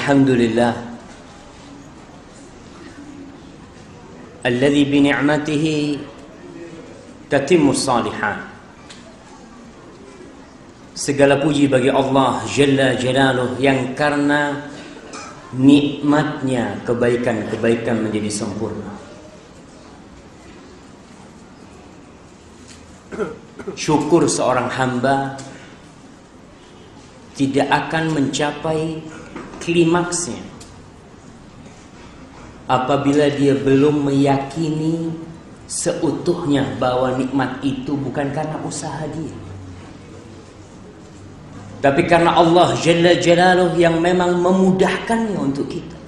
Alhamdulillah alladzi bi ni'matihi tatimmu shalihat. Segala puji bagi Allah Jalla Jalaluh yang karena nikmatnya kebaikan-kebaikan menjadi sempurna. Syukur seorang hamba tidak akan mencapai klimaksnya apabila dia belum meyakini seutuhnya bahwa nikmat itu bukan karena usaha dia, tapi karena Allah Jalla Jalaluh yang memang memudahkannya untuk kita.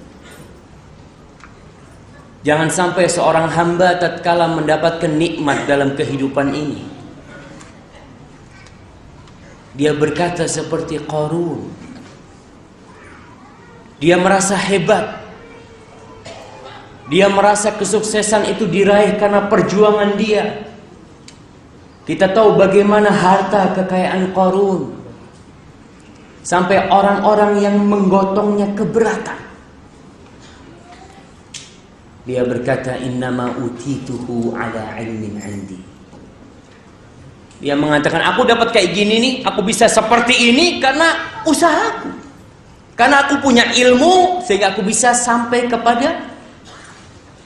Jangan sampai seorang hamba tatkala mendapatkan nikmat dalam kehidupan ini, dia berkata seperti Qarun. Dia merasa hebat. Dia merasa kesuksesan itu diraih karena perjuangan dia. Kita tahu bagaimana harta kekayaan Qarun, sampai orang-orang yang menggotongnya keberatan. Dia berkata, innama utituhu ala ilmin indi. Dia mengatakan, aku dapat kayak gini nih, aku bisa seperti ini karena usahaku. Karena aku punya ilmu sehingga aku bisa sampai kepada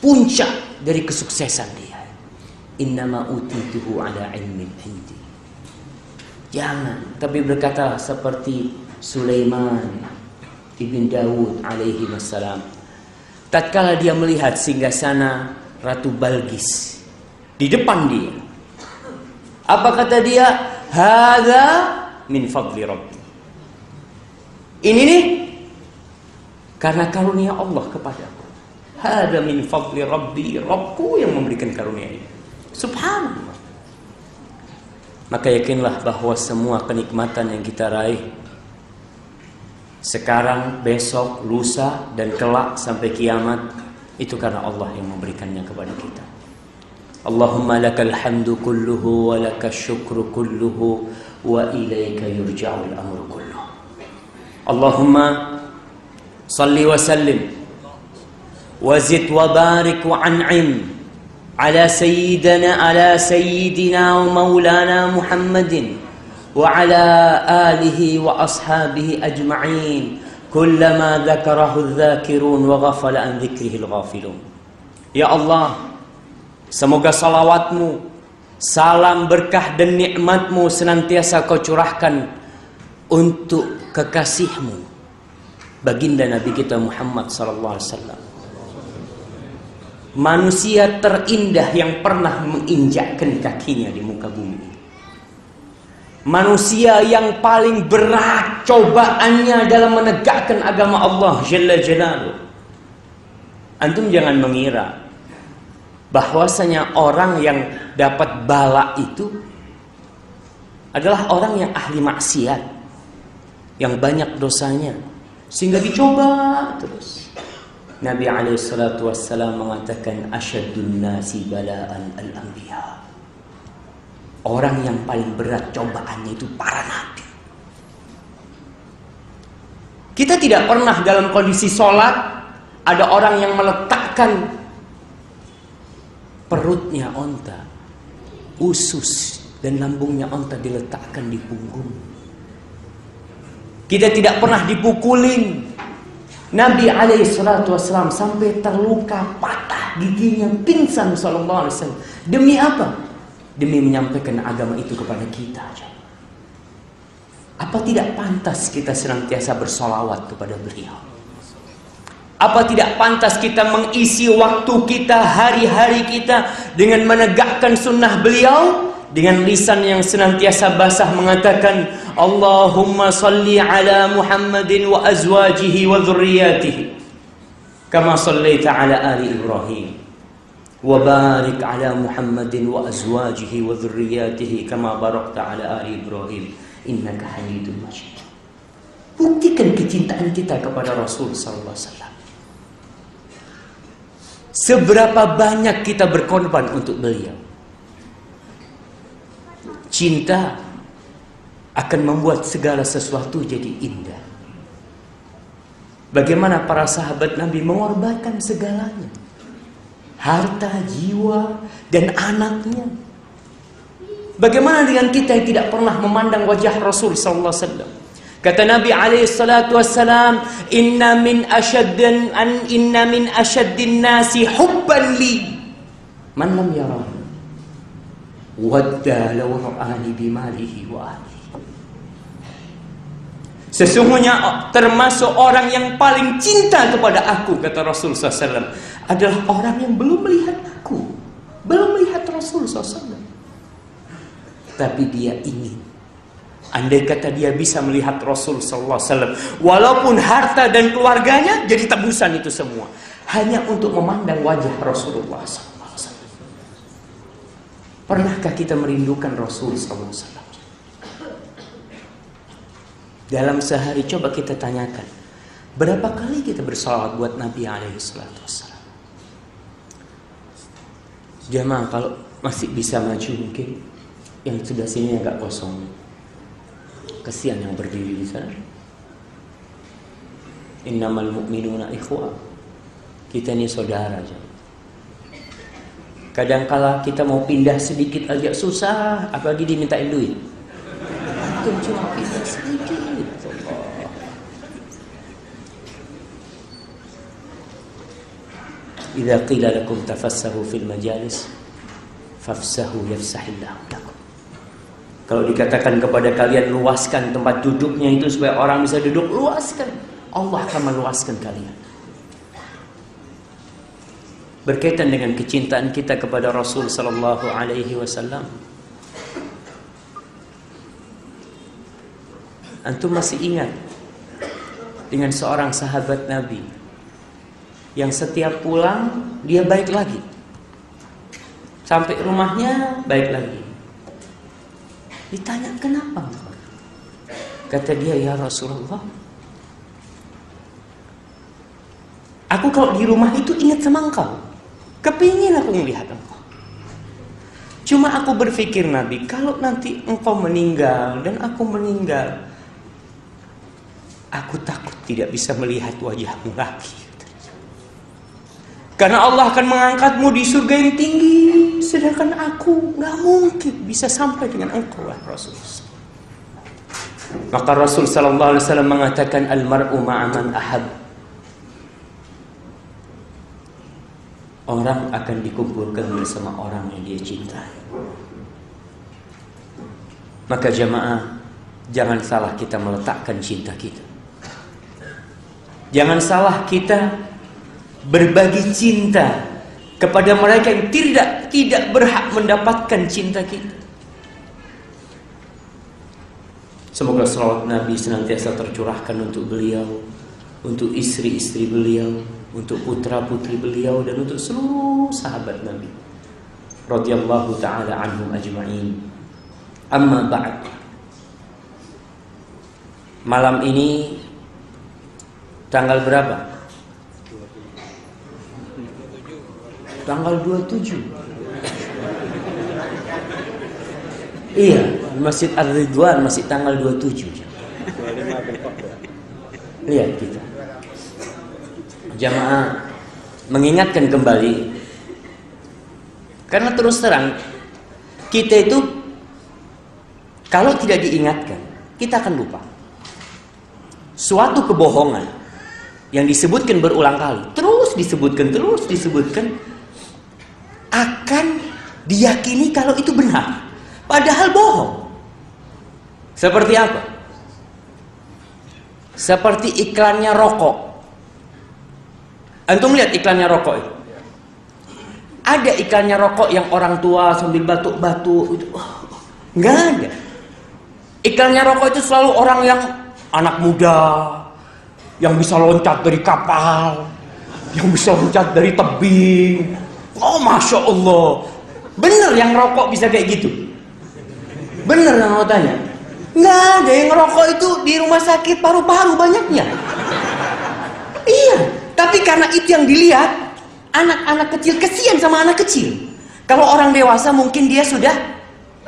puncak dari kesuksesan dia. Innama utituhu ala ilmin indi. Jangan, tapi berkatalah seperti Sulaiman ibn Daud alaihi wassalam. Tatkala dia melihat singgasana Ratu Balqis di depan dia, apa kata dia? Hadza min fadli rabbi. Ini nih karena karunia Allah kepadaku. Hadza min fadli rabbi, Rabbku yang memberikan karunia ini. Subhanallah. Maka yakinlah bahwa semua kenikmatan yang kita raih sekarang, besok, lusa, dan kelak sampai kiamat, itu karena Allah yang memberikannya kepada kita. Allahumma lakal hamdu kulluhu wa lakal syukru kulluhu wa ilaika yurja'ul amru kulluhu. Allahumma salli wa sallim wa zid wa barik wa an'im ala sayyidina wa maulana Muhammadin wa ala alihi wa ashabihi ajma'in kullama dzakarahu adh-dhakirun wa ghafala an dzikrihi al-ghafilun. Ya Allah, semoga salawatmu, salam berkah dan nikmatmu senantiasa kau curahkan untuk kekasihmu baginda Nabi kita Muhammad sallallahu alaihi wasallam, manusia terindah yang pernah menginjakkan kakinya di muka bumi, manusia yang paling berat cobaannya dalam menegakkan agama Allah Jalla Jalaluh. Antum jangan mengira bahwasanya orang yang dapat bala itu adalah orang yang ahli maksiat, yang banyak dosanya, sehingga dicoba terus. Nabi alaihissalatu wassalam mengatakan, asyadun nasi balaan al-anbiya. Orang yang paling berat cobaannya itu para nabi. Kita tidak pernah dalam kondisi sholat ada orang yang meletakkan perutnya onta, usus dan lambungnya onta diletakkan di punggung. Kita tidak pernah dipukulin. Nabi alaihissalatu wassalam sampai terluka, patah giginya, pingsan sallallahu alaihi wasallam. Demi apa? Demi menyampaikan agama itu kepada kita. Apa tidak pantas kita senantiasa bersolawat kepada beliau? Apa tidak pantas kita mengisi waktu kita, hari-hari kita dengan menegakkan sunnah beliau, dengan lisan yang senantiasa basah mengatakan, Allahumma salli ala Muhammadin wa azwajihi wa dhurriyyatihi kama sallaita ala ali Ibrahim wa barik ala Muhammadin wa azwajihi wa dhurriyyatihi kama barakta ala ali Ibrahim innaka Hamidum Majid. Buktikan kecintaan kita kepada Rasul sallallahu alaihi wasallam. Seberapa banyak kita berkorban untuk beliau. Cinta akan membuat segala sesuatu jadi indah. Bagaimana para sahabat Nabi mengorbankan segalanya. Harta, jiwa, dan anaknya. Bagaimana dengan kita yang tidak pernah memandang wajah Rasul sallallahu alaihi wasallam? Kata Nabi alaihi salatu wassalam, inna min asyaddin nasi hubban li man lam yarani wadda law ra'ani bimalihi wa ahlihi. Sesungguhnya termasuk orang yang paling cinta kepada aku, kata Rasul SAW, adalah orang yang belum melihat aku, belum melihat Rasul SAW. Tapi dia ingin, andai kata dia bisa melihat Rasul SAW, walaupun harta dan keluarganya jadi tebusan itu semua, hanya untuk memandang wajah Rasulullah SAW. Pernahkah kita merindukan Rasul SAW? Dalam sehari coba kita tanyakan, berapa kali kita bersalawat buat Nabi alaihi salatu wassalam? Jamaah kalau masih bisa maju mungkin, yang sudah sini agak kosong. Kesian yang berdiri di sana. Innamal mu'minuna ikhwah. Kita ini saudara. Kadangkala kita mau pindah sedikit aja susah, apalagi dimintain duit. Itu cuma pindah sedikit. Idza qila lakum tafassahu fil majalis fafsahu yafsahillahu lakum. Kalau dikatakan kepada kalian luaskan tempat duduknya itu supaya orang bisa duduk, luaskan. Allah akan meluaskan kalian. Berkaitan dengan kecintaan kita kepada Rasul sallallahu alaihi wasallam. Antum masih ingat dengan seorang sahabat Nabi yang setiap pulang dia baik lagi, sampai rumahnya baik lagi. Ditanya kenapa? Kata dia, ya Rasulullah, aku kalau di rumah itu ingat sama engkau, kepingin aku melihat engkau. Cuma aku berpikir Nabi, kalau nanti engkau meninggal dan aku meninggal, aku takut tidak bisa melihat wajahmu lagi. Karena Allah akan mengangkatmu di surga yang tinggi, sedangkan aku gak mungkin bisa sampai dengan engkau, Rasulullah. Maka Rasul sallallahu alaihi wasallam mengatakan, al-mar'u ma'aman ahab. Orang akan dikumpulkan bersama orang yang dia cintai. Maka jamaah, jangan salah kita meletakkan cinta kita. Jangan salah kita berbagi cinta kepada mereka yang tidak berhak mendapatkan cinta kita. Semoga salawat Nabi senantiasa tercurahkan untuk beliau, untuk istri-istri beliau, untuk putra-putri beliau, dan untuk seluruh sahabat Nabi radhiyallahu ta'ala anhum ajma'in. Amma ba'd. Malam ini tanggal berapa? Tanggal 27. Iya, Masjid Ar-Ridwan masih tanggal 27. Lihat kita. Jamaah mengingatkan kembali. Karena terus terang kita itu kalau tidak diingatkan, kita akan lupa. Suatu kebohongan yang disebutkan berulang kali, terus disebutkan, akan diyakini kalau itu benar, padahal bohong. Seperti apa? Seperti iklannya rokok. Antum lihat iklannya rokok itu. Ada iklannya rokok yang orang tua sambil batuk-batuk itu. Nggak ada. Iklannya rokok itu selalu orang yang anak muda, yang bisa loncat dari kapal, yang bisa loncat dari tebing. Oh, Masya Allah. Bener yang rokok bisa kayak gitu? Bener yang mau tanya? Nggak ada, yang ngerokok itu di rumah sakit paru-paru banyaknya. Iya, tapi karena itu yang dilihat, anak-anak kecil, kesian sama anak kecil. Kalau orang dewasa mungkin dia sudah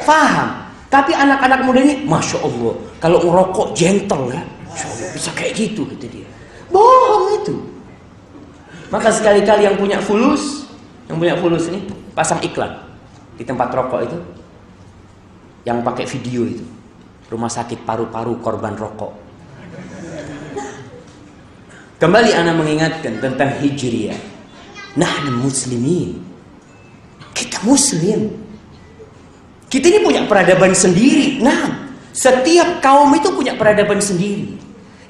paham. Tapi anak-anak muda ini, Masya Allah, kalau ngerokok gentle ya, Masya Allah, bisa kayak gitu, kata dia. Bohong. itu. Maka sekali-kali yang punya fulus ini pasang iklan di tempat rokok itu, yang pakai video itu, rumah sakit paru-paru korban rokok. Kembali ana mengingatkan tentang hijriyah. Nahnu muslimin. Kita muslim. Kita ini punya peradaban sendiri. Nah, setiap kaum itu punya peradaban sendiri,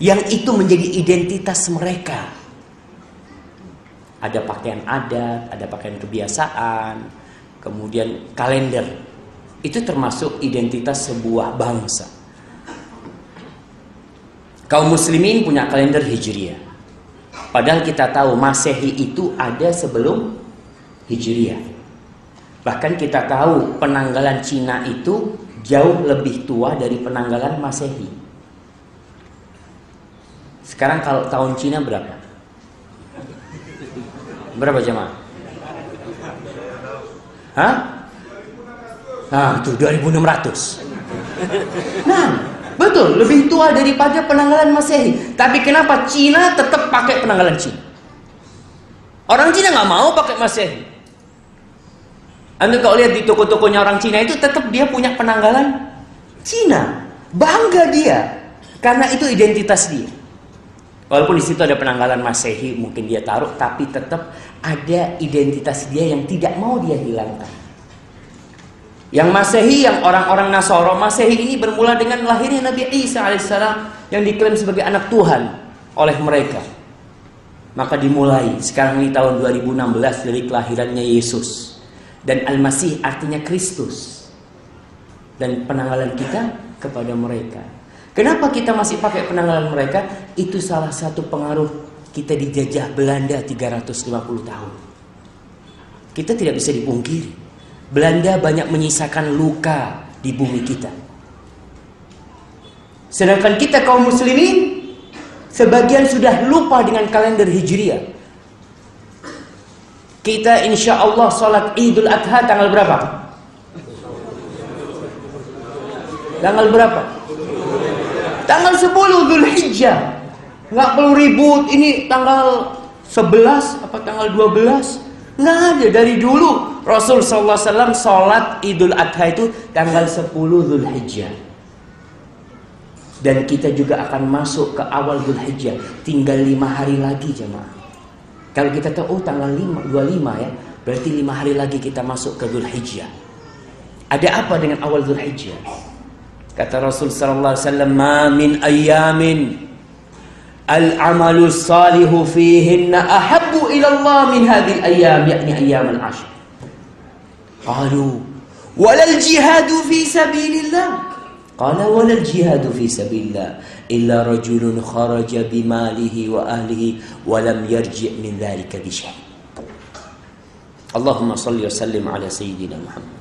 yang itu menjadi identitas mereka. Ada pakaian adat, ada pakaian kebiasaan, kemudian kalender. Itu termasuk identitas sebuah bangsa. Kaum muslimin punya kalender hijriyah. Padahal kita tahu Masehi itu ada sebelum hijriyah. Bahkan kita tahu penanggalan Cina itu jauh lebih tua dari penanggalan Masehi. Sekarang kalau tahun Cina berapa? Berapa jemaah? Hah? Nah, itu 2600. Nah, betul, lebih tua daripada penanggalan Masehi. Tapi kenapa Cina tetap pakai penanggalan Cina? Orang Cina nggak mau pakai Masehi. Anda kalau lihat di toko-tokonya orang Cina itu tetap dia punya penanggalan Cina. Bangga dia, karena itu identitas dia. Walaupun di situ ada penanggalan Masehi, mungkin dia taruh, tapi tetap ada identitas dia yang tidak mau dia hilangkan. Yang Masehi, yang orang-orang Nasoro, Masehi ini bermula dengan lahirnya Nabi Isa alaihissalam yang diklaim sebagai anak Tuhan oleh mereka. Maka dimulai sekarang ini tahun 2016 dari kelahirannya Yesus. Dan Al-Masih artinya Kristus. Dan penanggalan kita kepada mereka. Kenapa kita masih pakai penanggalan mereka? Itu salah satu pengaruh kita dijajah Belanda 350 tahun. Kita tidak bisa dipungkiri. Belanda banyak menyisakan luka di bumi kita. Sedangkan kita kaum muslimin sebagian sudah lupa dengan kalender hijriyah. Kita insya Allah sholat Idul Adha tanggal berapa? Tanggal berapa? Tanggal 10 Dzulhijjah. Nggak perlu ribut, ini tanggal 11 apa tanggal 12? Nggak ada, dari dulu Rasul SAW sholat Idul Adha itu tanggal 10 Dzulhijjah. Dan kita juga akan masuk ke awal Dzulhijjah. Tinggal 5 hari lagi jemaah. Kalau kita tahu tanggal 25 ya, berarti 5 hari lagi kita masuk ke Dzulhijjah. Ada apa dengan awal Dzulhijjah? Kata Rasul sallallahu alaihi wasallam, "Ma min ayyamin al-amalu salihu fihinna ahabbu ila Allah min hadhihi al-ayyam, yakni ayyam al-ashr." Qalu, "Walal jihadu fi sabilillah." Qala, "Walal jihadu fi sabilillah illa rajulun kharaja bimalihi wa ahlihi wa lam yarji' min dhalika bi syai'." Allahumma shalli wa sallim ala sayyidina Muhammad.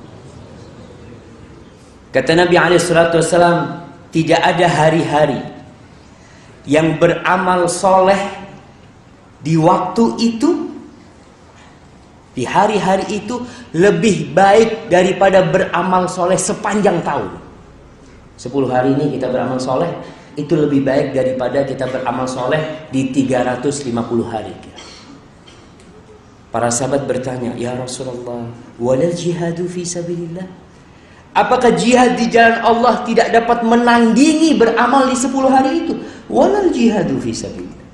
Kata Nabi SAW, tidak ada hari-hari yang beramal soleh di waktu itu, di hari-hari itu lebih baik daripada beramal soleh sepanjang tahun. 10 hari ini kita beramal soleh, itu lebih baik daripada kita beramal soleh di 350 hari. Para sahabat bertanya, "Ya Rasulullah, walal jihadu fi sabilillah?" Apakah jihad di jalan Allah tidak dapat menandingi beramal di 10 hari itu? Walal jihadu fi sabilillah.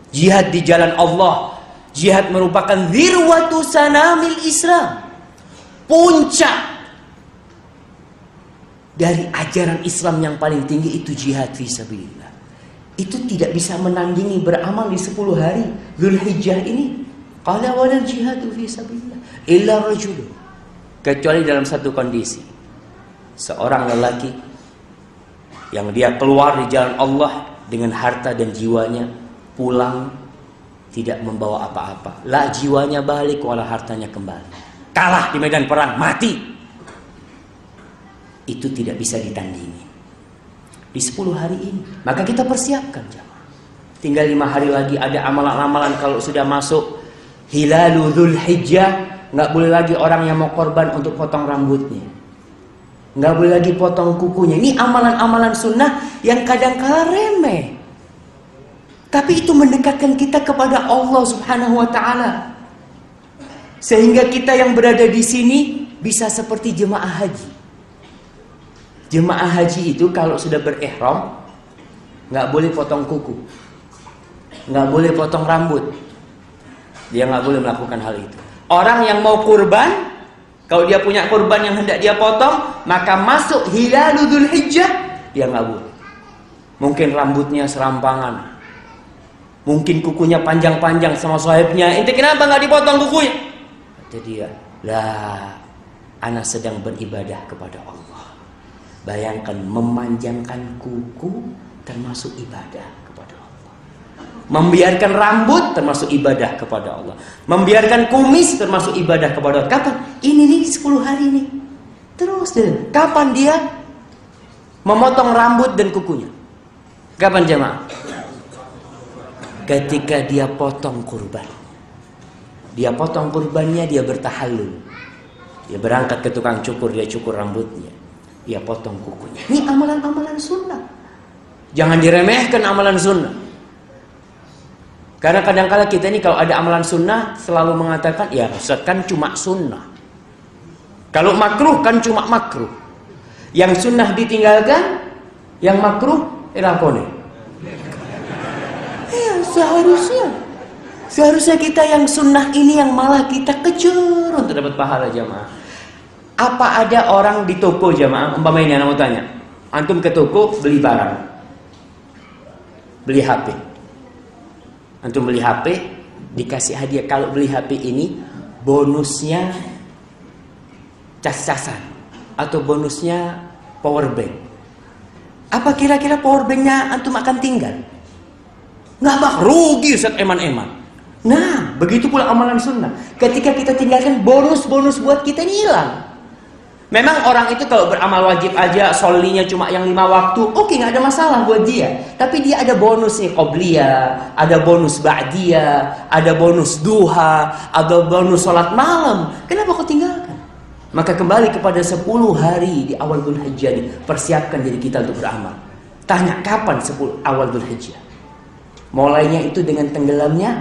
Jihad di jalan Allah, jihad merupakan dzirwatu sanamil Islam. Puncak dari ajaran Islam yang paling tinggi itu jihad fi sabilillah. Itu tidak bisa menandingi beramal di 10 hari Dzulhijjah ini. Qala walal jihadu fi sabilillah illa rajul. Kecuali dalam satu kondisi. Seorang lelaki yang dia keluar di jalan Allah dengan harta dan jiwanya, pulang tidak membawa apa-apa. La jiwanya balik wala hartanya kembali. Kalah di medan perang, mati. Itu tidak bisa ditandingi di 10 hari ini. Maka kita persiapkan jemaah. Tinggal 5 hari lagi ada amalan-amalan. Kalau sudah masuk Hilalu Dzulhijjah, nggak boleh lagi orang yang mau korban untuk potong rambutnya, nggak boleh lagi potong kukunya. Ini amalan-amalan sunnah yang kadang-kala remeh. Tapi itu mendekatkan kita kepada Allah Subhanahu wa taala. Sehingga kita yang berada di sini bisa seperti jemaah haji. Jemaah haji itu kalau sudah berihram nggak boleh potong kuku, nggak boleh potong rambut. Dia nggak boleh melakukan hal itu. Orang yang mau kurban, kalau dia punya kurban yang hendak dia potong, maka masuk Hilalul Dzulhijjah, dia nggak boleh. Mungkin rambutnya serampangan, mungkin kukunya panjang-panjang sama sahibnya. Ente kenapa nggak dipotong kukunya? Kata dia, lah, ana sedang beribadah kepada Allah. Bayangkan memanjangkan kuku termasuk ibadah kepada Allah. Membiarkan rambut termasuk ibadah kepada Allah. Membiarkan kumis termasuk ibadah kepada Allah. Kapan? Ini nih 10 hari nih. Terus deh. Kapan dia memotong rambut dan kukunya? Kapan jemaah? Ketika dia potong kurban. Dia potong kurbannya, dia bertahallul. Dia berangkat ke tukang cukur, dia cukur rambutnya. Dia potong kukunya. Ini amalan-amalan sunnah. Jangan diremehkan amalan sunnah. Karena kadang-kala kita ini kalau ada amalan sunnah selalu mengatakan, ya kan cuma sunnah. Kalau makruh kan cuma makruh. Yang sunnah ditinggalkan, yang makruh ilapone. Ya seharusnya kita yang sunnah ini yang malah kita kejar untuk dapat pahala jamaah. Apa ada orang di toko jamaah, umpamanya anak mau tanya, antum ke toko beli barang, beli HP. Antum beli HP, dikasih hadiah. Kalau beli HP ini bonusnya cas-casan atau bonusnya power bank. Apa kira-kira power banknya antum akan tinggal? Nggak bak, rugi Ustaz, eman-eman. Nah, begitu pula amalan sunnah. Ketika kita tinggalkan, bonus-bonus buat kita ini hilang. Memang orang itu kalau beramal wajib aja, solinya cuma yang 5 waktu, oke, nggak ada masalah buat dia. Tapi dia ada bonus nih, qobliyah, ada bonus ba'diyah, ada bonus duha, ada bonus sholat malam. Kenapa kau tinggalkan? Maka kembali kepada 10 hari di awal Dzulhijjah ini, persiapkan diri kita untuk beramal. Tanya kapan 10 awal Dzulhijjah? Mulainya itu dengan tenggelamnya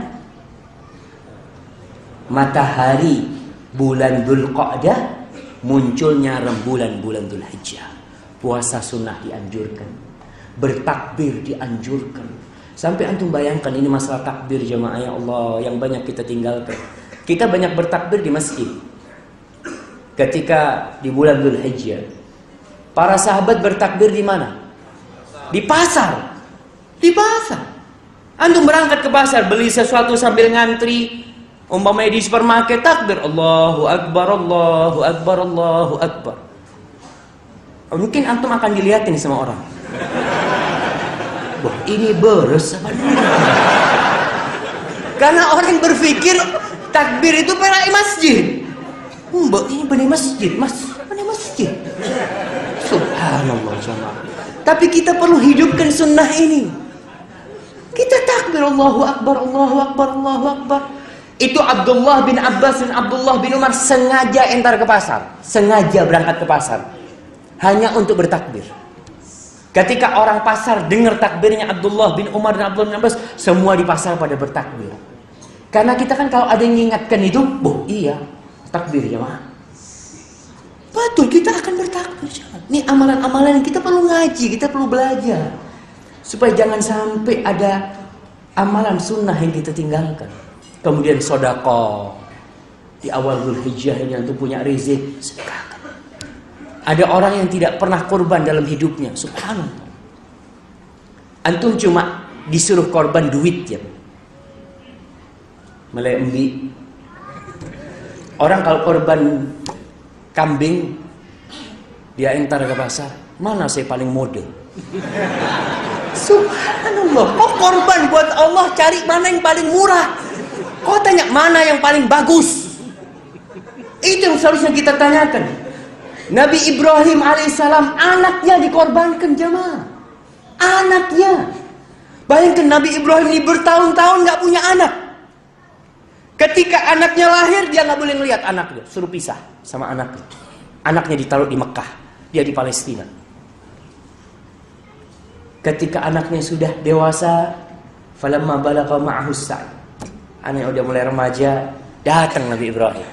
matahari bulan Dzulqa'dah, munculnya rembulan-bulan Dzulhijjah. Puasa sunnah dianjurkan, bertakbir dianjurkan. Sampai antum bayangkan ini masalah takbir jemaah, ya Allah, yang banyak kita tinggalkan. Kita banyak bertakbir di masjid. Ketika di bulan Dzulhijjah, para sahabat bertakbir di mana? Di pasar. Di pasar. Antum berangkat ke pasar, beli sesuatu sambil ngantri, umpamanya di supermarket, takbir Allahu Akbar, Allahu Akbar, Allahu Akbar. Mungkin antum akan dilihatin sama orang. Wah, ini beres apa ini? Karena orang berpikir takbir itu perai masjid. Mbak, ini benih masjid, mas. Benih masjid. Subhanallah jemaah. Tapi kita perlu hidupkan sunnah ini. Kita takbir Allahu Akbar, Allahu Akbar, Allahu Akbar. Itu Abdullah bin Abbas dan Abdullah bin Umar sengaja entar ke pasar. Sengaja berangkat ke pasar. Hanya untuk bertakbir. Ketika orang pasar dengar takbirnya Abdullah bin Umar dan Abdullah bin Abbas, semua di pasar pada bertakbir. Karena kita kan kalau ada yang mengingatkan itu, iya, takbir jemaah. Betul, kita akan bertakbir. Ini amalan-amalan yang kita perlu ngaji, kita perlu belajar. Supaya jangan sampai ada amalan sunnah yang kita tinggalkan. Kemudian sedekah. Di awal Dzulhijjah ini antum punya rezeki, sedekahkan. Ada orang yang tidak pernah korban dalam hidupnya, subhanallah. Antum cuma disuruh korban duit ya. Melembi. Orang kalau korban kambing, dia entar ke pasar, mana saya paling mode? Subhanallah, kok korban buat Allah cari mana yang paling murah? Kau tanya mana yang paling bagus? Itu yang seharusnya kita tanyakan. Nabi Ibrahim alaihissalam anaknya dikorbankan jemaah. Anaknya. Bayangkan Nabi Ibrahim ini bertahun-tahun gak punya anak. Ketika anaknya lahir dia gak boleh ngelihat anaknya, suruh pisah sama anaknya. Anaknya ditaruh di Mekah, dia di Palestina. Ketika anaknya sudah dewasa, Falamma balagha ma'ahu sa'i. Anak udah mulai remaja, datang Nabi Ibrahim.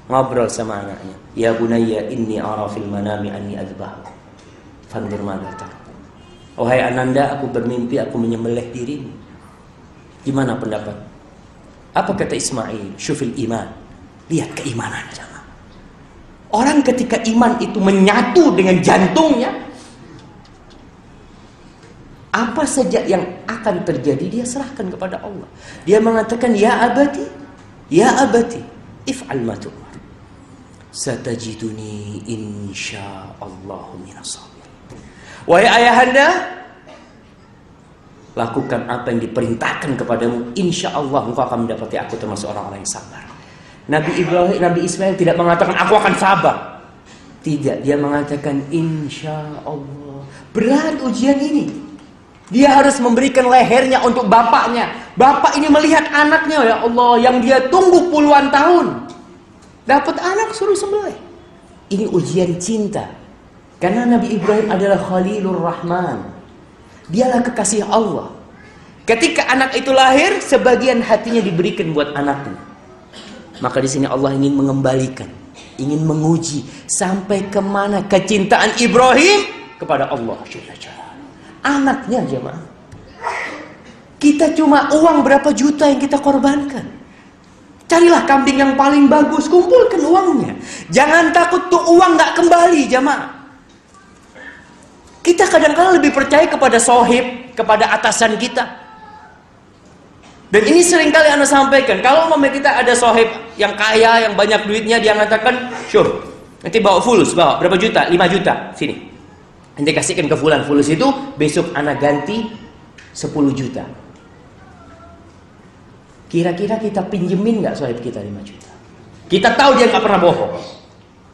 Ngobrol sama anaknya. Ya bunayya inni ara fil manami anni adzbahu. Fanzur madza tara. Wahai ananda, aku bermimpi aku menyembelih dirimu. Gimana pendapat? Apa kata Ismail? Syufil iman. Lihat keimanan jamaah. Orang ketika iman itu menyatu dengan jantungnya, apa saja yang akan terjadi dia serahkan kepada Allah. Dia mengatakan, ya abati, if'al ma tu'mar. Satajiduni insyaallahu minas sabirin. Wahai ayahanda, lakukan apa yang diperintahkan kepadamu, insyaallah engkau akan mendapati aku termasuk orang-orang yang sabar. Nabi Ismail tidak mengatakan aku akan sabar. Tidak, dia mengatakan insyaallah. Berat ujian ini. Dia harus memberikan lehernya untuk bapaknya. Bapak ini melihat anaknya, ya Allah, yang dia tunggu puluhan tahun. Dapat anak suruh sembelih. Ini ujian cinta. Karena Nabi Ibrahim adalah Khalilur Rahman. Dialah kekasih Allah. Ketika anak itu lahir, sebagian hatinya diberikan buat anaknya. Maka di sini Allah ingin mengembalikan, ingin menguji sampai kemana kecintaan Ibrahim kepada Allah. Anaknya jemaah. Kita cuma uang berapa juta yang kita korbankan. Carilah kambing yang paling bagus, kumpulkan uangnya. Jangan takut tuh uang nggak kembali jemaah. Kita kadang-kadang lebih percaya kepada sohib, kepada atasan kita. Dan ini seringkali Anda sampaikan. Kalau kita ada sohib yang kaya, yang banyak duitnya, dia mengatakan, "Syur, nanti bawa fulus, bawa berapa juta? 5 juta, sini. Nanti kasihkan ke fulan, fulus itu besok Anda ganti 10 juta. Kira-kira kita pinjemin nggak sohib kita 5 juta? Kita tahu dia nggak pernah bohong.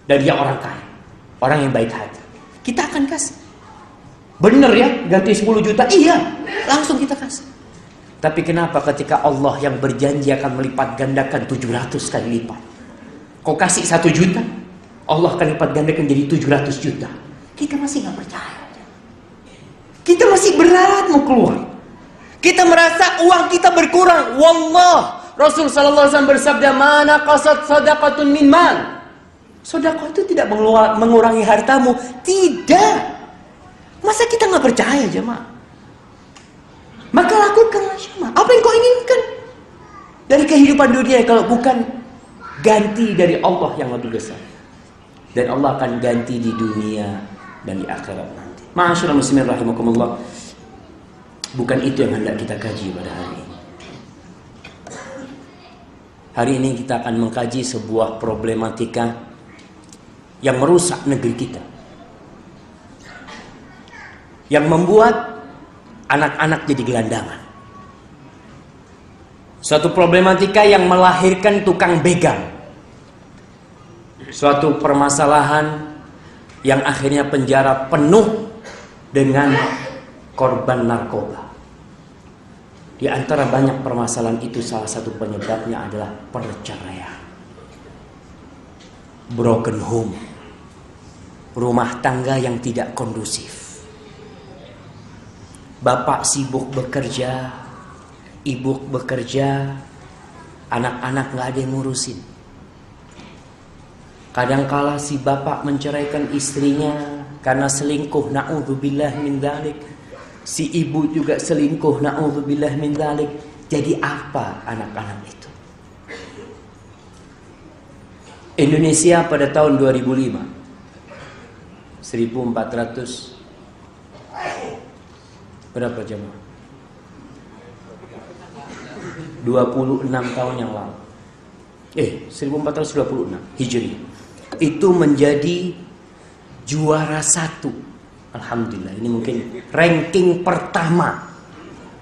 Dan dia orang kaya, orang yang baik hati. Kita akan kasih. Bener ya, ganti 10 juta? Iya, langsung kita kasih. Tapi kenapa ketika Allah yang berjanji akan melipat gandakan 700 kali lipat? Kau kasih 1 juta, Allah akan lipat gandakan jadi 700 juta. Kita masih gak percaya. Kita masih berat mau keluar. Kita merasa uang kita berkurang. Wallah, Rasul sallallahu alaihi wasallam bersabda, "Mana qasad sadaqatun min mal." Sedekah itu tidak mengurangi hartamu. Tidak. Masa kita nggak percaya jemaah? Maka lakukanlah jemaah. Apa yang kau inginkan dari kehidupan dunia kalau bukan ganti dari Allah yang lebih besar? Dan Allah akan ganti di dunia dan di akhirat nanti. Ma'asyiral muslimin rahimakumullah. Bukan itu yang hendak kita kaji pada hari ini. Hari ini kita akan mengkaji sebuah problematika yang merusak negeri kita, yang membuat anak-anak jadi gelandangan. Suatu problematika yang melahirkan tukang begal. Suatu permasalahan yang akhirnya penjara penuh dengan korban narkoba. Di antara banyak permasalahan itu, salah satu penyebabnya adalah perceraian. Broken home. Rumah tangga yang tidak kondusif. Bapak sibuk bekerja, ibu bekerja, anak-anak gak ada yang ngurusin. Kadangkala si bapak menceraikan istrinya karena selingkuh, na'udzubillah min dzalik. Si ibu juga selingkuh, na'udzubillah min dzalik. Jadi apa anak-anak itu? Indonesia pada tahun 2005, 1400 berapa jemaah? 26 tahun yang lalu. 1426 Hijri. Itu menjadi juara 1. Alhamdulillah, ini mungkin ranking pertama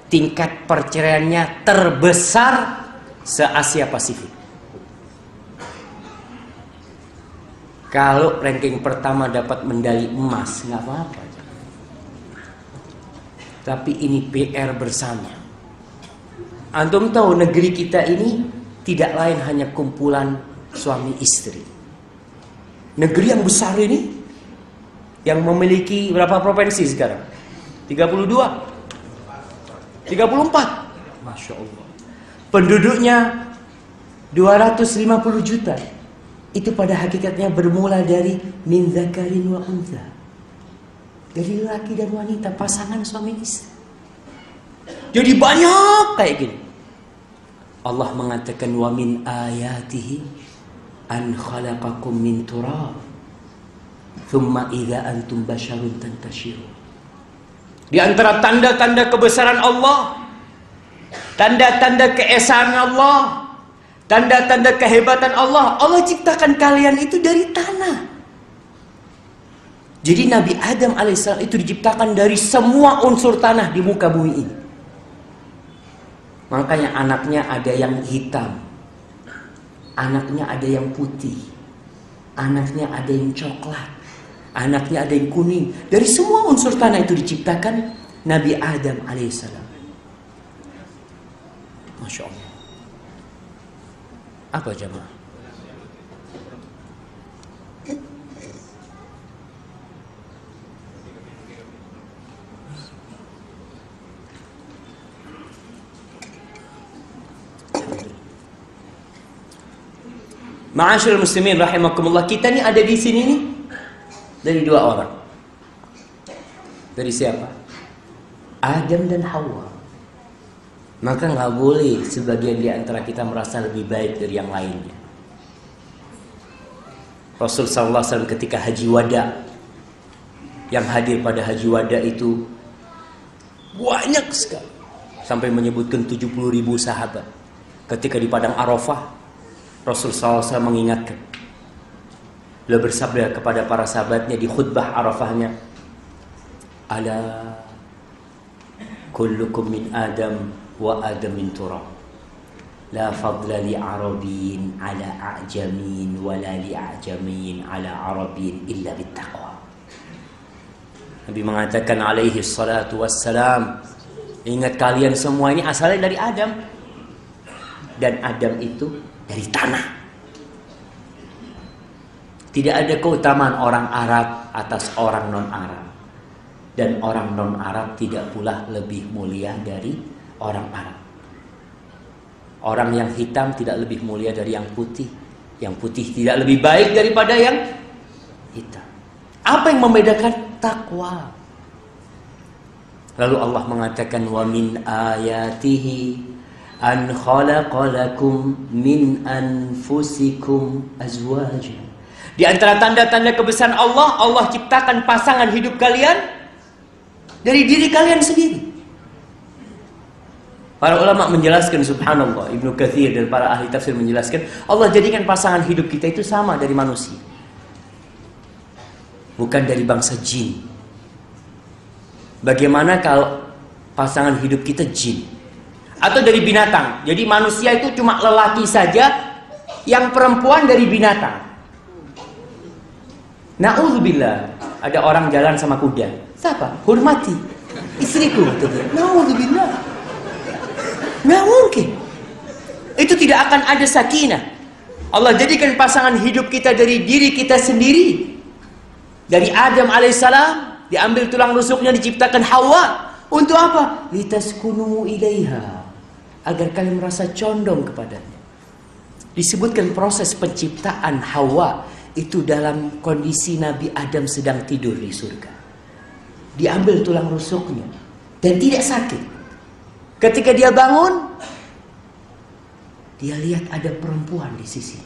tingkat perceraiannya terbesar se-Asia Pasifik. Kalau ranking pertama dapat medali emas, nggak apa-apa. Tapi ini PR bersama. Antum tahu negeri kita ini tidak lain hanya kumpulan suami istri. Negeri yang besar ini, yang memiliki berapa provinsi sekarang? 32? 34? Masya Allah. Penduduknya 250 juta. Itu pada hakikatnya bermula dari min dzakarin wa untha. Dari laki dan wanita, pasangan suami istri. Jadi banyak kayak gini. Allah mengatakan wa min ayatihi an khalaqakum min turab thumma idza antum basyarun tantashirun. Di antara tanda-tanda kebesaran Allah, tanda-tanda keesaan Allah, tanda-tanda kehebatan Allah, Allah ciptakan kalian itu dari tanah. Jadi Nabi Adam alaihissalam itu diciptakan dari semua unsur tanah di muka bumi ini. Makanya anaknya ada yang hitam, anaknya ada yang putih, anaknya ada yang coklat, anaknya ada yang kuning. Dari semua unsur tanah itu diciptakan Nabi Adam alaihissalam. Masya Allah. Apa jemaah? Ma'asyiral muslimin rahimakumullah, kita nih ada di sini nih dari dua orang. Dari siapa? Adam dan Hawa. Maka nggak boleh sebagian di antara kita merasa lebih baik dari yang lainnya. Rasul sallallahu alaihi wasallam ketika haji wada, yang hadir pada haji wada itu banyak sekali, sampai menyebutkan 70.000 sahabat. Ketika di padang Arafah, Rasul SAW mengingatkan. Beliau bersabda kepada para sahabatnya di khutbah Arafahnya, ala kullukum min Adam wa Adam min turab, la fadla li Arabiyyin ala a'jamin wa la li a'jamin ala Arabiyyin illa bittaqwa. Nabi mengatakan alaihi salatu wassalam, ingat kalian semua ini asalnya dari Adam, dan Adam itu dari tanah. Tidak ada keutamaan orang Arab atas orang non-Arab, dan orang non-Arab tidak pula lebih mulia dari orang Arab. Orang yang hitam tidak lebih mulia dari yang putih, yang putih tidak lebih baik daripada yang hitam. Apa yang membedakan? Takwa. Lalu Allah mengatakan wa min ayatihi an khalaqa lakum min anfusikum azwajan. Di antara tanda-tanda kebesaran Allah, Allah ciptakan pasangan hidup kalian dari diri kalian sendiri. Para ulama menjelaskan, subhanallah, Ibnu Katsir dan para ahli tafsir menjelaskan, Allah jadikan pasangan hidup kita itu sama dari manusia, bukan dari bangsa jin. Bagaimana kalau pasangan hidup kita jin? Atau dari binatang. Jadi manusia itu cuma lelaki saja, yang perempuan dari binatang. Na'udzubillah, ada orang jalan sama kuda. Siapa? Hormati istriku. Na'udzubillah. Nggak mungkin. Itu tidak akan ada sakinah. Allah jadikan pasangan hidup kita dari diri kita sendiri. Dari Adam alaihissalam, diambil tulang rusuknya, diciptakan Hawa. Untuk apa? Litaskunu ilaiha, agar kalian merasa condong kepadanya. Disebutkan proses penciptaan Hawa itu dalam kondisi Nabi Adam sedang tidur di surga. Diambil tulang rusuknya dan tidak sakit. Ketika dia bangun, dia lihat ada perempuan di sisi.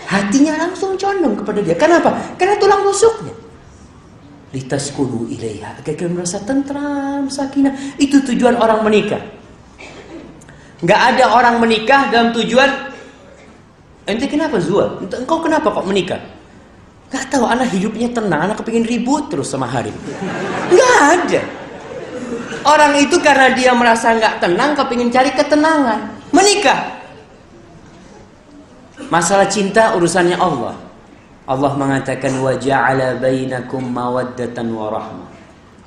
Hatinya langsung condong kepada dia. Kenapa? Karena tulang rusuknya. Litaskunu ilaiha, agar kalian merasa tentram, sakinah. Itu tujuan orang menikah. Nggak ada orang menikah dalam tujuan, ente kenapa Zual? Engkau kenapa kok menikah? Nggak tahu, anak hidupnya tenang, anak kepingin ribut terus sama Harim. Nggak ada. Orang itu karena dia merasa nggak tenang, kepingin cari ketenangan, menikah. Masalah cinta urusannya Allah. Allah mengatakan wa ja'ala bainakum mawaddatan wa rahmah.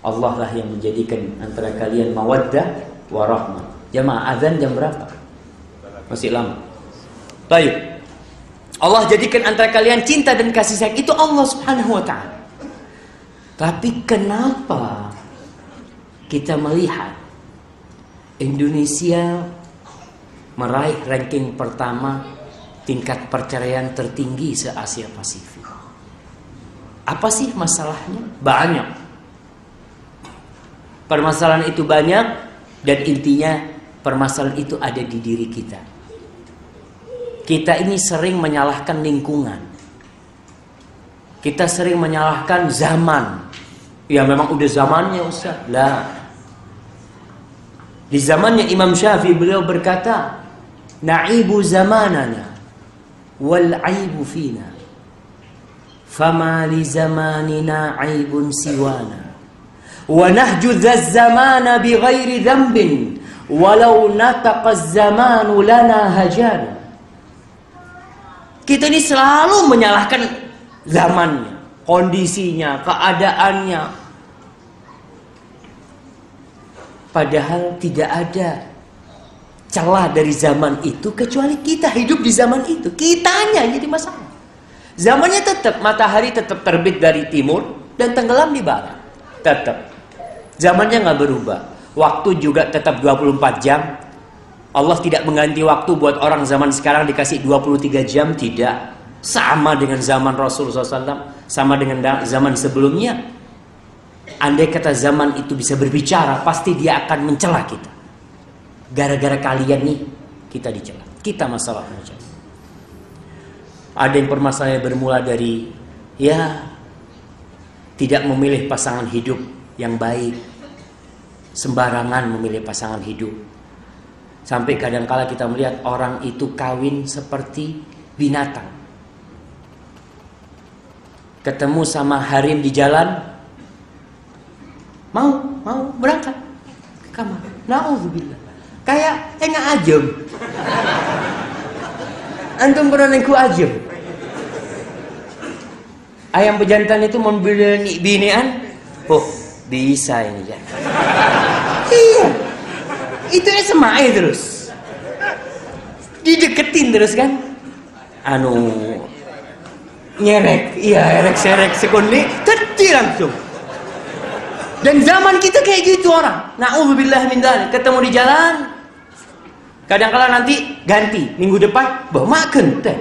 Allah lah yang menjadikan antara kalian mawaddah wa rahmah. Jamaah, azan jam berapa? Masih lama. Baik. Allah jadikan antara kalian cinta dan kasih sayang. Itu Allah subhanahu wa ta'ala. Tapi kenapa kita melihat Indonesia meraih ranking pertama tingkat perceraian tertinggi se-Asia Pasifik. Apa sih masalahnya? Banyak. Permasalahan itu banyak, dan intinya permasalahan itu ada di diri kita. Kita ini sering menyalahkan lingkungan. Kita sering menyalahkan zaman. Ya memang udah zamannya Ustaz. Lah. Di zamannya Imam Syafi'i beliau berkata, "Na'ibu zamanana wal 'aibu fina. Fama li zamanina 'aibun siwana. Wa nahju zamana bi ghairi dhanbin walau nataqa zamanu lana hajana." Kita ini selalu menyalahkan zamannya, kondisinya, keadaannya. Padahal tidak ada celah dari zaman itu kecuali kita hidup di zaman itu. Kitanya jadi masalah. Zamannya tetap, matahari tetap terbit dari timur dan tenggelam di barat. Tetap. Zamannya nggak berubah. Waktu juga tetap 24 jam. Allah tidak mengganti waktu buat orang zaman sekarang dikasih 23 jam, tidak. Sama dengan zaman Rasulullah SAW, sama dengan zaman sebelumnya. Andai kata zaman itu bisa berbicara, pasti dia akan mencela kita. Gara-gara kalian nih, kita dicela. Kita masalah mencela. Ada yang permasalahannya bermula dari, ya, tidak memilih pasangan hidup yang baik. Sembarangan memilih pasangan hidup. Sampai kadangkala kita melihat orang itu kawin seperti binatang. Ketemu sama harim di jalan, mau berangkat ke kamar. Na'udzubillah. Kayak enggak ajem. Antum pernah nengku ajem? Ayam pejantan itu membeli binean. Oh, bisa ini ya. Iya. Itu semai terus. Dideketin terus kan. Nyerek. Iya, erek-serek sekundi, teti langsung. Dan zaman kita kayak gitu orang. Na'udzubillah min dzalik. Ketemu di jalan. Kadang-kala nanti ganti. Minggu depan bawa makan teh.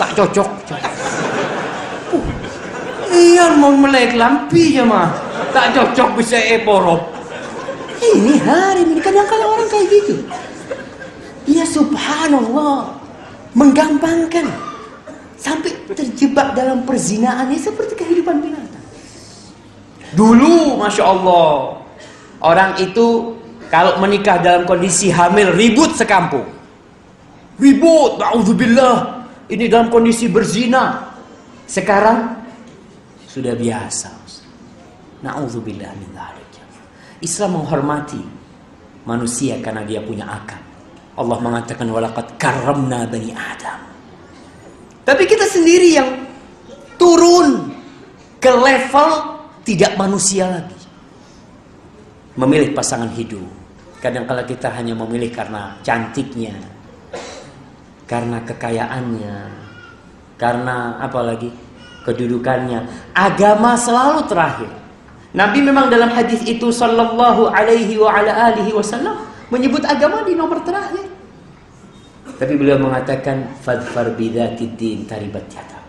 Tak cocok. Iya mau melek lampi ya mah. Tak cocok bisa porop. Ini hari ini kadang-kala orang kayak gitu. Ya subhanallah. Menggampangkan. Sampai terjebak dalam perzinaannya seperti kehidupan binatang. Dulu Masya Allah, orang itu kalau menikah dalam kondisi hamil ribut sekampung. Ribut, na'udzubillah. Ini dalam kondisi berzina. Sekarang sudah biasa. Na'udzubillah min dzalik. Islam menghormati manusia karena dia punya akal. Allah mengatakan walaqad karramna bani Adam. Tapi kita sendiri yang turun ke level tidak manusia lagi. Memilih pasangan hidup. Kadang-kala kita hanya memilih karena cantiknya, karena kekayaannya, karena apalagi kedudukannya. Agama selalu terakhir. Nabi memang dalam hadis itu sallallahu alaihi wa ala alihi wasallam menyebut agama di nomor terakhir. Tapi beliau mengatakan fadfar bidzatid din taribat yada.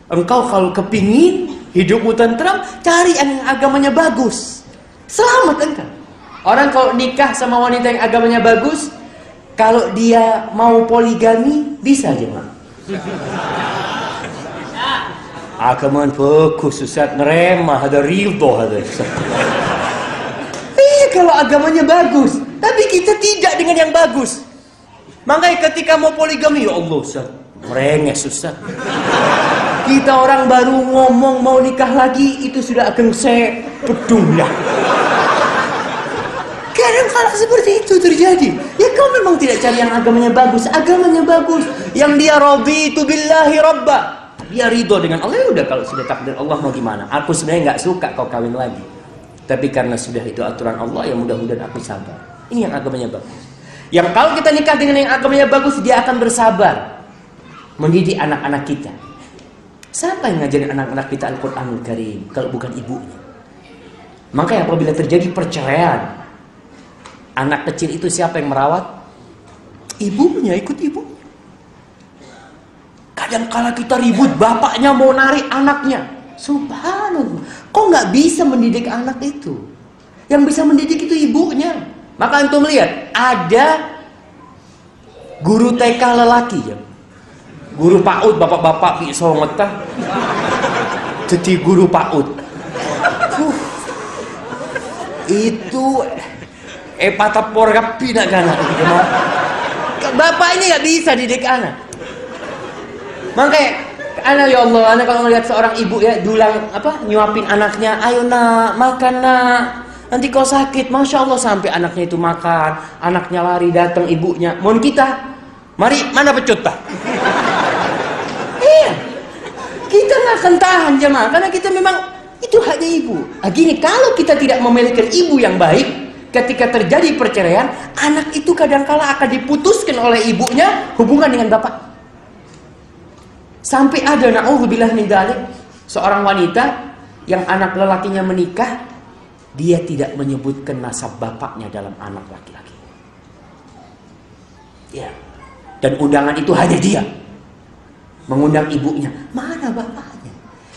Engkau kalau kepingin hidupmu tentram, cari yang agamanya bagus. Selamat engkau. Orang kalau nikah sama wanita yang agamanya bagus, kalau dia mau poligami bisa aja mah. Agaman fokus Ustaz, neremah, ada ridho ada. Iya kalau agamanya bagus, tapi kita tidak dengan yang bagus. Makanya ketika mau poligami, ya Allah Ustaz, merenges Ustaz. Kita orang baru ngomong mau nikah lagi, itu sudah akan saya peduli. Kadang-kala seperti itu terjadi. Ya kau memang tidak cari yang agamanya bagus. Agamanya bagus, yang dia raditu billahi rabba. Dia ridho dengan Allah. Ya udah, kalau sudah takdir Allah mau gimana. Aku sebenarnya nggak suka kau kawin lagi, tapi karena sudah itu aturan Allah, ya mudah-mudahan aku sabar. Ini yang agamanya bagus. Yang kalau kita nikah dengan yang agamanya bagus, dia akan bersabar mendidik anak-anak kita. Siapa yang ngajarin anak-anak kita Al-Quranul Karim kalau bukan ibunya? Makanya apabila terjadi perceraian, Anak kecil itu siapa yang merawat? Ibunya, ikut ibunya. Kadang kala kita ribut, bapaknya mau narik anaknya. Subhanallah. Kok nggak bisa mendidik anak itu? Yang bisa mendidik itu ibunya. Maka antum lihat, ada guru TK lelaki ya. Guru PAUD, bapak-bapak pisau ngetah. Jadi guru PAUD. Itu patapor rapi nak anak. Bapak ini nggak bisa didik anak. Makanya anak, ya Allah, anak kalau melihat seorang ibu ya dulang nyuapin anaknya, ayo nak makan nak, nanti kau sakit, masya Allah, sampai anaknya itu makan, anaknya lari datang ibunya, mohon kita, mari mana pecut pak? Iya, kita nggak akan tahan jemaah, karena kita memang itu haknya ibu. Gini, kalau kita tidak memiliki ibu yang baik, ketika terjadi perceraian, anak itu kadangkala akan diputuskan oleh ibunya hubungan dengan bapak. Sampai ada, na'udzubillah min dzalik, seorang wanita yang anak lelakinya menikah, dia tidak menyebutkan nasab bapaknya dalam anak laki-laki. Ya. Dan undangan itu hanya dia mengundang ibunya. Mana bapaknya?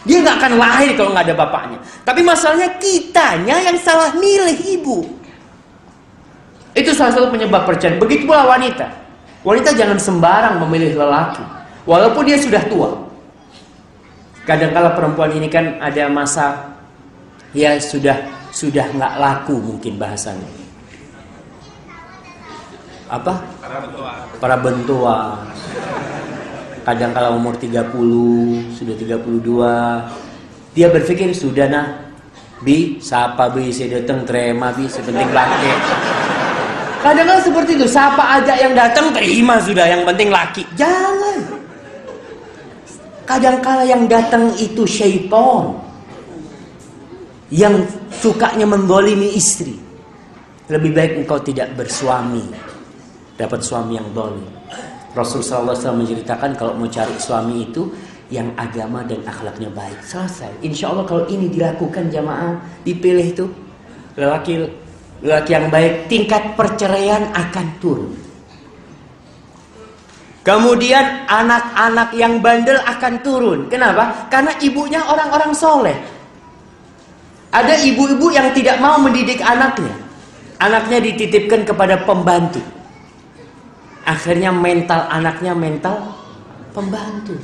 Dia nggak akan lahir kalau nggak ada bapaknya. Tapi masalahnya kitanya yang salah milih ibu. Itu salah satu penyebab perceraian. Begitu pula wanita. Wanita jangan sembarang memilih lelaki. Walaupun dia sudah tua. Kadang-kala perempuan ini kan ada masa ya sudah nggak laku mungkin bahasanya. Apa? Para bentua. Kadang-kala umur 30, sudah 32, dia berpikir sudah nah, bi, siapa bi saya datang terima bi, sepenting laki. Kadang-kala seperti itu, siapa aja yang datang terima sudah, yang penting laki. Jangan. Kadang-kala yang datang itu syaitan yang sukanya menggolimi istri. Lebih baik engkau tidak bersuami, dapat suami yang zalim. Rasulullah SAW menceritakan kalau mau cari suami itu yang agama dan akhlaknya baik. Selesai. Insya Allah kalau ini dilakukan jamaah, dipilih itu lelaki yang baik, tingkat perceraian akan turun. Kemudian anak-anak yang bandel akan turun. Kenapa? Karena ibunya orang-orang soleh. Ada ibu-ibu yang tidak mau mendidik anaknya. Anaknya dititipkan kepada pembantu. Akhirnya mental anaknya mental pembantu.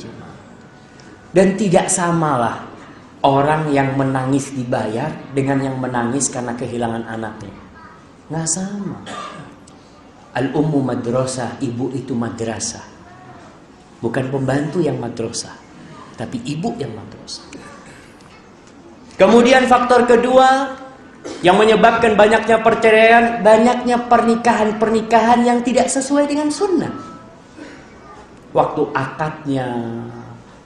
Dan tidak samalah orang yang menangis dibayar dengan yang menangis karena kehilangan anaknya. Nggak sama. Al-ummu madrasah, ibu itu madrasah. Bukan pembantu yang madrasah, tapi ibu yang madrasah. Kemudian faktor kedua yang menyebabkan banyaknya perceraian, banyaknya pernikahan-pernikahan yang tidak sesuai dengan sunnah. Waktu akadnya,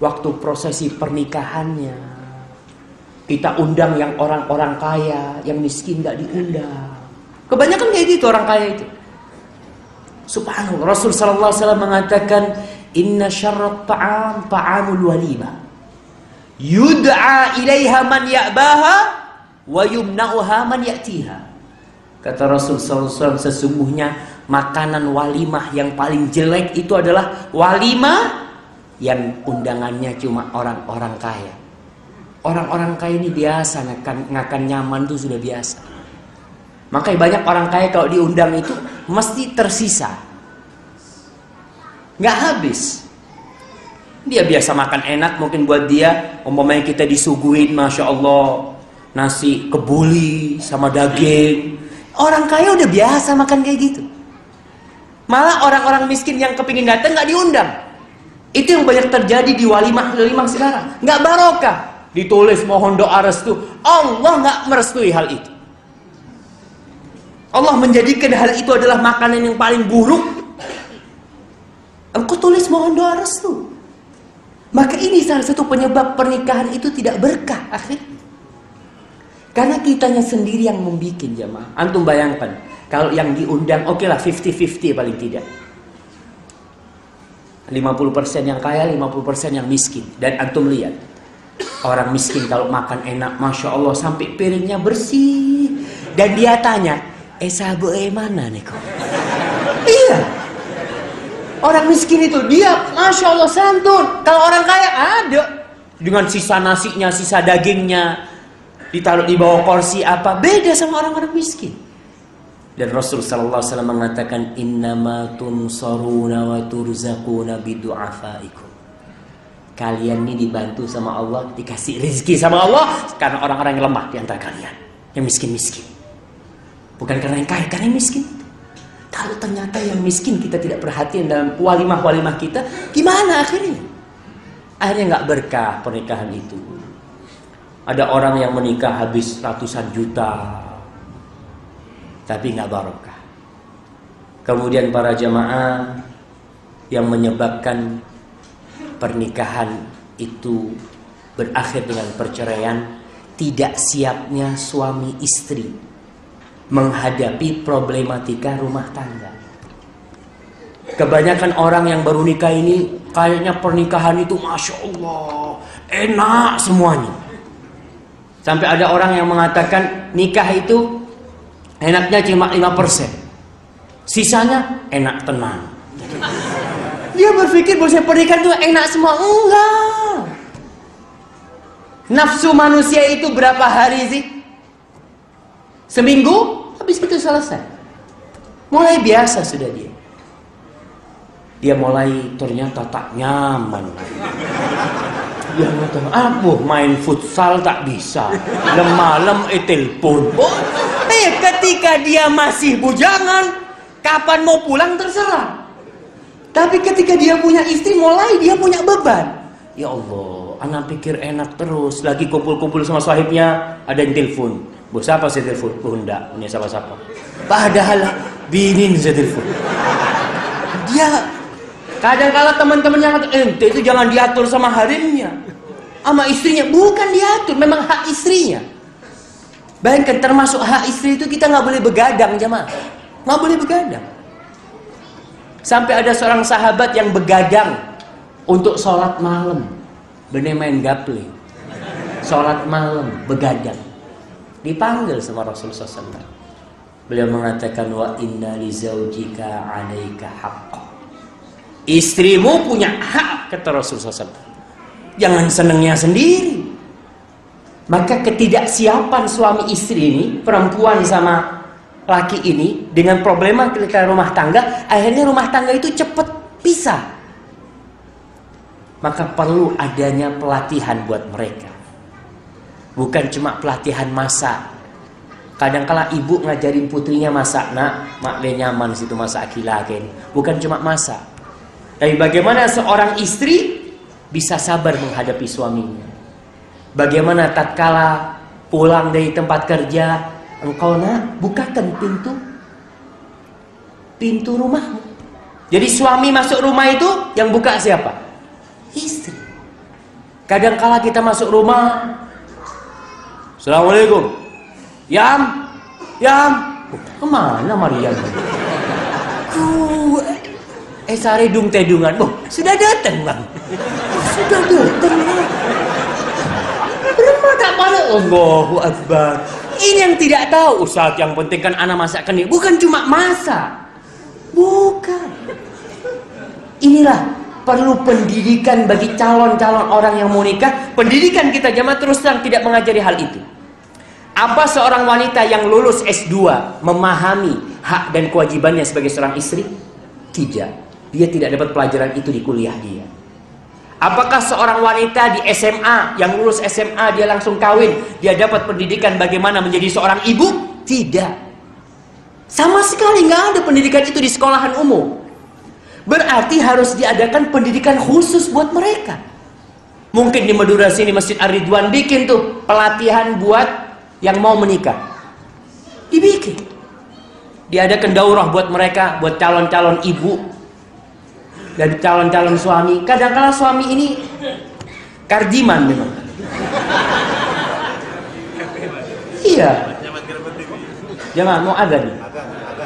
waktu prosesi pernikahannya, kita undang yang orang-orang kaya, yang miskin gak diundang. Kebanyakan kayak gitu orang kaya itu. Subhanallah, Rasul sallallahu alaihi wasallam mengatakan, inna syarrat ta'am ta'amul walimah. Yud'a ilaiha man ya'baha wa yumna'uha man ya'tiha. Kata Rasul sallallahu alaihi wasallam, sesungguhnya makanan walimah yang paling jelek itu adalah walimah yang undangannya cuma orang-orang kaya. Orang-orang kaya ini biasa ngakan nyaman itu sudah biasa. Makanya banyak orang kaya kalau diundang itu mesti tersisa, nggak habis. Dia biasa makan enak, mungkin buat dia umpamanya kita disuguhin masya Allah nasi kebuli sama daging. Orang kaya udah biasa makan kayak gitu. Malah orang-orang miskin yang kepingin datang nggak diundang. Itu yang banyak terjadi di walimah sekarang. Nggak barokah. Ditulis mohon doa restu, Allah nggak merestui hal itu. Allah menjadikan hal itu adalah makanan yang paling buruk. Engkau tulis mohon doa restu. Maka ini salah satu penyebab pernikahan itu tidak berkah akhirnya. Karena kitanya sendiri yang membuat jamaah. Antum bayangkan, kalau yang diundang oke lah 50-50 paling tidak. 50% yang kaya, 50% yang miskin. Dan antum lihat, orang miskin kalau makan enak, masya Allah sampai piringnya bersih. Dan dia tanya, sabu mana nih kok? Iya. Orang miskin itu dia, masya Allah santun. Kalau orang kaya ada dengan sisa nasinya, sisa dagingnya, ditaruh di bawah kursi apa, beda sama orang-orang miskin. Dan Rasul sallallahu alaihi wasallam mengatakan innama tunsaruna wa turzaquna bidu'afaikum. Kalian ini dibantu sama Allah, dikasih rezeki sama Allah karena orang-orang yang lemah di antara kalian, yang miskin-miskin. Bukan karena yang kaya, karena yang miskin. Kalau ternyata yang miskin kita tidak perhatian dalam walimah-walimah kita, gimana akhirnya? Akhirnya nggak berkah pernikahan itu. Ada orang yang menikah habis ratusan juta, tapi nggak barokah. Kemudian para jamaah yang menyebabkan pernikahan itu berakhir dengan perceraian, tidak siapnya suami istri menghadapi problematika rumah tangga. Kebanyakan orang yang baru nikah ini kayaknya pernikahan itu masya Allah enak semuanya. Sampai ada orang yang mengatakan nikah itu enaknya cuma 5%, sisanya enak tenang. Dia berpikir bahwa pernikahan itu enak semua. Enggak. Nafsu manusia itu berapa hari sih? Seminggu, habis itu selesai. Mulai biasa sudah dia. Dia mulai ternyata tak nyaman. Dia mengatakan, main futsal tak bisa. Malam telepon. Ketika dia masih bujangan, kapan mau pulang terserah. Tapi ketika dia punya istri, mulai dia punya beban. Ya Allah, anak pikir enak terus. Lagi kumpul-kumpul sama sahibnya, ada yang telepon. Bos siapa saya telepon? Enggak, punya siapa-siapa. Padahal binin saya telepon. Dia kadang-kala teman-temannya kata, ente itu jangan diatur sama harimnya, sama istrinya. Bukan diatur, memang hak istrinya. Bayangkan termasuk hak istri itu kita nggak boleh begadang jemaah, nggak boleh begadang. Sampai ada seorang sahabat yang begadang untuk sholat malam, bener main gaple, sholat malam begadang. Dipanggil sama Rasulullah SAW. Beliau mengatakan wa inna li zaujika 'alaika haqqan. Istrimu punya hak, kata Rasulullah SAW. Jangan senengnya sendiri. Maka ketidaksiapan suami istri ini, perempuan sama laki ini, dengan problema ketika rumah tangga, akhirnya rumah tangga itu cepat pisah. Maka perlu adanya pelatihan buat mereka. Bukan cuma pelatihan masak. Kadang-kala ibu ngajarin putrinya masak, nak, mak le nyaman situ masak akilaken. Bukan cuma masak. Tapi bagaimana seorang istri bisa sabar menghadapi suaminya. Bagaimana tatkala pulang dari tempat kerja, engkau nak bukakan pintu rumahmu. Jadi suami masuk rumah itu yang buka siapa? Istri. Kadang-kala kita masuk rumah, Assalamualaikum. Yam. Kemana Maria? Sare dung tedungan. Sudah datang bang. Sudah datang. Berapa tak pada? Allahu Akbar. Ini yang tidak tahu Ustaz, yang penting kan anak masakkan ini. Bukan cuma masak. Bukan. Inilah perlu pendidikan bagi calon-calon orang yang mau nikah. Pendidikan kita jamaah terus terang tidak mengajari hal itu. Apa seorang wanita yang lulus S2 memahami hak dan kewajibannya sebagai seorang istri? Tidak. Dia tidak dapat pelajaran itu di kuliah dia. Apakah seorang wanita di SMA yang lulus SMA dia langsung kawin, dia dapat pendidikan bagaimana menjadi seorang ibu? Tidak. Sama sekali nggak ada pendidikan itu di sekolahan umum. Berarti harus diadakan pendidikan khusus buat mereka. Mungkin di Madura sini Masjid Ar-Ridwan bikin tuh pelatihan buat yang mau menikah. Dibikin. Diadakan daurah buat mereka, buat calon-calon ibu dan calon-calon suami. Kadang-kala suami ini kardiman memang. Iya. Jangan mau adzan.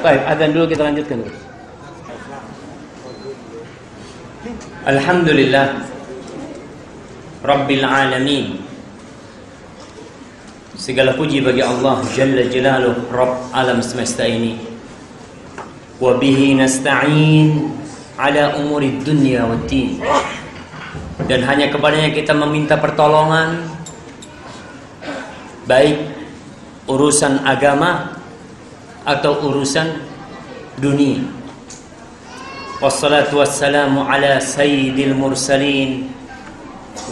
Baik, adzan dulu kita lanjutkan. Alhamdulillah Rabbil alamin. Segala puji bagi Allah Jalla Jalaluh, Rabb alam semesta ini. Wa bihi nasta'in ala umuri dunya waddin. Dan hanya kepadanya kita meminta pertolongan, baik urusan agama atau urusan dunia. Wassalatu wassalamu ala sayyidil mursalin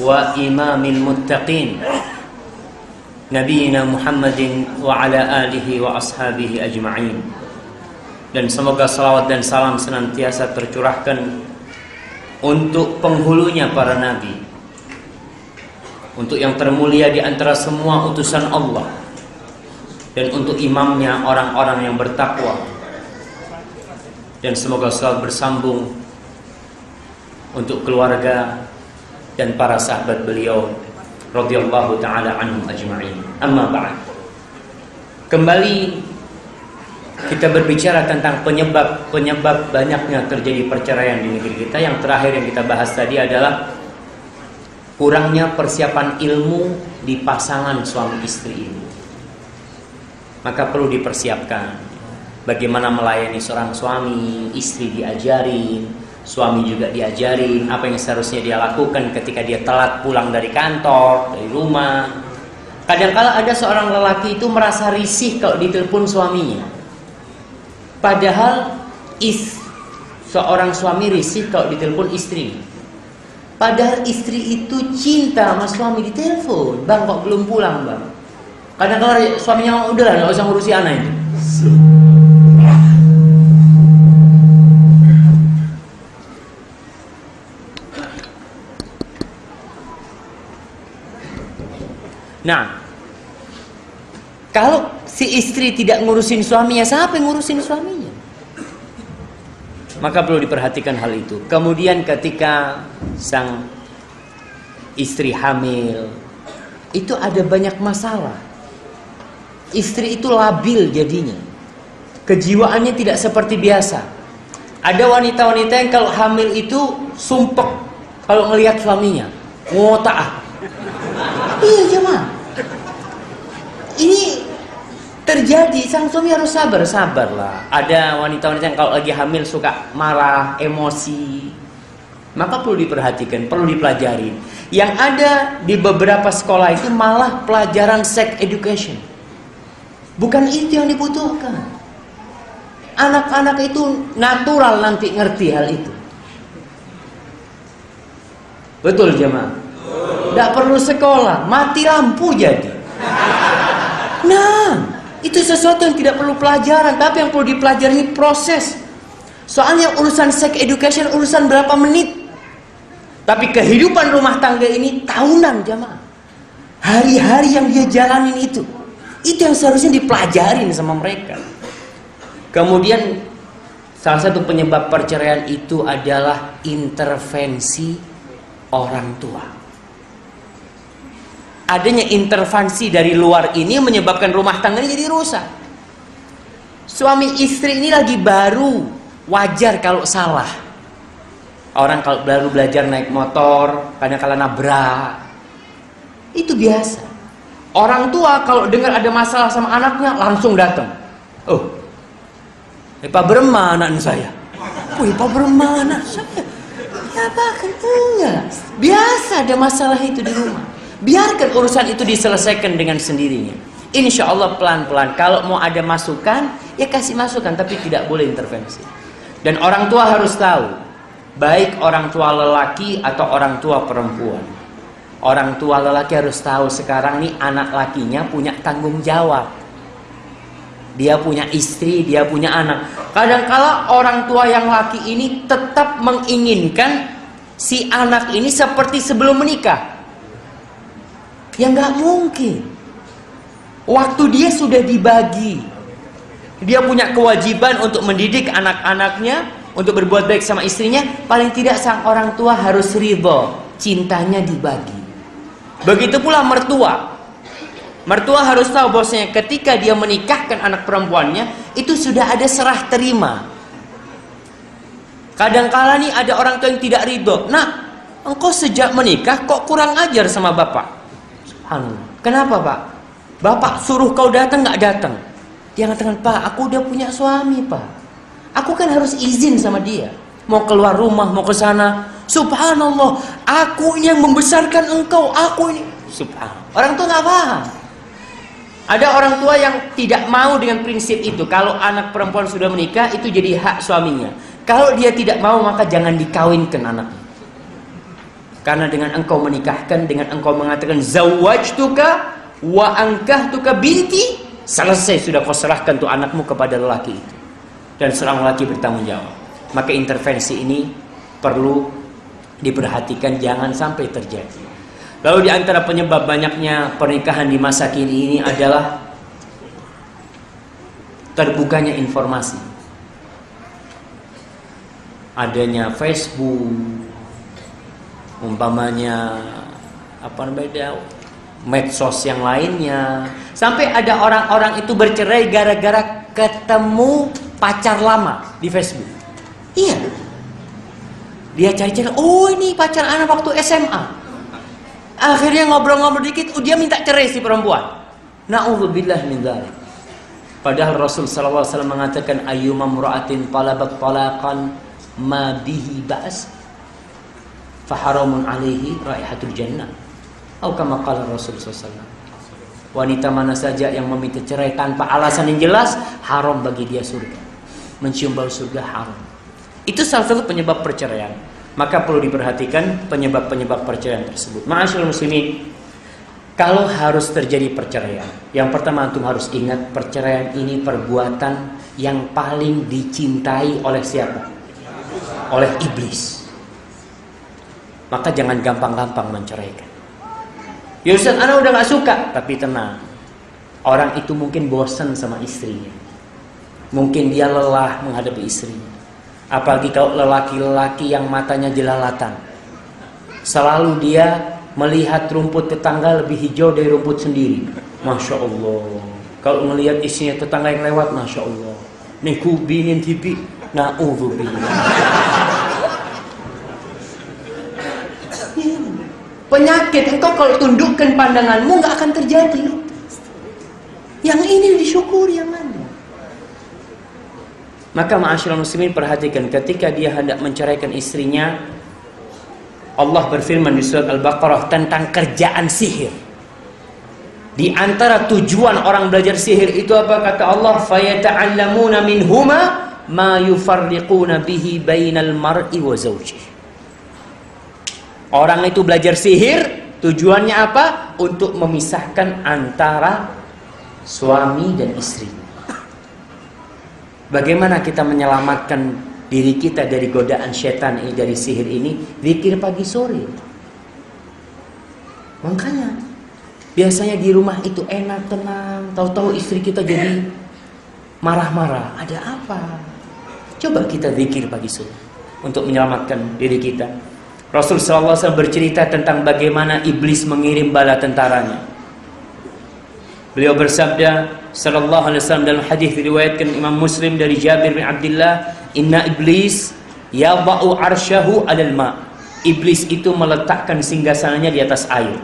wa imamil muttaqin, Nabiina Muhammadin wa ala alihi wa ashabihi ajma'in. Dan semoga salawat dan salam senantiasa tercurahkan untuk penghulunya para nabi, untuk yang termulia di antara semua utusan Allah, dan untuk imamnya orang-orang yang bertakwa. Dan semoga selalu bersambung untuk keluarga dan para sahabat beliau radhiyallahu ta'ala anhum ajma'in. Amma ba'd. Kembali kita berbicara tentang penyebab banyaknya terjadi perceraian di negeri kita. Yang terakhir yang kita bahas tadi adalah kurangnya persiapan ilmu di pasangan suami istri ini. Maka perlu dipersiapkan bagaimana melayani seorang suami, istri diajarin, suami juga diajarin apa yang seharusnya dia lakukan ketika dia telat pulang dari kantor, dari rumah. Kadang-kala ada seorang lelaki itu merasa risih kalau ditelepon suaminya. Padahal seorang suami risih kalau ditelepon istri. Padahal istri itu cinta sama suami ditelepon. Bang, kok belum pulang, bang? Kadang-kala suaminya udah lah, nggak usah ngurusi anak itu. Nah, kalau si istri tidak ngurusin suaminya, siapa yang ngurusin suaminya? Maka perlu diperhatikan hal itu. Kemudian ketika sang istri hamil, itu ada banyak masalah. Istri itu labil jadinya, kejiwaannya tidak seperti biasa. Ada wanita-wanita yang kalau hamil itu sumpek kalau ngelihat suaminya, ngotak. Iya jemaah, ini terjadi. Sang suami harus sabarlah. Ada wanita-wanita yang kalau lagi hamil suka marah, emosi. Maka perlu diperhatikan, perlu dipelajari. Yang ada di beberapa sekolah itu malah pelajaran sex education. Bukan itu yang dibutuhkan. Anak-anak itu natural nanti ngerti hal itu. Betul jemaah? Tidak perlu sekolah, mati lampu jadi. Nah, itu sesuatu yang tidak perlu pelajaran, tapi yang perlu dipelajari ini proses. Soalnya urusan sex education urusan berapa menit, tapi kehidupan rumah tangga ini tahunan jemaah. Hari-hari yang dia jalanin itu yang seharusnya dipelajarin sama mereka. Kemudian salah satu penyebab perceraian itu adalah intervensi orang tua. Adanya intervensi dari luar ini menyebabkan rumah tangga ini jadi rusak. Suami istri ini lagi baru, wajar kalau salah. Orang kalau baru belajar naik motor, kadang-kadang nabrak, itu biasa. Orang tua kalau dengar ada masalah sama anaknya langsung datang. Oh, Pak Brema anak saya. Wih, Pak Brema anak saya. Ya bahkan enggak. Biasa ada masalah itu di rumah. Biarkan urusan itu diselesaikan dengan sendirinya. Insya Allah pelan-pelan. Kalau mau ada masukan, ya kasih masukan, tapi tidak boleh intervensi. Dan orang tua harus tahu, baik orang tua lelaki atau orang tua perempuan. Orang tua lelaki harus tahu sekarang nih anak lakinya punya tanggung jawab. Dia punya istri, dia punya anak. Kadang-kala orang tua yang laki ini tetap menginginkan si anak ini seperti sebelum menikah. Ya nggak mungkin. Waktu dia sudah dibagi. Dia punya kewajiban untuk mendidik anak-anaknya, untuk berbuat baik sama istrinya. Paling tidak sang orang tua harus ridho, cintanya dibagi. Begitu pula mertua. Mertua harus tahu bahwasanya ketika dia menikahkan anak perempuannya, itu sudah ada serah terima. Kadang-kala nih ada orang tua yang tidak ridho. Nah, engkau sejak menikah kok kurang ajar sama bapak? Subhanallah. Kenapa pak? Bapak suruh kau datang nggak datang. Dia mengatakan, Pak, aku udah punya suami, Pak. Aku kan harus izin sama dia. Mau keluar rumah, mau ke sana. Subhanallah, aku ini yang membesarkan engkau. Aku ini. Subhanallah. Orang tua nggak paham. Ada orang tua yang tidak mau dengan prinsip itu. Kalau anak perempuan sudah menikah, itu jadi hak suaminya. Kalau dia tidak mau, maka jangan dikawinkan anaknya. Karena dengan engkau menikahkan, dengan engkau mengatakan zawwajtuka wa ankahtuka binti, selesai, sudah kau serahkan tuh anakmu kepada lelaki itu. Dan seorang lelaki bertanggung jawab. Maka intervensi ini perlu diperhatikan, jangan sampai terjadi. Lalu di antara penyebab banyaknya pernikahan di masa kini ini adalah terbukanya informasi. Adanya Facebook, umpamanya medsos yang lainnya, sampai ada orang-orang itu bercerai gara-gara ketemu pacar lama di Facebook. Iya, dia cari-cari, oh ini pacar anak waktu SMA. Akhirnya ngobrol-ngobrol dikit, dia minta cerai si perempuan. Na'udzubillah min dzalik. Padahal Rasul sallallahu alaihi wasallam mengatakan ayyuma imra'atin talabat talaqan ma bihi ba's fa haramun 'alaihi raihatul jannah. Atau kama qala Rasul sallallahu alaihi wasallam. Wanita mana saja yang meminta cerai tanpa alasan yang jelas, haram bagi dia surga. Mencium bau surga haram. Itu salah satu penyebab perceraian. Maka perlu diperhatikan penyebab-penyebab perceraian tersebut. Ma'asyiral muslimin, kalau harus terjadi perceraian, yang pertama antum harus ingat, perceraian ini perbuatan yang paling dicintai oleh siapa? Oleh iblis. Maka jangan gampang-gampang menceraikan. Ya Ustaz, ana udah gak suka. Tapi tenang, orang itu mungkin bosan sama istrinya, mungkin dia lelah menghadapi istrinya. Apalagi kalau lelaki-lelaki yang matanya jelalatan, selalu dia melihat rumput tetangga lebih hijau dari rumput sendiri. Masya Allah. Kalau melihat isinya tetangga yang lewat, Masya Allah, nih kubinin tibi, na'udzubillah. Penyakit, engkau kalau tundukkan pandanganmu gak akan terjadi. Yang ini disyukuri, yang mana? Maka ma'asyiral muslimin, perhatikan, ketika dia hendak menceraikan istrinya, Allah berfirman di surat Al-Baqarah tentang kerjaan sihir. Di antara tujuan orang belajar sihir itu apa? Kata Allah, fayata'allamuna minhuma ma yufarriquna bihi bainal mar'i wa zawjihi. Orang itu belajar sihir, tujuannya apa? Untuk memisahkan antara suami dan istri. Bagaimana kita menyelamatkan diri kita dari godaan setan ini, dari sihir ini? Zikir pagi sore. Makanya biasanya di rumah itu enak, tenang, tahu-tahu istri kita jadi marah-marah. Ada apa? Coba kita zikir pagi sore untuk menyelamatkan diri kita. Rasul SAW bercerita tentang bagaimana iblis mengirim bala tentaranya. Beliau bersabda sallallahu alaihi wasallam dalam hadis diriwayatkan Imam Muslim dari Jabir bin Abdullah, inna iblis yada'u arsyahu 'alal ma'. Iblis itu meletakkan singgasananya di atas air.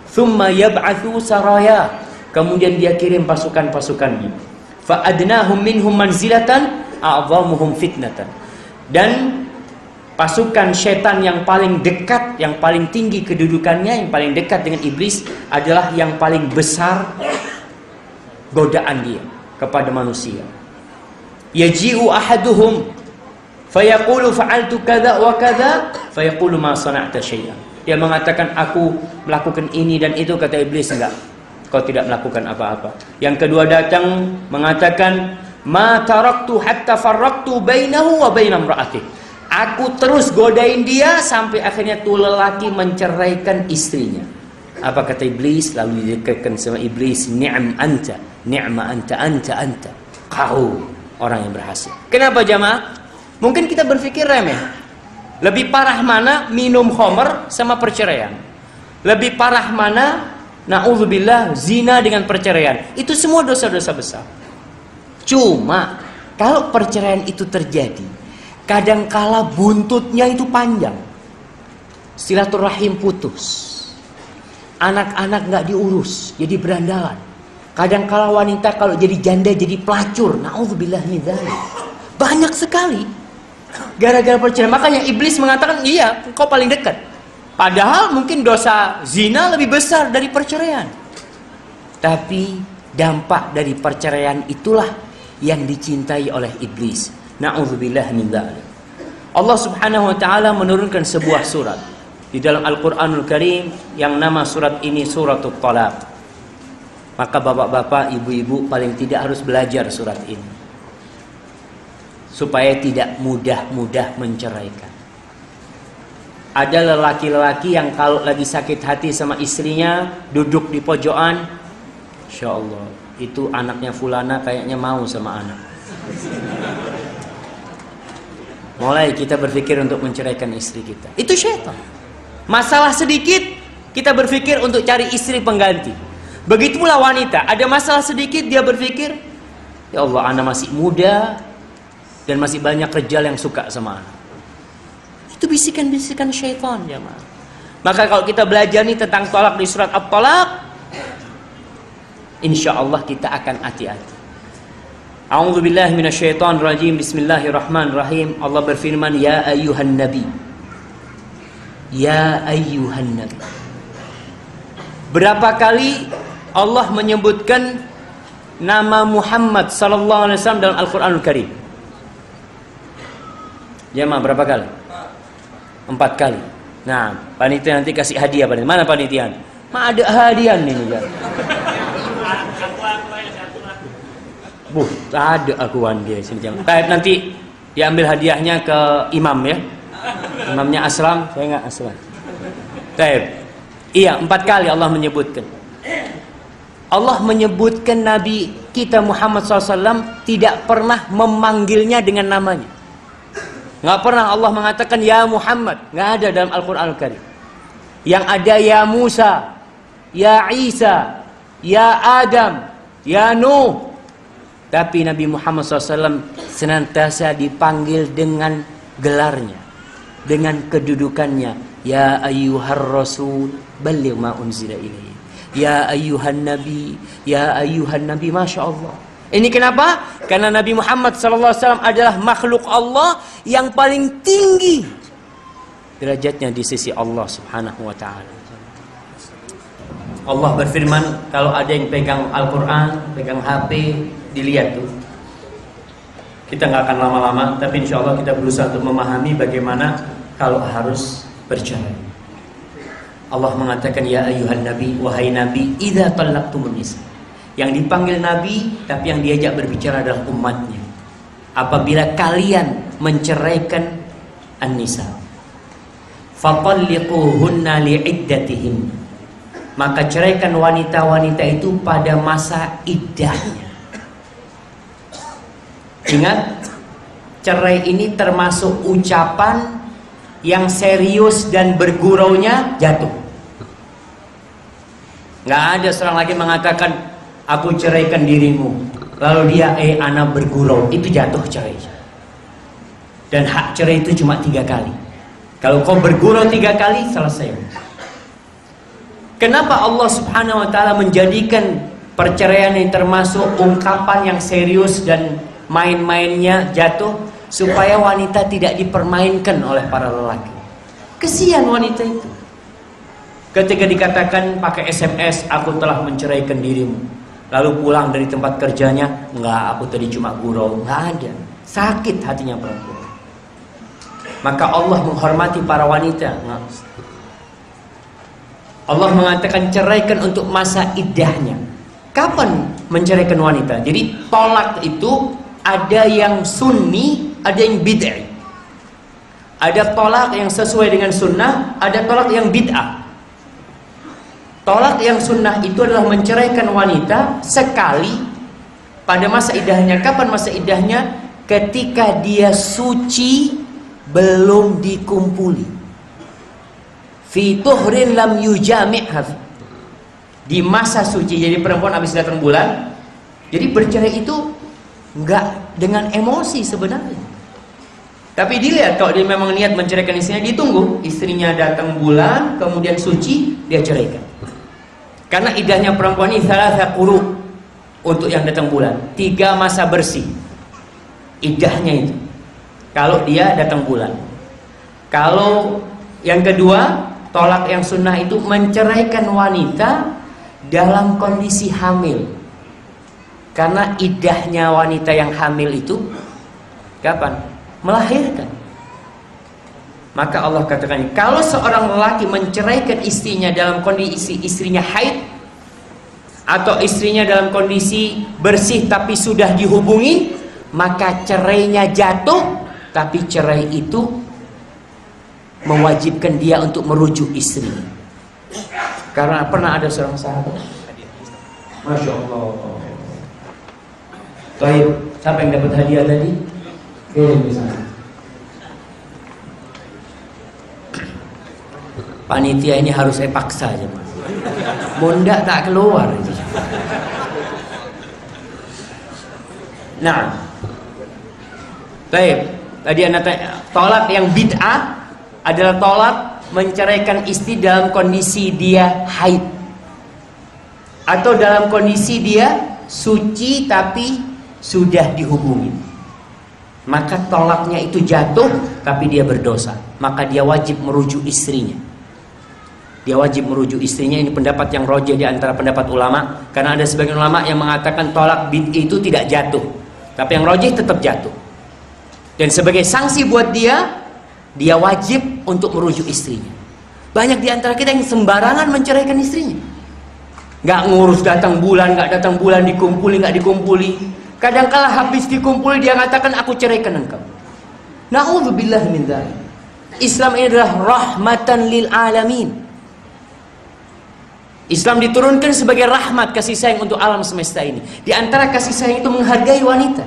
Thumma yab'atsu saraya. Kemudian dia kirim pasukan-pasukannya. Fa adnahum minhum manzilatan a'dhamuhum fitnatan. Dan pasukan setan yang paling dekat, yang paling tinggi kedudukannya, yang paling dekat dengan iblis adalah yang paling besar godaan dia kepada manusia. Yaji'u ahaduhum fayaqulu fa'altu kadza wa kadza fayaqulu ma sana'ta syai'an. Dia mengatakan aku melakukan ini dan itu, kata iblis, enggak, kau tidak melakukan apa-apa. Yang kedua datang mengatakan ma taraktu hatta farraqtu bainahu wa baina imra'atihi. Aku terus godain dia sampai akhirnya tuh lelaki menceraikan istrinya. Apa kata iblis? Lalu didekatkan sama iblis, ni'am anta, ni'ma anta, anta. Kau orang yang berhasil. Kenapa jamaah? Mungkin kita berpikir remeh. Lebih parah mana minum khamr sama perceraian? Lebih parah mana, na'udzubillah, zina dengan perceraian? Itu semua dosa-dosa besar. Cuma kalau perceraian itu terjadi, kadangkala buntutnya itu panjang, silaturahim putus, anak-anak nggak diurus, jadi berandalan. Kadang kala wanita kalau jadi janda jadi pelacur. Nauzubillah min dzalik. Banyak sekali. Gara-gara perceraian. Makanya iblis mengatakan, iya, kau paling dekat. Padahal mungkin dosa zina lebih besar dari perceraian. Tapi dampak dari perceraian itulah yang dicintai oleh iblis. Nauzubillah min dzalik. Allah Subhanahu wa taala menurunkan sebuah surat di dalam Al-Qur'anul Karim yang nama surat ini Suratul Talaq. Maka bapak-bapak, ibu-ibu paling tidak harus belajar surat ini supaya tidak mudah-mudah menceraikan. Ada lelaki-lelaki yang kalau lagi sakit hati sama istrinya duduk di pojokan, Insya Allah itu anaknya fulana kayaknya mau sama anak. Mulai kita berpikir untuk menceraikan istri kita. Itu syaitan. Masalah sedikit kita berpikir untuk cari istri pengganti. Begitu pula wanita, ada masalah sedikit dia berpikir, ya Allah, anak masih muda dan masih banyak rejal yang suka sama anak. Itu bisikan-bisikan syaitan, jemaah. Maka kalau kita belajar nih tentang tolak di surat At-Talaq, insya Allah kita akan hati-hati. A'udzubillahi minasyaitonirrajim. Bismillahirrahmanirrahim. Allah berfirman, ya ayyuhan nabi. Ya ayyuhan nabi. Berapa kali Allah menyebutkan nama Muhammad sallallahu alaihi wasallam dalam Al-Qur'anul Karim? Jemaah, berapa kali? 4 kali. Nah, panitia nanti kasih hadiah. Mana panitia? Ada hadiah nih. Ada akuan dia sini jangan. Nanti diambil hadiahnya ke imam ya. Imamnya Aslam, saya enggak Aslam. Iya, 4 kali Allah menyebutkan. Allah menyebutkan Nabi kita Muhammad SAW tidak pernah memanggilnya dengan namanya. Nggak pernah Allah mengatakan ya Muhammad, nggak ada dalam Al-Quran Al-Karim. Yang ada ya Musa, ya Isa, ya Adam, ya Nuh. Tapi Nabi Muhammad SAW senantiasa dipanggil dengan gelarnya, dengan kedudukannya. Ya ayyuhar rasul, balligh ma unzila ilayhi. Ya ayyuhan nabi, ya ayyuhan nabi, masya Allah. Ini kenapa? Karena Nabi Muhammad SAW adalah makhluk Allah yang paling tinggi derajatnya di sisi Allah Subhanahu wa ta'ala. Allah berfirman, kalau ada yang pegang Al-Quran, pegang HP, dilihat tuh. Kita nggak akan lama-lama, tapi insya Allah kita berusaha untuk memahami bagaimana kalau harus bercerai. Allah mengatakan ya ayyuhan nabi, wahai nabi, idza talaqtumun nisa. Yang dipanggil nabi tapi yang diajak berbicara adalah umatnya. Apabila kalian menceraikan an-nisa, fatalliquhunna li'iddatihin, maka ceraikan wanita-wanita itu pada masa iddahnya. Ingat, cerai ini termasuk ucapan yang serius dan berguraunya jatuh. Nggak ada seorang lagi mengatakan aku ceraikan dirimu, lalu dia anak bergurau, itu jatuh cerai. Dan hak cerai itu cuma 3 kali. Kalau kau bergurau 3 kali, selesai. Kenapa Allah Subhanahu wa ta'ala menjadikan perceraian ini termasuk ungkapan yang serius dan main-mainnya jatuh? Supaya wanita tidak dipermainkan oleh para lelaki. Kesian wanita itu. Ketika dikatakan pakai SMS, aku telah menceraikan dirimu, lalu pulang dari tempat kerjanya, enggak, aku tadi cuma gurau. Enggak ada. Sakit hatinya perempuan. Maka Allah menghormati para wanita. Allah mengatakan ceraikan untuk masa iddahnya. Kapan menceraikan wanita? Jadi tolak itu ada yang sunni, ada yang bid'ah. Ada tolak yang sesuai dengan sunnah, ada tolak yang bid'ah. Tolak yang sunnah itu adalah menceraikan wanita sekali pada masa iddahnya. Kapan masa iddahnya? Ketika dia suci belum dikumpuli. Fi tuhrin lam yujami'ha. Di masa suci. Jadi perempuan habis datang bulan. Jadi bercerai itu enggak dengan emosi sebenarnya. Tapi dilihat kalau dia memang niat menceraikan istrinya, ditunggu istrinya datang bulan, kemudian suci, dia ceraikan. Karena iddahnya perempuan ini 3 quru, untuk yang datang bulan. 3 masa bersih iddahnya itu kalau dia datang bulan. Kalau yang kedua, tolak yang sunnah itu menceraikan wanita dalam kondisi hamil. Karena iddahnya wanita yang hamil itu kapan? Melahirkan. Maka Allah katakan, kalau seorang lelaki menceraikan istrinya dalam kondisi istrinya haid, atau istrinya dalam kondisi bersih tapi sudah dihubungi, maka cerainya jatuh. Tapi cerai itu mewajibkan dia untuk merujuk istri. Karena pernah ada seorang sahabat, Masya Allah, baik, siapa yang dapat hadiah tadi? Kirim di sana. Panitia ini harus saya paksa aja, Mas. Bunda tak keluar. Nah, baik. Tadi anda tanya, tolak yang bid'ah adalah tolak menceraikan istri dalam kondisi dia haid atau dalam kondisi dia suci tapi sudah dihubungi. Maka tolaknya itu jatuh tapi dia berdosa. Maka dia wajib merujuk istrinya. Dia wajib merujuk istrinya. Ini pendapat yang rajih di antara pendapat ulama. Karena ada sebagian ulama yang mengatakan tolak bid'ah itu tidak jatuh, tapi yang rajih tetap jatuh. Dan sebagai sanksi buat dia wajib untuk merujuk istrinya. Banyak di antara kita yang sembarangan menceraikan istrinya. Gak ngurus datang bulan, gak datang bulan, dikumpuli, gak dikumpuli. Kadangkala habis dikumpuli dia mengatakan aku ceraikan engkau. Na'udzubillah min dzalik. Islam ini adalah rahmatan lil alamin. Islam diturunkan sebagai rahmat, kasih sayang untuk alam semesta ini. Di antara kasih sayang itu menghargai wanita.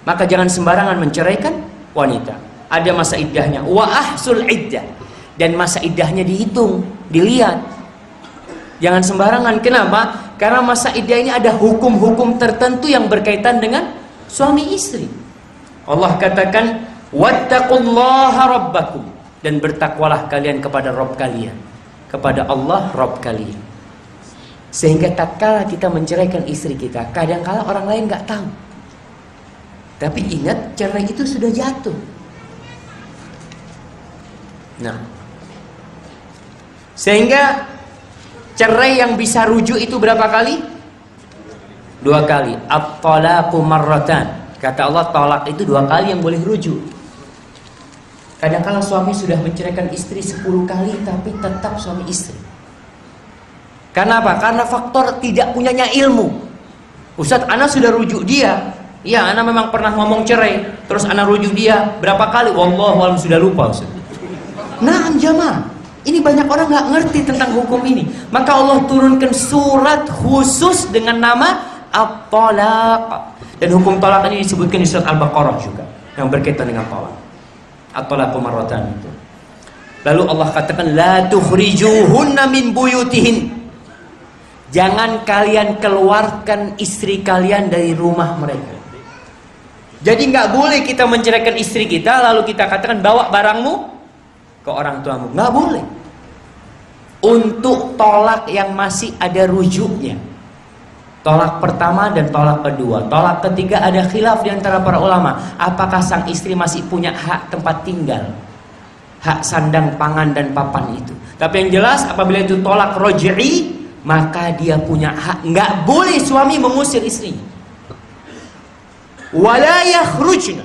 Maka jangan sembarangan menceraikan wanita. Ada masa iddahnya. Wa ahsul iddah. Dan masa iddahnya dihitung, dilihat. Jangan sembarangan. Kenapa? Karena masa iddah ini ada hukum-hukum tertentu yang berkaitan dengan suami istri. Allah katakan, wattaqullaha rabbakum. Dan bertakwalah kalian kepada Rabb kalian. Kepada Allah Rabb kalian. Sehingga tatkala kita menceraikan istri kita, kadangkala orang lain gak tahu. Tapi ingat, cerai itu sudah jatuh. Nah, sehingga cerai yang bisa rujuk itu berapa kali? 2 kali. At-talaqu marratan. Kata Allah, talak itu 2 kali yang boleh rujuk. Kadang-kadang suami sudah menceraikan istri 10 kali tapi tetap suami istri. Karena apa? Karena faktor tidak punyanya ilmu. Ustadz, ana sudah rujuk dia. Ya, ana memang pernah ngomong cerai. Terus ana rujuk dia berapa kali? Wallahualam sudah lupa, Ustadz. Nah, jamaah, ini banyak orang nggak ngerti tentang hukum ini. Maka Allah turunkan surat khusus dengan nama At-Talaq. Dan hukum talak ini disebutkan di surat Al-Baqarah juga, yang berkaitan dengan talak. At-talaqu marratan itu. Lalu Allah katakan, la tukhrijuhunna min buyutihin. Jangan kalian keluarkan istri kalian dari rumah mereka. Jadi nggak boleh kita menceraikan istri kita lalu kita katakan bawa barangmu ke orang tuamu. Nggak boleh. Untuk tolak yang masih ada rujuknya, tolak pertama dan tolak kedua. Tolak ketiga ada khilaf di antara para ulama. Apakah sang istri masih punya hak tempat tinggal, hak sandang pangan dan papan itu. Tapi yang jelas apabila itu tolak roj'i, maka dia punya hak. Nggak boleh suami mengusir istrinya. Wala yakhrujna.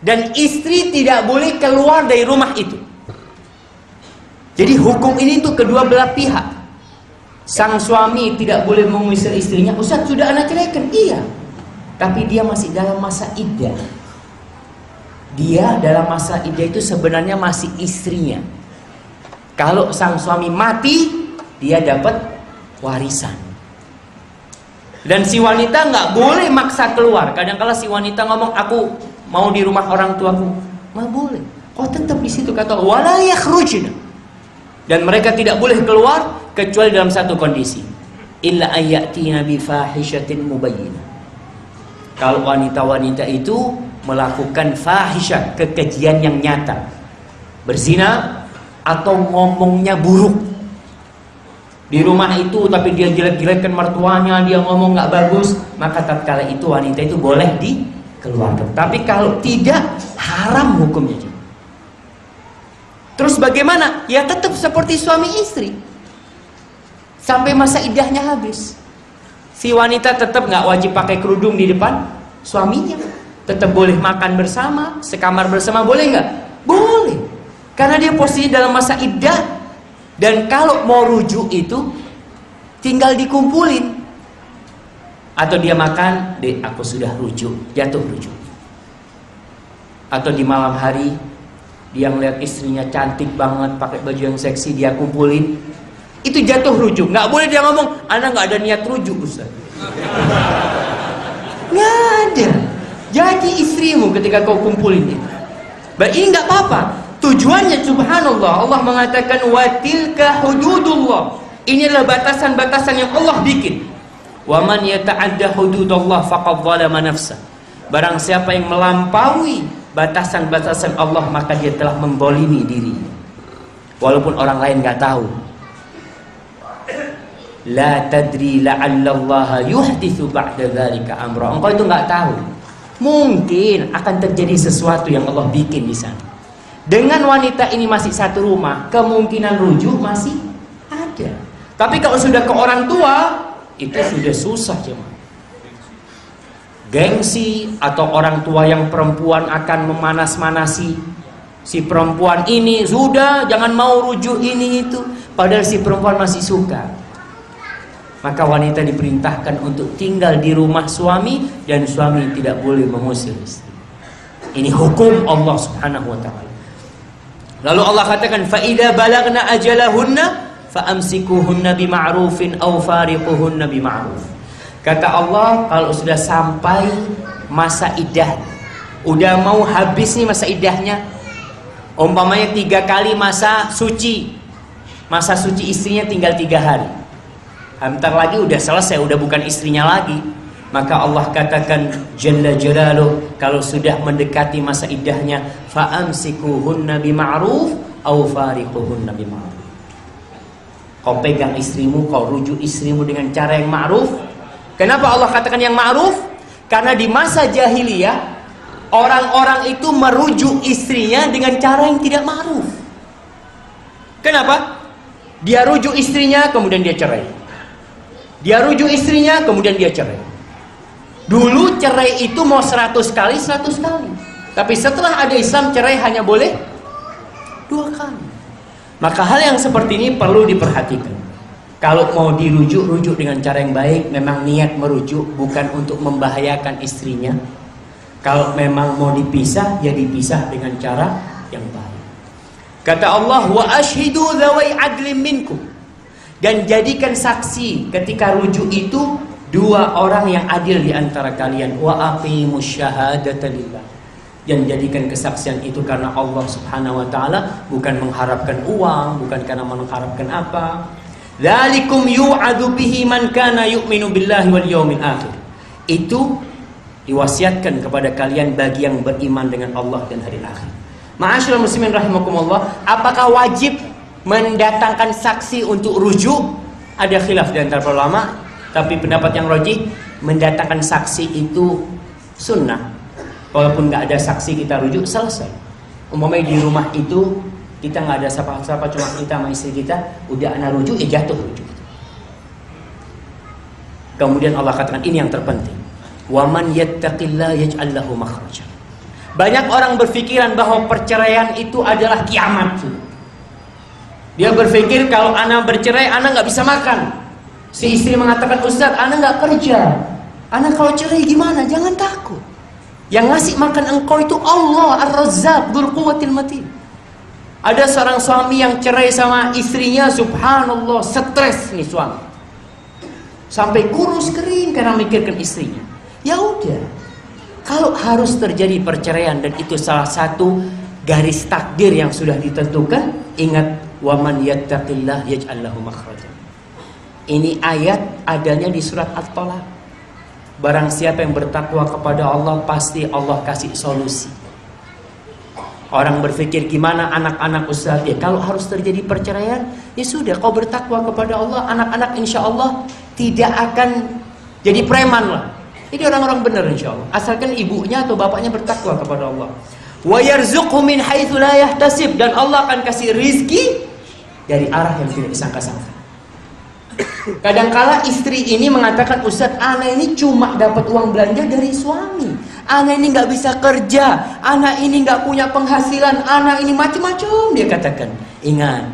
Dan istri tidak boleh keluar dari rumah itu. Jadi hukum ini tuh kedua belah pihak. Sang suami tidak boleh mengusir istrinya. Ustaz, sudah anak ceraikan? Iya. Tapi dia masih dalam masa iddah. Dia dalam masa iddah itu sebenarnya masih istrinya. Kalau sang suami mati, dia dapat warisan. Dan si wanita nggak boleh maksa keluar. Kadang-kala si wanita ngomong, aku mau di rumah orang tuaku. Nggak boleh. Kau tetap di situ, kata wala yakhrujna. Dan mereka tidak boleh keluar kecuali dalam satu kondisi, illa ayyatina bi fahishatin mubayyinah. Kalau wanita-wanita itu melakukan fahisyah, kekejian yang nyata, berzina atau ngomongnya buruk. di rumah itu tapi dia jelek-jelekkan mertuanya, dia ngomong nggak bagus, maka tatkala itu wanita itu boleh dikeluarkan. Tapi kalau tidak, haram hukumnya. Terus bagaimana? Ya tetap seperti suami istri sampai masa iddahnya habis. Si wanita tetap nggak wajib pakai kerudung di depan suaminya, tetap boleh makan bersama, sekamar bersama, boleh nggak? Boleh, karena dia posisi dalam masa iddah. Dan kalau mau rujuk itu tinggal dikumpulin. Atau dia makan, dek aku sudah rujuk, jatuh rujuk. Atau di malam hari dia melihat istrinya cantik banget pakai baju yang seksi, dia kumpulin, itu jatuh rujuk. Nggak boleh dia ngomong, ana nggak ada niat rujuk Ustaz. Nggak ada. Jadi istrimu ketika kau kumpulin itu. Ini nggak apa-apa. Tujuannya subhanallah, Allah mengatakan watilka hududullah. Ini adalah batasan-batasan yang Allah bikin. Wa man yata'adda hududallah faqad zalama nafsa. Barang siapa yang melampaui batasan-batasan Allah, maka dia telah membolimi dirinya. Walaupun orang lain nggak tahu. La tadri la'allallaha yuhditsu ba'da dzalika amra. Engkau itu nggak tahu. Mungkin akan terjadi sesuatu yang Allah bikin di sana. Dengan wanita ini masih satu rumah, kemungkinan rujuk masih ada. Tapi kalau sudah ke orang tua, itu sudah susah cuman. Gengsi atau orang tua yang perempuan akan memanas-manasi si perempuan ini, sudah jangan mau rujuk ini itu, padahal si perempuan masih suka. Maka wanita diperintahkan untuk tinggal di rumah suami, dan suami tidak boleh mengusir istri. Ini hukum Allah Subhanahu wa taala. Lalu Allah katakan fa idza balagna ajalahunna fa amsikuhunna bima'rufin aw fariquhunna bima'ruf. Kata Allah, kalau sudah sampai masa iddah, udah mau habis nih masa iddahnya, umpamanya 3 kali masa suci istrinya tinggal 3 hari, bentar lagi udah selesai, udah bukan istrinya lagi. Maka Allah katakan jalla jalaluh, kalau sudah mendekati masa iddahnya, fa amsikuhunna bima'ruf aw fariquhunna bima'ruf. Kau pegang istrimu, kau rujuk istrimu dengan cara yang ma'ruf. Kenapa Allah katakan yang ma'ruf? Karena di masa jahiliyah orang-orang itu merujuk istrinya dengan cara yang tidak ma'ruf. Kenapa? Dia rujuk istrinya, kemudian dia cerai. Dia rujuk istrinya, kemudian dia cerai. Dulu cerai itu mau 100 kali 100 kali. Tapi setelah ada Islam, cerai hanya boleh 2 kali. Maka hal yang seperti ini perlu diperhatikan. Kalau mau dirujuk, rujuk dengan cara yang baik. Memang niat merujuk bukan untuk membahayakan istrinya. Kalau memang mau dipisah, ya dipisah dengan cara yang baik. Kata Allah, wa ashhidu dzawai adlin minkum. Dan jadikan saksi ketika rujuk itu 2 orang yang adil di antara kalian. Wa aqimus syahadata lillah. Dan jadikan kesaksian itu karena Allah Subhanahu wa taala, bukan mengharapkan uang, bukan karena mengharapkan apa. Dzalikum yu'adu bihi man kana yu'minu billahi wal yaumil akhir. Itu diwasiatkan kepada kalian bagi yang beriman dengan Allah dan hari akhir. Ma'asyiral muslimin rahimakumullah, apakah wajib mendatangkan saksi untuk rujuk? Ada khilaf di antara ulama. Tapi pendapat yang rajih, mendatangkan saksi itu sunnah. Walaupun nggak ada saksi, kita rujuk, selesai. Umpamanya di rumah itu kita nggak ada siapa-siapa, cuma kita sama istri kita, udah anak rujuk, ya jatuh rujuk. Kemudian Allah katakan ini yang terpenting. Wa man yattaqillah yaj'al lahu makhraja. Banyak orang berpikiran bahwa perceraian itu adalah kiamat. Dia berpikir kalau anak bercerai, anak nggak bisa makan. Si istri mengatakan, Ustaz, anak nggak kerja, anak kalau cerai gimana? Jangan takut. Yang ngasih makan engkau itu Allah Ar-Razzaq Dzul Quwwatil Matin. Ada seorang suami yang cerai sama istrinya, subhanallah, stres nih suami, sampai kurus kering karena mikirkan istrinya. Ya udah, kalau harus terjadi perceraian dan itu salah satu garis takdir yang sudah ditentukan, ingat, wa man yattaqillah yaj'al lahu makhraja. Ini ayat adanya di surat At-Thalaq. Barang siapa yang bertakwa kepada Allah, pasti Allah kasih solusi. Orang berpikir gimana anak-anak Ustaz? Ya kalau harus terjadi perceraian, ya sudah kau bertakwa kepada Allah, anak-anak insya Allah tidak akan jadi preman lah. Ini orang-orang benar insya Allah. Asalkan ibunya atau bapaknya bertakwa kepada Allah. Wa yarzuqhu min haitsu la yahtasib, dan Allah akan kasih rizki dari arah yang tidak disangka-sangka. Kadangkala istri ini mengatakan, Ustaz, anak ini cuma dapat uang belanja dari suami. Anak ini nggak bisa kerja, anak ini nggak punya penghasilan, anak ini macam-macam dia katakan. Ingat,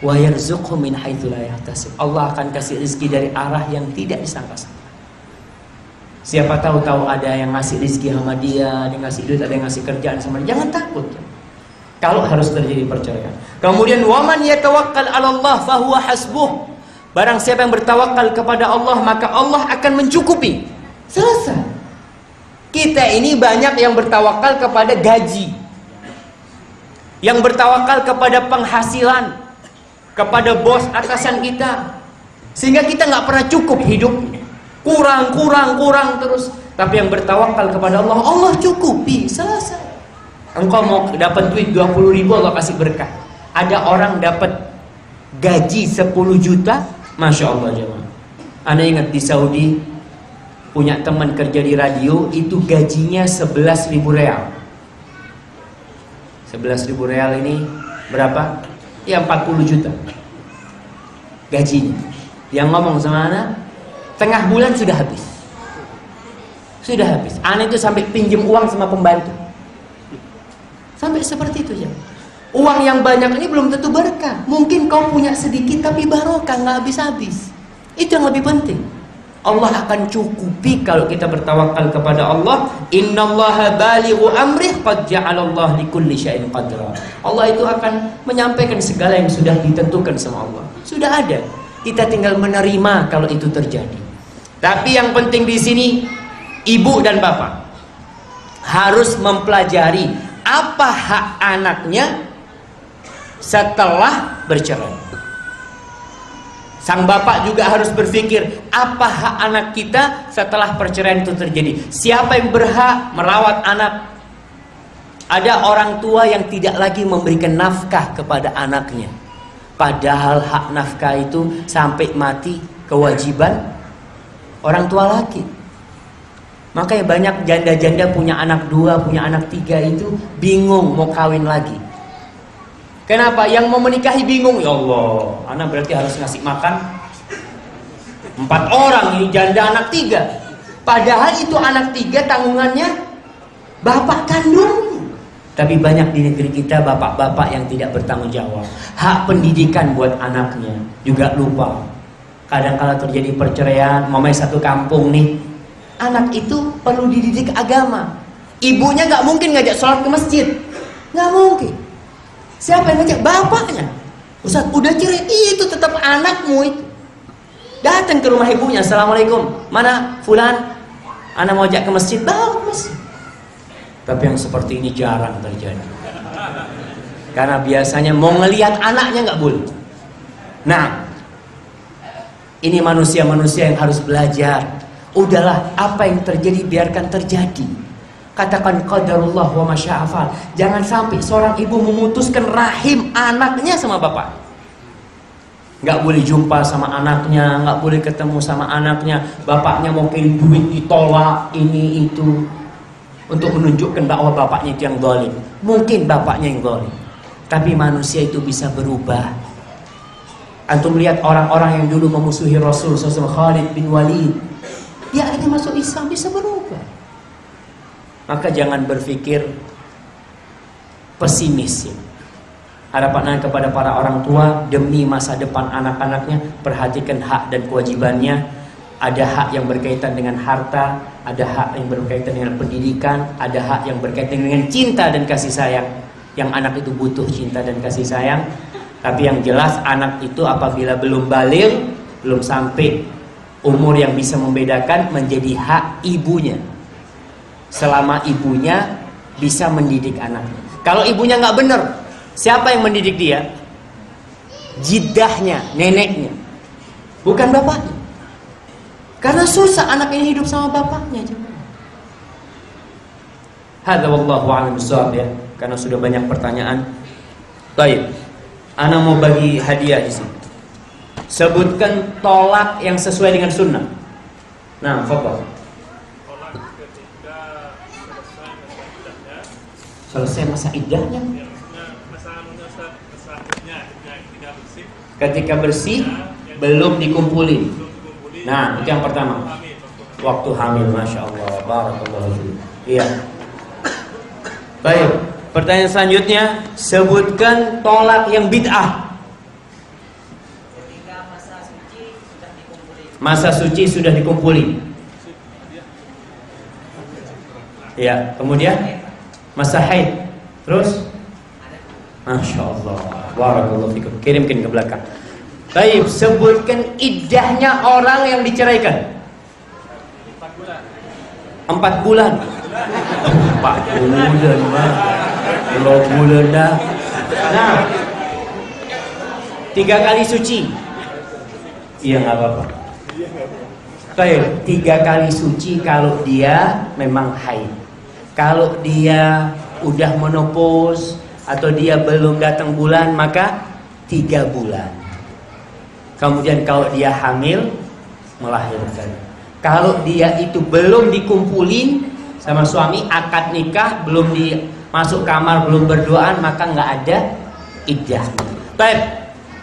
wa yarzuqhu min haitsu la yahtasib. Allah akan kasih rezeki dari arah yang tidak disangka-sangka. Siapa tahu ada yang ngasih rezeki sama dia ngasih duit, ada yang ngasih kerjaan sama dia. Jangan takut. Kalau harus terjadi perceraian. Kemudian waman yatawakkal 'ala Allah fahuwa hasbuh. Barang siapa yang bertawakal kepada Allah, maka Allah akan mencukupi. Selesai. Kita ini banyak yang bertawakal kepada gaji, yang bertawakal kepada penghasilan, kepada bos atasan kita, sehingga kita nggak pernah cukup hidup, kurang terus. Tapi yang bertawakal kepada Allah, Allah cukupi, selesai. Engkau mau dapat duit 20.000, Allah kasih berkah. Ada orang dapat gaji 10 juta, Masya Allah jemaah. Anda ingat di Saudi punya teman kerja di radio, itu gajinya 11.000 real. 11.000 real ini berapa? Ya 40 juta gajinya. Yang ngomong sama anak, tengah bulan sudah habis. Sudah habis. Anak itu sampai pinjam uang sama pembantu. Sampai seperti itu ya. Uang yang banyak ini belum tentu berkah. Mungkin kau punya sedikit tapi barokah, nggak habis-habis. Itu yang lebih penting. Allah akan cukupi kalau kita bertawakal kepada Allah. Innallaha balighu amrih qad ja'alallahu likulli syai'in qadra. Allah itu akan menyampaikan segala yang sudah ditentukan sama Allah. Sudah ada. Kita tinggal menerima kalau itu terjadi. Tapi yang penting di sini, ibu dan bapak harus mempelajari apa hak anaknya setelah bercerai. Sang bapak juga harus berpikir, apa hak anak kita setelah perceraian itu terjadi? Siapa yang berhak merawat anak? Ada orang tua yang tidak lagi memberikan nafkah kepada anaknya, padahal hak nafkah itu sampai mati kewajiban orang tua laki. Makanya banyak janda-janda punya anak 2, punya anak 3 itu bingung mau kawin lagi. Kenapa? Yang mau menikahi bingung. Ya Allah, anak berarti harus ngasih makan 4 orang, ini janda anak 3. Padahal itu anak 3 tanggungannya bapak kandung. Tapi banyak di negeri kita bapak-bapak yang tidak bertanggung jawab. Hak pendidikan buat anaknya juga lupa. Kadang-kala terjadi perceraian, mamanya satu kampung nih, anak itu perlu dididik agama. Ibunya nggak mungkin ngajak sholat ke masjid, nggak mungkin. Siapa yang ngajak? Bapaknya. Ustaz, udah cerai, itu tetap anakmu itu. Datang ke rumah ibunya, Assalamualaikum, mana fulan? Anak mau ajak ke masjid, bawa ke masjid. Tapi yang seperti ini jarang terjadi. Karena biasanya mau ngelihat anaknya nggak boleh. Nah, ini manusia-manusia yang harus belajar. Udahlah, apa yang terjadi biarkan terjadi. Katakan qadarullah wa masya'afal. Jangan sampai seorang ibu memutuskan rahim anaknya sama bapak. Nggak boleh jumpa sama anaknya, nggak boleh ketemu sama anaknya. Bapaknya mau kirim duit ditolak, ini itu, untuk menunjukkan bahwa bapaknya itu yang zalim. Mungkin bapaknya yang zalim, tapi manusia itu bisa berubah. Antum lihat orang-orang yang dulu memusuhi Rasul SAW, Khalid bin Walid, dia akhirnya masuk Islam, bisa berubah. Maka jangan berpikir pesimis ya. Harapan kepada para orang tua demi masa depan anak-anaknya, perhatikan hak dan kewajibannya. Ada hak yang berkaitan dengan harta, ada hak yang berkaitan dengan pendidikan, ada hak yang berkaitan dengan cinta dan kasih sayang. Yang anak itu butuh cinta dan kasih sayang. Tapi yang jelas anak itu apabila belum baligh, belum sampai umur yang bisa membedakan, menjadi hak ibunya. Selama ibunya bisa mendidik anaknya. Kalau ibunya nggak benar, siapa yang mendidik dia? Jiddahnya, neneknya, bukan bapaknya. Karena susah anak ini hidup sama bapaknya. Hadza wallahu a'lam bishawab ya. karena sudah banyak pertanyaan. Baik, ana mau bagi hadiah di sini. Sebutkan tolak yang sesuai dengan sunnah. Nah, fokus. Tolak ketika Selesai masa iddahnya. Ketika bersih belum dikumpulin. Nah, itu yang pertama. Waktu hamil, masya Allah, barakallahu fiik. Iya. Baik, pertanyaan selanjutnya, sebutkan tolak yang bid'ah. Ketika masa suci sudah dikumpulin. Masa suci sudah dikumpulin. Ya, kemudian masa haid. Terus, masya Allah, barakallahu fiikum. Kirimkan ke belakang. Baik, sebutkan iddahnya orang yang diceraikan. 4 bulan. 4 bulan mah. 10 bulan dah. Nah, 3 kali suci. Iya, nggak apa-apa. Baik, 3 kali suci kalau dia memang haid. Kalau dia udah menopause atau dia belum datang bulan, maka 3 bulan. Kemudian kalau dia hamil, melahirkan. Kalau dia itu belum dikumpulin sama suami, akad nikah, belum masuk kamar, belum berduaan, maka nggak ada iddah. Baik,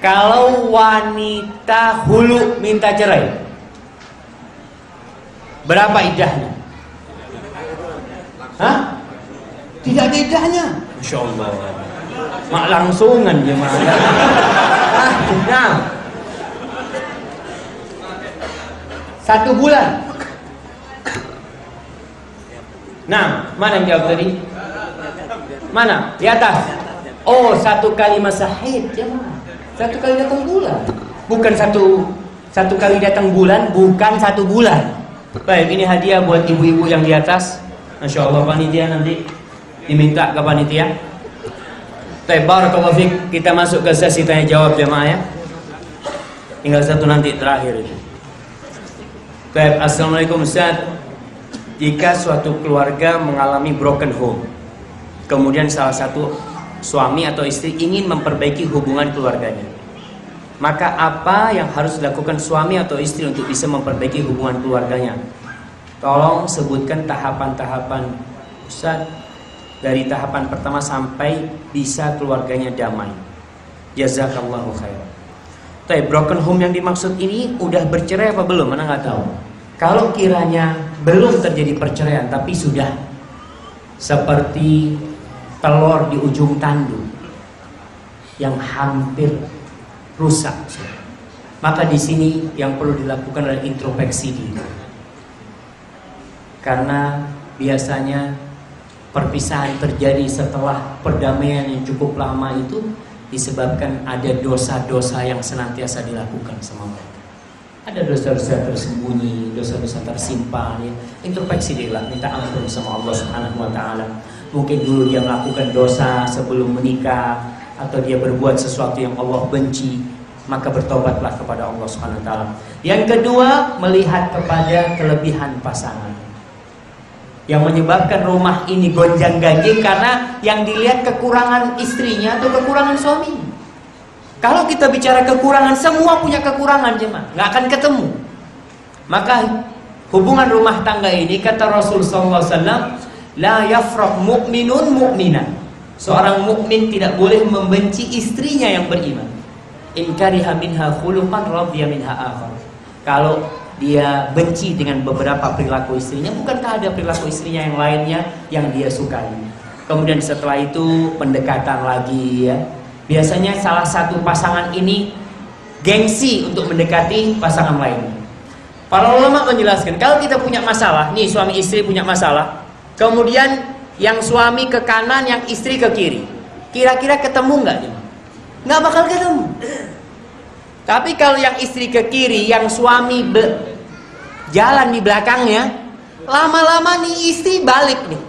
kalau wanita hulu minta cerai, berapa iddahnya? Hah? Tidak ada iddahnya. Masya Allah. Mak langsungan jemaah. Nah, 1 bulan. Nah, mana yang jawab tadi? Mana? Di atas. Oh, 1 kali masa haid, jemaah. 1 kali datang bulan. Bukan satu kali datang bulan, bukan 1 bulan. Baik, ini hadiah buat ibu-ibu yang di atas. Masya Allah, panitia nanti diminta ke panitia. Baik, barakallahu fiik. Kita masuk ke sesi tanya jawab jemaah ya. Tinggal 1 nanti terakhir itu. Baik, assalamualaikum Ustaz. Jika suatu keluarga mengalami broken home, kemudian salah satu suami atau istri ingin memperbaiki hubungan keluarganya, maka apa yang harus dilakukan suami atau istri untuk bisa memperbaiki hubungan keluarganya? Tolong sebutkan tahapan-tahapan Ustaz, dari tahapan pertama sampai bisa keluarganya damai. Jazakallahu khairan. Tapi broken home yang dimaksud ini udah bercerai apa belum? Mana nggak tahu. Kalau kiranya belum terjadi perceraian tapi sudah seperti telur di ujung tanduk yang hampir rusak, maka di sini yang perlu dilakukan adalah introspeksi diri. Karena biasanya perpisahan terjadi setelah perdamaian yang cukup lama itu disebabkan ada dosa-dosa yang senantiasa dilakukan sama mereka. Ada dosa-dosa tersembunyi, dosa-dosa tersimpan ya. Introspeksi dirilah, minta ampun sama Allah Subhanahu wa taala. Mungkin dulu dia melakukan dosa sebelum menikah atau dia berbuat sesuatu yang Allah benci, maka bertobatlah kepada Allah Subhanahu wa taala. Yang kedua, melihat kepada kelebihan pasangan. Yang menyebabkan rumah ini gonjang-ganjing karena yang dilihat kekurangan istrinya atau kekurangan suaminya. Kalau kita bicara kekurangan, semua punya kekurangan jemaah, nggak akan ketemu. Maka hubungan rumah tangga ini kata Rasul sallallahu alaihi wasallam, la yafraq mu'minun mu'minah. Seorang mukmin tidak boleh membenci istrinya yang beriman. In kariha minha khuluqan radiya minha akhar. Kalau dia benci dengan beberapa perilaku istrinya, bukankah ada perilaku istrinya yang lainnya yang dia sukai? Kemudian setelah itu pendekatan lagi ya. Biasanya salah satu pasangan ini gengsi untuk mendekati pasangan lainnya. Para ulama menjelaskan, kalau kita punya masalah, nih suami istri punya masalah, kemudian yang suami ke kanan, yang istri ke kiri, kira-kira ketemu nggak? Nggak bakal ketemu. Tapi kalau yang istri ke kiri, yang suami jalan di belakangnya, lama-lama nih istri balik nih.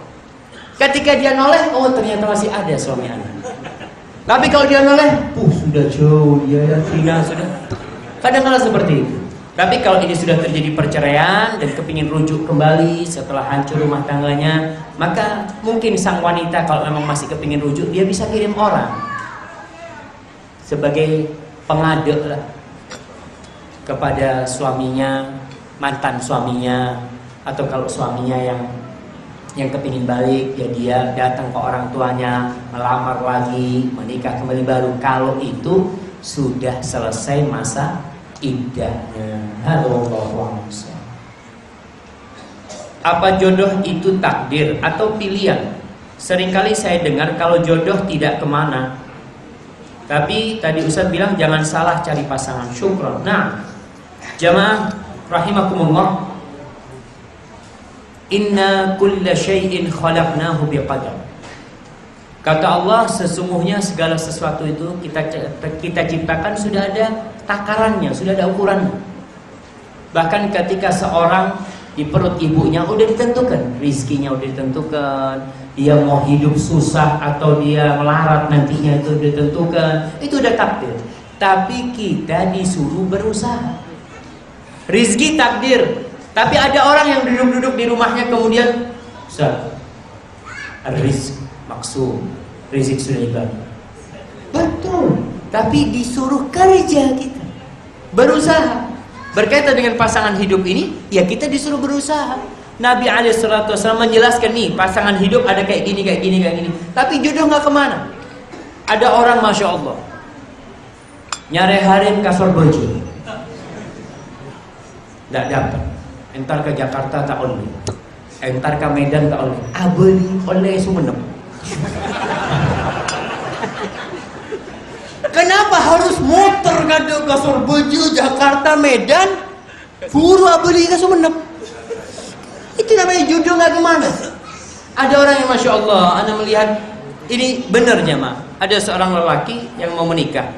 Ketika dia noleh, oh ternyata masih ada suami anak. Tapi kalau dia noleh, sudah jauh dia ya, Tina sudah. Kadang-kadang seperti itu. Tapi kalau ini sudah terjadi perceraian dan kepingin rujuk kembali setelah hancur rumah tangganya, maka mungkin sang wanita kalau memang masih kepingin rujuk, dia bisa kirim orang sebagai pengadek lah kepada suaminya, mantan suaminya, atau kalau suaminya yang kepingin balik, ya dia datang ke orang tuanya, melamar lagi, menikah kembali baru. Kalau itu sudah selesai masa iddahnya. Apa jodoh itu takdir atau pilihan? Seringkali saya dengar kalau jodoh tidak kemana. Tapi tadi Ustaz bilang jangan salah cari pasangan. Syukron. Nah, jamaah rahimakumullah, inna kulla syai'in khalaqnahu biqadar. Kata Allah, sesungguhnya segala sesuatu itu kita ciptakan sudah ada takarannya, sudah ada ukurannya. Bahkan ketika seorang di perut ibunya udah ditentukan, rizkinya udah ditentukan, dia mau hidup susah atau dia melarat nantinya itu udah ditentukan, itu udah takdir. Tapi kita disuruh berusaha. Rizki takdir. Tapi ada orang yang duduk-duduk di rumahnya kemudian Ustaz, rizki maksud rizki sudah ibadah. Betul. Tapi disuruh kerja kita, berusaha. Berkaitan dengan pasangan hidup ini, ya kita disuruh berusaha. Nabi SAW menjelaskan nih, pasangan hidup ada kayak gini, kayak gini, kayak gini. Tapi jodoh nggak kemana. Ada orang Masya Allah nyari harim kasur baju, nggak dapat. Entar ke Jakarta tak oleh, entar ke Medan tak oleh, abeli oleh Sumenep. Kenapa harus motor kado kasur baju Jakarta Medan, buru abeli ke Sumenep? Itu namanya jodoh nggak kemana. Ada orang yang Masya Allah, Anda melihat ini benar jemaah. Ada seorang lelaki yang mau menikah,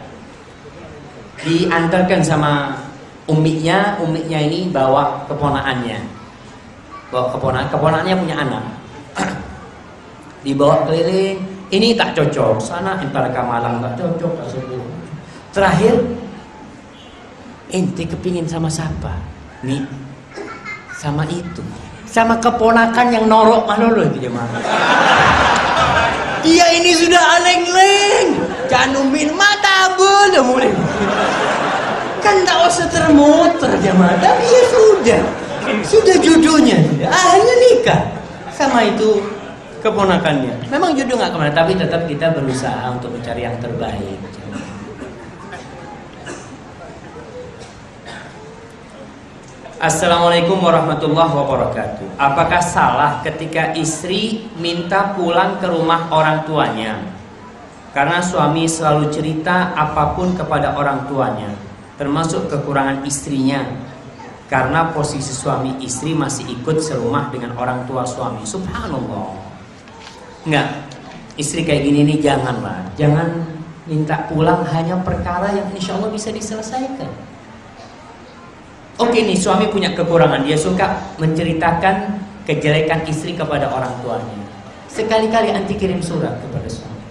diantarkan sama umminya ini bawa keponakannya, keponakannya punya anak, dibawa keliling, ini tak cocok, sana entar ke Malang tak cocok, terakhir ente kepingin sama siapa? Nih, sama itu, sama keponakan yang norok malolo itu jemaah. Dia ini sudah aleng-leng, canumin mata boleh mulai. Kan tak usah termotor jemaah, tapi ya sudah jodohnya, akhirnya nikah sama itu keponakannya. Memang jodoh nggak kemana, tapi tetap kita berusaha untuk mencari yang terbaik. Assalamualaikum warahmatullahi wabarakatuh. Apakah salah ketika istri minta pulang ke rumah orang tuanya karena suami selalu cerita apapun kepada orang tuanya, termasuk kekurangan istrinya, karena posisi suami istri masih ikut serumah dengan orang tua suami? Subhanallah. Enggak, istri kayak gini nih janganlah. Jangan minta pulang hanya perkara yang insya Allah bisa diselesaikan. Oke nih, suami punya kekurangan, dia suka menceritakan kejelekan istri kepada orang tuanya. Sekali-kali anti kirim surat kepada suami.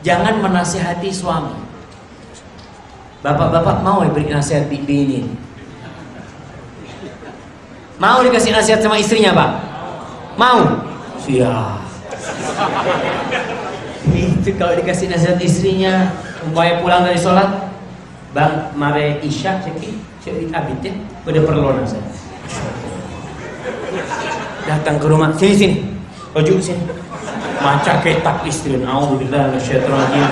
Jangan menasihati suami. Bapak-bapak mau diberi nasihat bibi ini? Mau dikasih nasihat sama istrinya, Pak? Mau? Siap. Itu kalau dikasih nasihat istrinya, umpamanya pulang dari sholat, Bang, mare isya cekit abid ya, udah perlu nasihat. Datang ke rumah, sini, ojo sini, maca kitab istri, auzubillah minasyaitonir rajim.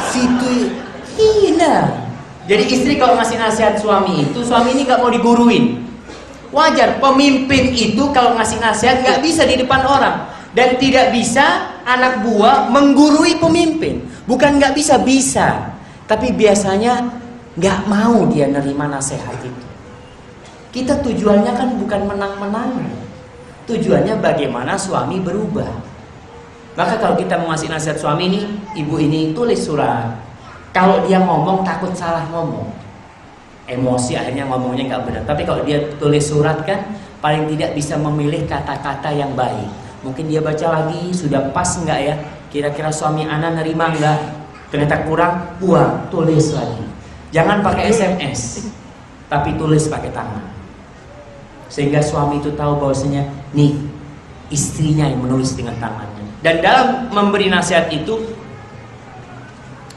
Situ hina. Jadi istri kalau ngasih nasihat suami itu, suami ini gak mau diguruin. Wajar, pemimpin itu kalau ngasih nasihat gak bisa di depan orang. Dan tidak bisa anak buah menggurui pemimpin. Bukan gak bisa, bisa. Tapi biasanya gak mau dia nerima nasihat itu. Kita tujuannya kan bukan menang-menang. Tujuannya bagaimana suami berubah. Maka kalau kita mau ngasih nasihat suami ini, ibu ini tulis surat. Kalau dia ngomong takut salah ngomong, emosi akhirnya ngomongnya nggak benar. Tapi kalau dia tulis surat kan paling tidak bisa memilih kata-kata yang baik. Mungkin dia baca lagi, sudah pas nggak ya? Kira-kira suami ana nerima nggak? Ternyata kurang, buang, tulis lagi. Jangan pakai SMS. tapi tulis pakai tangan. Sehingga suami itu tahu bahwasanya nih istrinya yang menulis dengan tangannya. Dan dalam memberi nasihat itu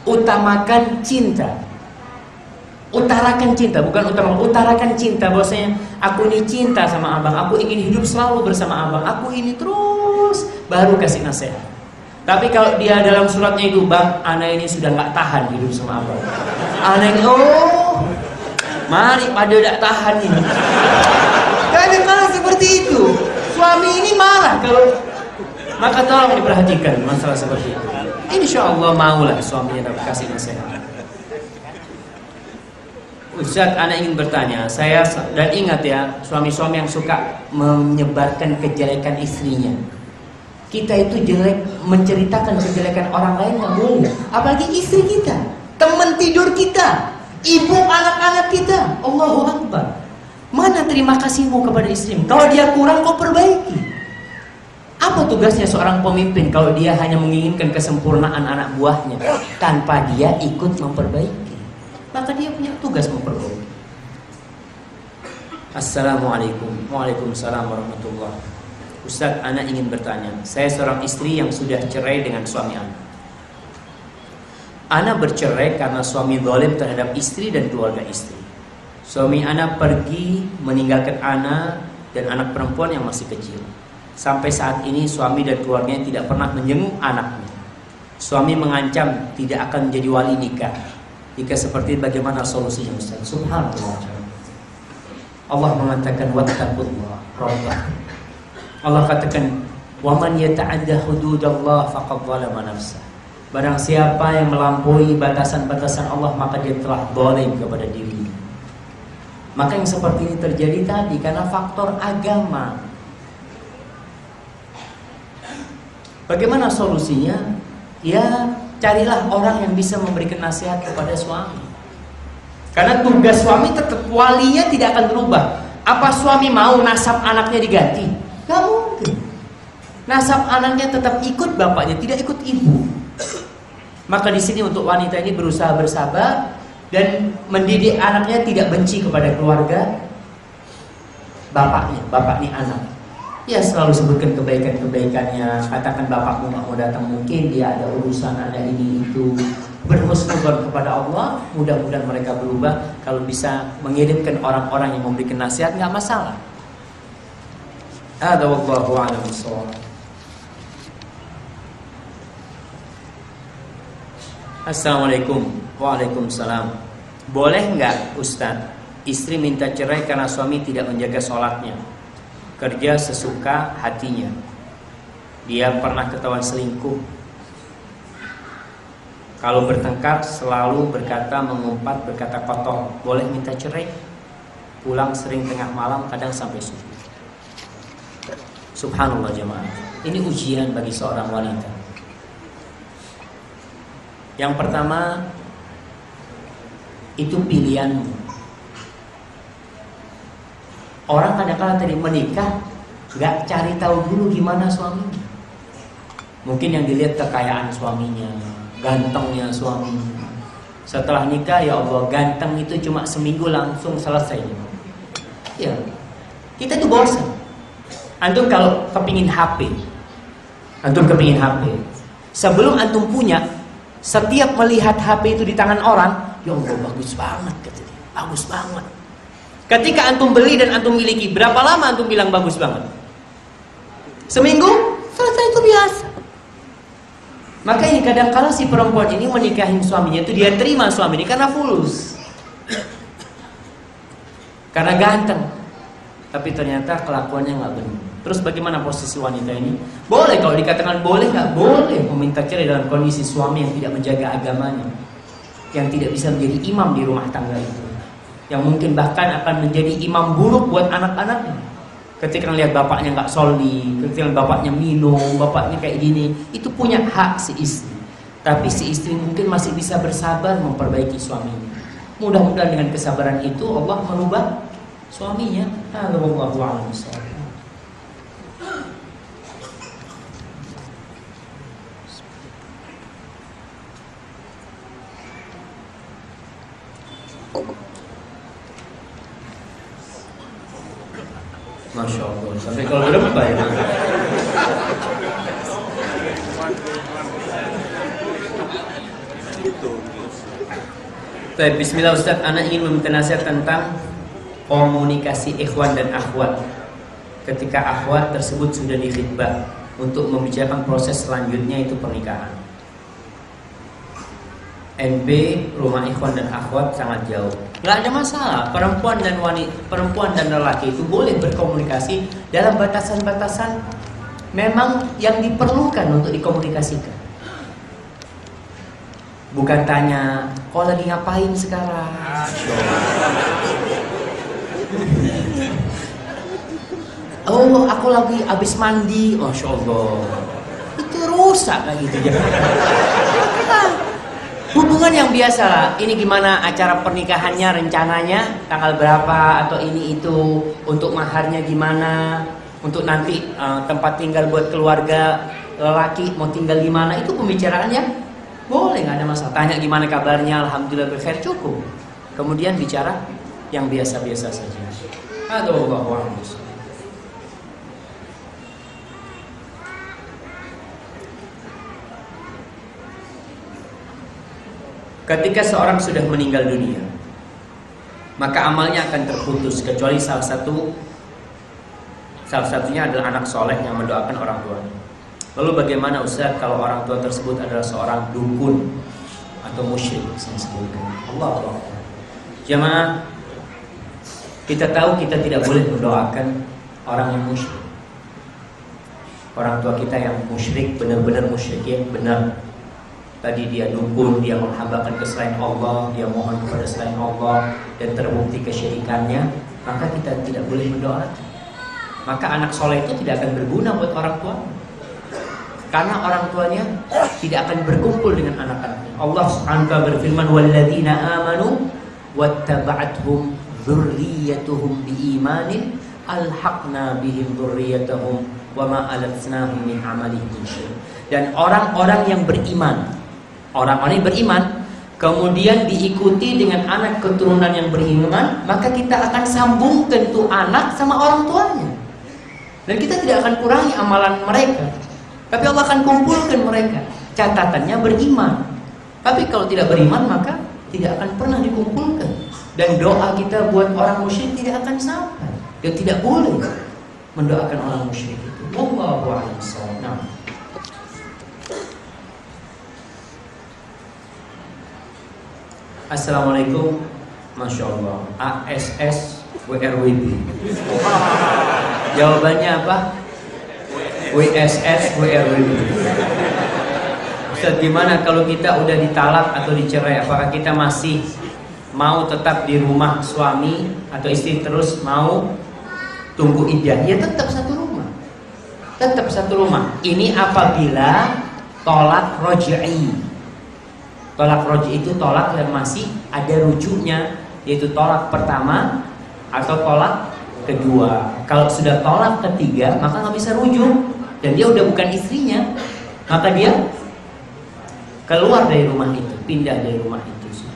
utamakan cinta. Utarakan cinta, bukan utarakan cinta bahwasanya aku ini cinta sama abang, aku ingin hidup selalu bersama abang, aku ini terus, baru kasih nasihat. Tapi kalau dia dalam suratnya itu, bang, anak ini sudah nggak tahan hidup sama abang. Anak ini, mari pada tidak tahan ini. Kadang-kadang seperti itu. Suami ini marah kalau, maka tolong diperhatikan masalah seperti itu. Insya Allah maulah suaminya dapat kasih nasihat. Ustaz, anak ingin bertanya, saya dan ingat ya, suami-suami yang suka menyebarkan kejelekan istrinya. Kita itu jelek, menceritakan kejelekan orang lain nggak boleh. Apalagi istri kita, teman tidur kita, ibu anak-anak kita. Allahu Akbar. Mana terima kasihmu kepada istrimu? Kalau dia kurang, kau perbaiki. Apa tugasnya seorang pemimpin kalau dia hanya menginginkan kesempurnaan anak buahnya tanpa dia ikut memperbaiki? Maka dia punya tugas memperbaiki. Assalamualaikum. Waalaikumsalam warahmatullahi. Ustaz, anak ingin bertanya. Saya seorang istri yang sudah cerai dengan suami anak. Anak bercerai karena suami zalim terhadap istri dan keluarga istri. Suami anak pergi meninggalkan anak dan anak perempuan yang masih kecil. Sampai saat ini suami dan keluarganya tidak pernah menjenguk anaknya. Suami mengancam tidak akan menjadi wali nikah. Jika seperti bagaimana solusinya Ustaz? Subhanallah. Allah mengatakan wattaqullah rabbah. Allah katakan wa man yata'adda hududallah faqad zalama nafsah. Barang siapa yang melampaui batasan-batasan Allah, maka dia telah zalim kepada dirinya. Maka yang seperti ini terjadi tadi karena faktor agama. Bagaimana solusinya? Ya, carilah orang yang bisa memberikan nasihat kepada suami. Karena tugas suami tetap, walinya tidak akan berubah. Apa suami mau nasab anaknya diganti? Gak mungkin. Nasab anaknya tetap ikut bapaknya, tidak ikut ibu. Maka di sini untuk wanita ini berusaha bersabar dan mendidik anaknya tidak benci kepada keluarga bapaknya, bapak ini anak. Ya selalu sebutkan kebaikan-kebaikannya. Katakan bapakmu nggak mau datang, mungkin dia ada urusan, ada ini itu. Berhusnuzon kepada Allah. Mudah-mudahan mereka berubah. Kalau bisa mengirimkan orang-orang yang memberikan nasihat, nggak masalah. Hadza wallahu a'lam bishawab. Assalamualaikum. Waalaikumsalam. Boleh nggak Ustaz, istri minta cerai karena suami tidak menjaga sholatnya, kerja sesuka hatinya, dia pernah ketahuan selingkuh, kalau bertengkar selalu berkata mengumpat, berkata kotor, boleh minta cerai? Pulang sering tengah malam, kadang sampai subuh. Subhanallah jemaah, ini ujian bagi seorang wanita. Yang pertama, itu pilihanmu. Orang kadang-kadang tadi menikah gak cari tahu dulu gimana suaminya. Mungkin yang dilihat kekayaan suaminya, gantengnya suaminya. Setelah nikah, ya Allah, ganteng itu cuma seminggu langsung selesai. Ya, kita tuh bosan. Antum kalau kepingin HP, sebelum antum punya, setiap melihat HP itu di tangan orang, ya Allah bagus banget katanya, bagus banget. Ketika antum beli dan antum miliki, berapa lama antum bilang bagus banget? Seminggu? Selesai, itu biasa. Maka ini kadang-kala si perempuan ini menikahin suaminya itu dia terima suami ini karena fulus, karena ganteng, tapi ternyata kelakuannya nggak benar. Terus bagaimana posisi wanita ini? Boleh kalau dikatakan boleh, nggak boleh meminta cerai dalam kondisi suami yang tidak menjaga agamanya, yang tidak bisa menjadi imam di rumah tangga itu, yang mungkin bahkan akan menjadi imam buruk buat anak-anaknya. Ketika melihat bapaknya nggak sholli, ketika bapaknya minum, bapaknya kayak gini, itu punya hak si istri. Tapi si istri mungkin masih bisa bersabar memperbaiki suaminya. Mudah-mudahan dengan kesabaran itu Allah merubah suaminya. Wallahu a'lam bishawab. Masya Allah. Sampai kalau berapa ya? Baik, bismillah Ustaz, anak ingin meminta nasihat tentang komunikasi ikhwan dan akhwat ketika akhwat tersebut sudah dikhitbah untuk membicarakan proses selanjutnya itu pernikahan. NB rumah ikhwan dan akhwat sangat jauh. Nggak ada masalah, perempuan dan lelaki itu boleh berkomunikasi dalam batasan-batasan memang yang diperlukan untuk dikomunikasikan. Bukan tanya, kau lagi ngapain sekarang? Oh, aku lagi habis mandi. Masya Allah. Itu rusak kayak gitu ya. Hubungan yang biasa lah. Ini gimana acara pernikahannya, rencananya tanggal berapa atau ini itu, untuk maharnya gimana, untuk nanti tempat tinggal buat keluarga lelaki mau tinggal di mana, itu pembicaraannya boleh, nggak ada masalah. Tanya gimana kabarnya, alhamdulillah berkhair, cukup. Kemudian bicara yang biasa-biasa saja. Aduh, Allah. Ketika seorang sudah meninggal dunia, maka amalnya akan terputus kecuali salah satunya adalah anak soleh yang mendoakan orang tuanya. Lalu bagaimana Ustaz kalau orang tua tersebut adalah seorang dukun atau musyrik? Saya sebutkan. Allah. Jamaah, kita tahu kita tidak boleh mendoakan orang yang musyrik. Orang tua kita yang musyrik, benar-benar musyrik yang benar. Tadi dia dukun, dia menghambakan ke selain Allah, dia mohon kepada selain Allah dan terbukti kesyirikannya, maka kita tidak boleh mendoakan. Maka anak soleh itu tidak akan berguna buat orang tua. Karena orang tuanya tidak akan berkumpul dengan anak-anaknya. Allah Subhanahu wa ta'ala berfirman, "Walladzina amanu wattaba'athum dzurriyyatuhum biimanin alhaqna bihim dzurriyyatahum wama alatnahum min amalihim min syai'." Dan orang-orang yang beriman, kemudian diikuti dengan anak keturunan yang beriman, maka kita akan sambungkan tuh anak sama orang tuanya. Dan kita tidak akan kurangi amalan mereka. Tapi Allah akan kumpulkan mereka. Catatannya beriman. Tapi kalau tidak beriman maka tidak akan pernah dikumpulkan. Dan doa kita buat orang musyrik tidak akan sampai. Dan tidak boleh mendoakan orang musyrik itu. Wallahu a'lam bishawab. Assalamualaikum. Masya Allah. ASS WRWB. Jawabannya apa? WSS WRWB. Ustaz, gimana kalau kita udah ditalak atau dicerai? Apakah kita masih mau tetap di rumah suami atau istri terus mau tunggu iddah? Ya tetap satu rumah. Tetap satu rumah. Ini apabila tolak roj'i. Tolak roj'i itu tolak yang masih ada rujuknya, yaitu tolak pertama atau tolak kedua. Kalau sudah tolak ketiga maka nggak bisa rujuk. Dan dia udah bukan istrinya, maka dia keluar dari rumah itu, pindah dari rumah itu.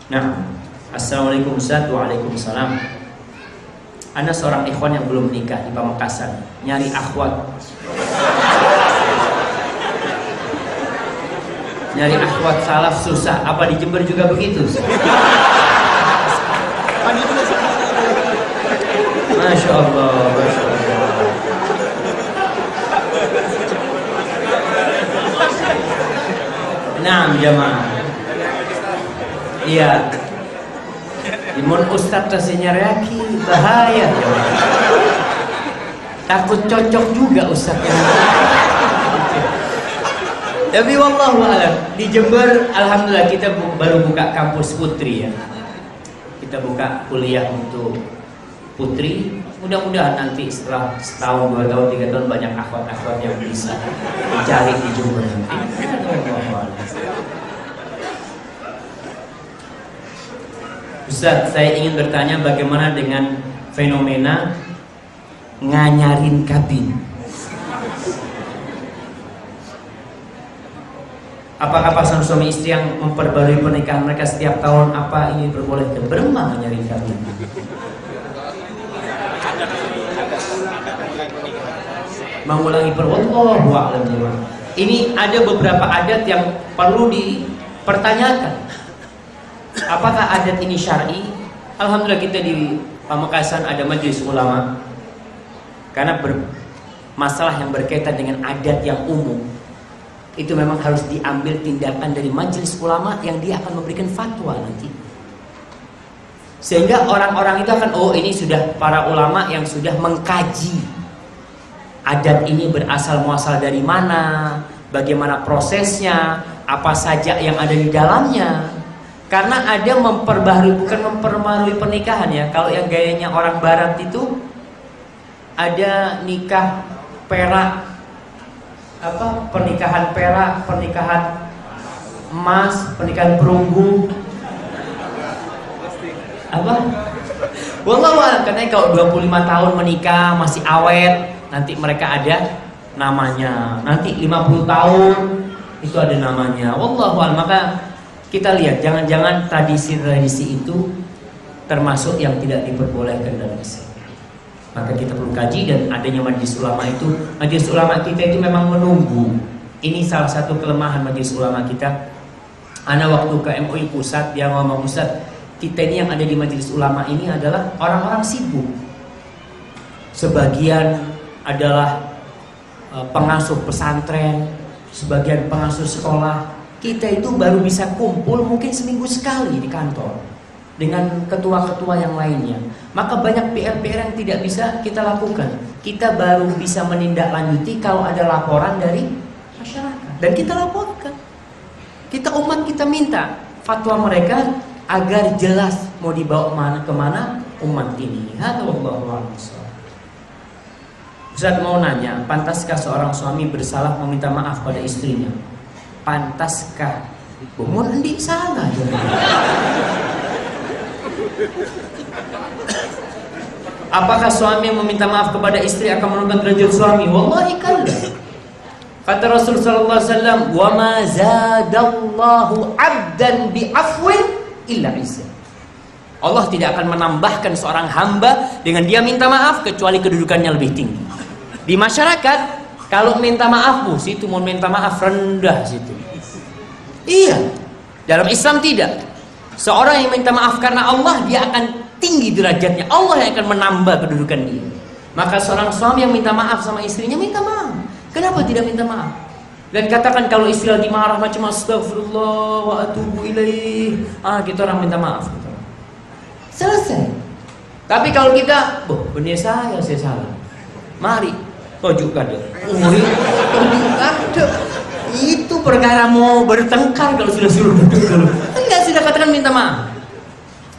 Nah, assalamualaikum Ustaz. Waalaikumsalam. Anda seorang ikhwan yang belum menikah di Pamekasan, nyari akhwat. Nyari akhwat salaf susah. Apa di Jember juga begitu? Masya Allah, Masya Allah. Nah, jamaah. Iya. Imun Ustaz tasnya reaki bahaya jamaah. Takut cocok juga Ustaznya. Tapi wallahu a'lam. Di Jember alhamdulillah kita baru buka kampus putri ya. Kita buka kuliah untuk putri. Mudah-mudahan nanti setelah setahun, 2 tahun, 3 tahun banyak akhwat-akhwat yang bisa dicari di Jember nanti. Ustaz, saya ingin bertanya bagaimana dengan fenomena nganyarin kabin? Apakah pasangan suami istri yang memperbarui pernikahan mereka setiap tahun, apa ini diperbolehkan? Beremah nganyarin kabin? Mengulangi wallahu a'lam bishawab. Ini ada beberapa adat yang perlu dipertanyakan. Apakah adat ini syar'i? Alhamdulillah kita di Pamekasan ada majelis ulama. Karena masalah yang berkaitan dengan adat yang umum itu memang harus diambil tindakan dari majelis ulama yang dia akan memberikan fatwa nanti. Sehingga orang-orang itu akan, oh ini sudah para ulama yang sudah mengkaji adat ini berasal muasal dari mana, bagaimana prosesnya, apa saja yang ada di dalamnya. Karena ada memperbaharui, bukan memperbarui pernikahan ya. Kalau yang gayanya orang barat itu ada nikah perak, apa, pernikahan perak, pernikahan emas, pernikahan perunggu, apa? Wallahu a'lam. Katanya kalau 25 tahun menikah masih awet, nanti mereka ada namanya. Nanti 50 tahun itu ada namanya. Wallahu a'lam. Maka kita lihat, jangan-jangan tradisi-tradisi itu termasuk yang tidak diperbolehkan dalam Islam. Maka kita perlu kaji, dan adanya majelis ulama itu, majelis ulama kita itu memang menunggu. Ini salah satu kelemahan majelis ulama kita. Ana waktu ke MUI pusat, dia ngomong, Ustaz, kita ini yang ada di majelis ulama ini adalah orang-orang sibuk. Sebagian adalah pengasuh pesantren, sebagian pengasuh sekolah. Kita itu baru bisa kumpul mungkin seminggu sekali di kantor dengan ketua-ketua yang lainnya. Maka banyak PR-PR yang tidak bisa kita lakukan. Kita baru bisa menindaklanjuti kalau ada laporan dari masyarakat, dan kita laporkan. Kita umat, kita minta fatwa mereka agar jelas mau dibawa kemana umat ini. Ustaz mau nanya, pantaskah seorang suami bersalah meminta maaf pada istrinya? Pantaskah? Mau nanti salah. Apakah suami yang meminta maaf kepada istri akan menurunkan derajat suami? Wallahi kalla. Kata Rasul sallallahu alaihi wasallam, "Wa ma zadallahu 'abdan bi afwin illa izza." Allah tidak akan menambahkan seorang hamba dengan dia minta maaf kecuali kedudukannya lebih tinggi. Di masyarakat kalau minta maaf, situ mau minta maaf rendah situ. Iya. Dalam Islam tidak. Seorang yang minta maaf karena Allah, dia akan tinggi derajatnya. Allah yang akan menambah kedudukan dia. Maka seorang suami yang minta maaf sama istrinya, minta maaf. Kenapa tidak minta maaf? Dan katakan kalau istri lagi marah macam astagfirullah wa atubu ilaih, kita orang minta maaf. Selesai. Tapi kalau kita, benar saya salah. Mari, tunjukkan deh. Tunjukkan deh. Itu perkara mau bertengkar kalau sudah suruh duduk dulu. Enggak, sudah katakan minta maaf.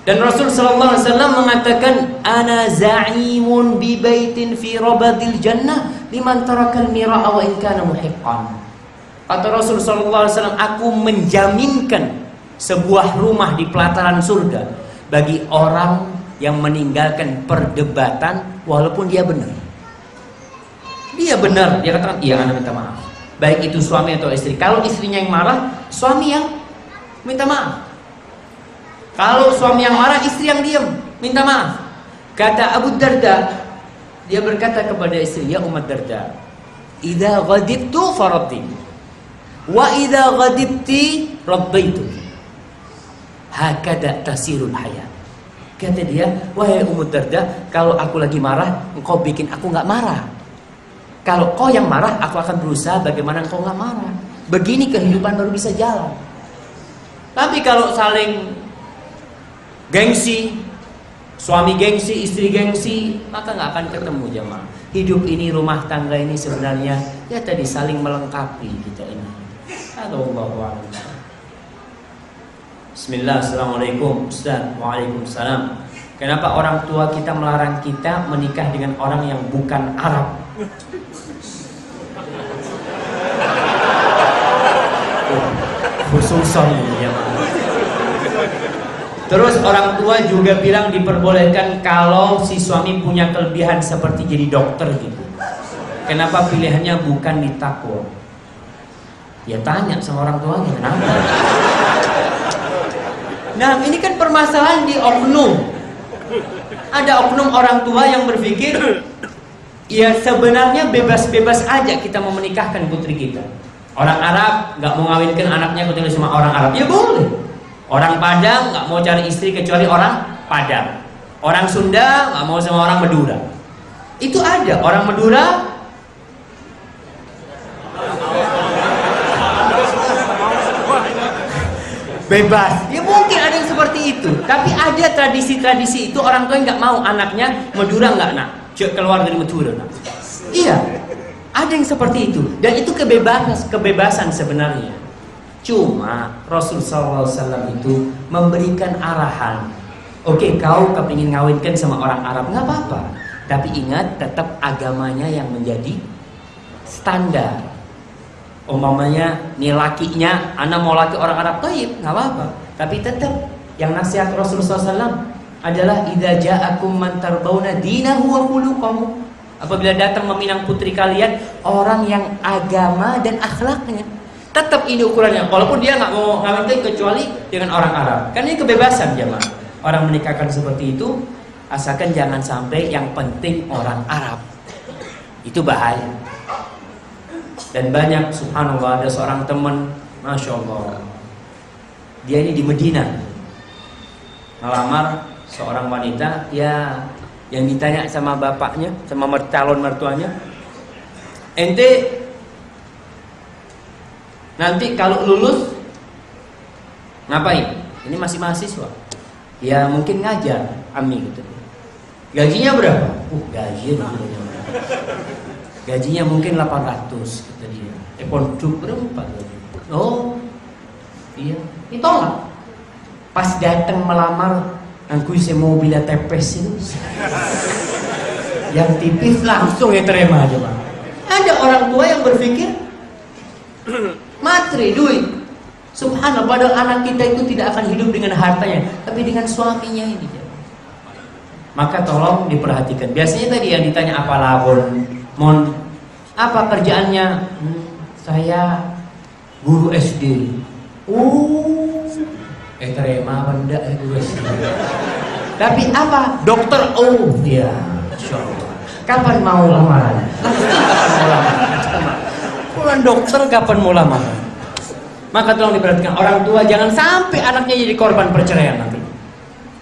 Dan Rasul sallallahu alaihi wasallam mengatakan, ana za'imun bi baitin fi rabadil jannah liman tarakal mira'a wa in kana muhiqqan. Kata Rasul sallallahu alaihi wasallam, aku menjaminkan sebuah rumah di pelataran surga bagi orang yang meninggalkan perdebatan walaupun dia benar. Dia benar, dia katakan, iya ana minta maaf. Baik itu suami atau istri. Kalau istrinya yang marah, suami yang minta maaf. Kalau suami yang marah, istri yang diam, minta maaf. Kata Abu Darda, dia berkata kepada istri, ya Ummu Darda, idza ghadibtu faraddi wa idza ghadibti raddaitu. Hakada tasirul hayat. Kata dia, wahai Ummu Darda, kalau aku lagi marah, engkau bikin aku enggak marah. Kalau kau yang marah, aku akan berusaha bagaimana engkau enggak marah. Begini kehidupan baru bisa jalan. Tapi kalau saling gengsi, suami gengsi, istri gengsi, maka nggak akan ketemu jemaah. Hidup ini, rumah tangga ini sebenarnya ya tadi saling melengkapi kita ini. Allahu. Bismillah, assalamualaikum Ustaz. Waalaikumsalam. Kenapa orang tua kita melarang kita menikah dengan orang yang bukan Arab? Khususan ya. Terus orang tua juga bilang diperbolehkan kalau si suami punya kelebihan seperti jadi dokter gitu. Kenapa pilihannya bukan di takwa? Ya tanya sama orang tuanya kenapa. Nah ini kan permasalahan di oknum. Ada oknum orang tua yang berpikir, ya sebenarnya bebas-bebas aja kita mau menikahkan putri kita. Orang Arab nggak mau ngawinkan anaknya kecuali sama orang Arab, ya boleh. Orang Padang nggak mau cari istri kecuali orang Padang. Orang Sunda nggak mau sama orang Madura. Itu ada orang Madura. Bebas, ya mungkin ada yang seperti itu. Tapi ada tradisi-tradisi itu orang tua nggak mau anaknya Madura nggak nak, keluar dari Madura nak. Iya, ada yang seperti itu. Dan itu kebebasan sebenarnya. Cuma Rasulullah SAW itu memberikan arahan. Oke, kau kepingin ngawinkan sama orang Arab nggak apa-apa. Tapi ingat tetap agamanya yang menjadi standar. Umpamanya nih lakinya, anak mau laki orang Arab, taib, nggak apa-apa. Tapi tetap yang nasihat Rasulullah SAW adalah idza ja'akum man tardawna dinahu wa khuluquhu. Apabila datang meminang putri kalian orang yang agama dan akhlaknya, tetap ini ukurannya. Walaupun dia nggak mau ngawinkan kecuali dengan orang Arab. Kan ini kebebasan jemaah. Orang menikahkan seperti itu, asalkan jangan sampai yang penting orang Arab. Itu bahaya. Dan banyak, subhanallah, ada seorang teman, masya Allah, dia ini di Medina melamar seorang wanita, ya yang ditanya sama bapaknya, sama calon mertuanya, ente nanti kalau lulus ngapain? Ini masih mahasiswa, ya mungkin ngajar, ami gitu. Gajinya berapa? Gajinya mungkin 800 kata dia. Pondok berempat. Oh, iya. Ditolak. Pas datang melamar, aku isi mobil tepes itu. Yang tipis langsung ya terima aja, Pak. Ada orang tua yang berpikir materi, duit. Subhanallah, padahal anak kita itu tidak akan hidup dengan hartanya, tapi dengan suaminya ini. Maka tolong diperhatikan. Biasanya tadi yang ditanya apa labon, mon, apa kerjaannya? Saya guru SD. Terima benda guru SD. Tapi apa? Dokter. Oh, ya, insyaallah. Kapan mau lamaran? Bulan dokter kapan mau lamaran? Maka tolong diperhatikan orang tua, jangan sampai anaknya jadi korban perceraian nanti.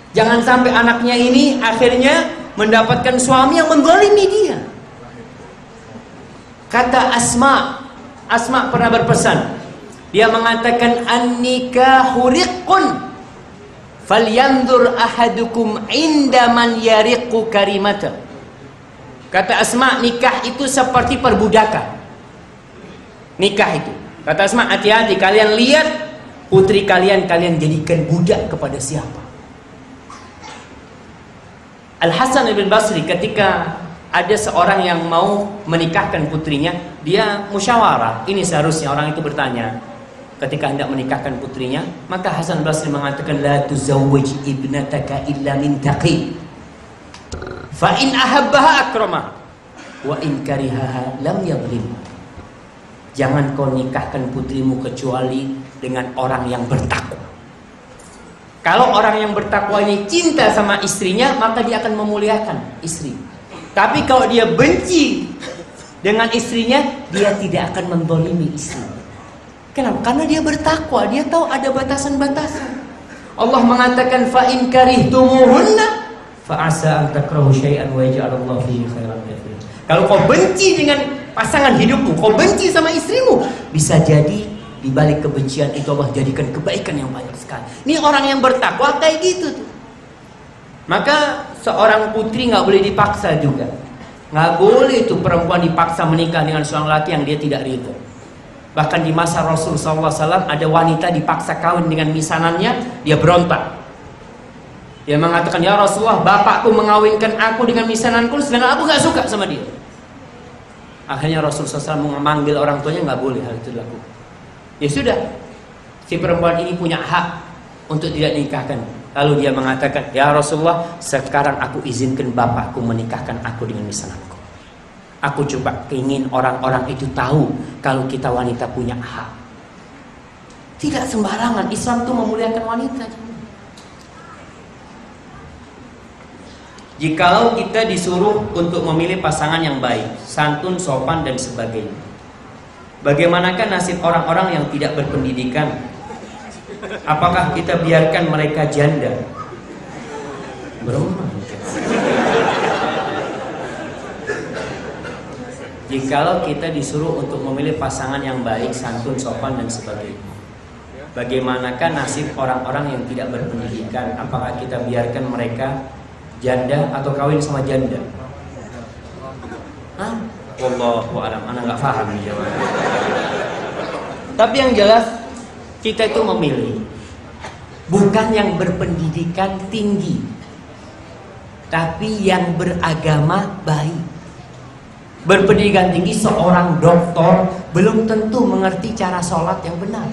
Jangan sampai anaknya ini akhirnya mendapatkan suami yang menzalimi dia. Kata Asma pernah berpesan. Dia mengatakan an-nikahu riqqun falyanzur ahadukum inda man yariqu karimata. Kata Asma, nikah itu seperti perbudakan. Nikah itu. Kata Asma, hati-hati kalian lihat putri kalian jadikan budak kepada siapa. Al-Hasan ibn Basri ketika ada seorang yang mau menikahkan putrinya, dia musyawarah. Ini seharusnya orang itu bertanya ketika hendak menikahkan putrinya, maka Hasan Basri mengatakan la tuzawwij ibnataka illa min taqi fa in ahabbaha akramah wa in karihaha lam yadhlim. Jangan kau nikahkan putrimu kecuali dengan orang yang bertakwa. Kalau orang yang bertakwa ini cinta sama istrinya, maka dia akan memuliakan istri. Tapi kalau dia benci dengan istrinya, dia tidak akan menzalimi istri. Kenapa? Karena dia bertakwa, dia tahu ada batasan-batasan. Allah mengatakan fa in karihtumuhunna fa asa an takrahu syai'an wa yaj'alallahu fihi khairan katsiran. Kalau kau benci dengan pasangan hidupmu, kau benci sama istrimu, bisa jadi di balik kebencian itu Allah jadikan kebaikan yang banyak sekali. Ini orang yang bertakwa kayak gitu tuh. Maka seorang putri nggak boleh dipaksa juga. Nggak boleh itu perempuan dipaksa menikah dengan seorang laki yang dia tidak ridho. Bahkan di masa Rasulullah SAW ada wanita dipaksa kawin dengan misanannya, dia berontak. Dia mengatakan, ya Rasulullah, bapakku mengawinkan aku dengan misananku, sedangkan aku nggak suka sama dia. Akhirnya Rasulullah SAW memanggil orang tuanya, nggak boleh hal itu dilakukan. Ya sudah, si perempuan ini punya hak untuk tidak nikahkan. Lalu dia mengatakan, ya Rasulullah, sekarang aku izinkan bapakku menikahkan aku dengan misananku. Aku coba ingin orang-orang itu tahu kalau kita wanita punya hak. Tidak sembarangan, Islam itu memuliakan wanita. Jikalau kita disuruh untuk memilih pasangan yang baik, santun, sopan, dan sebagainya, bagaimanakah nasib orang-orang yang tidak berpendidikan? Apakah kita biarkan mereka janda? Berumah. Jikalau kita disuruh untuk memilih pasangan yang baik, santun, sopan, dan sebagainya, bagaimanakah nasib orang-orang yang tidak berpendidikan? Apakah kita biarkan mereka janda atau kawin sama janda? Hah? Wallahu a'lam. Ana nggak paham nih jawabannya. Tapi yang jelas kita itu memilih bukan yang berpendidikan tinggi, tapi yang beragama baik. Berpendidikan tinggi seorang doktor belum tentu mengerti cara sholat yang benar.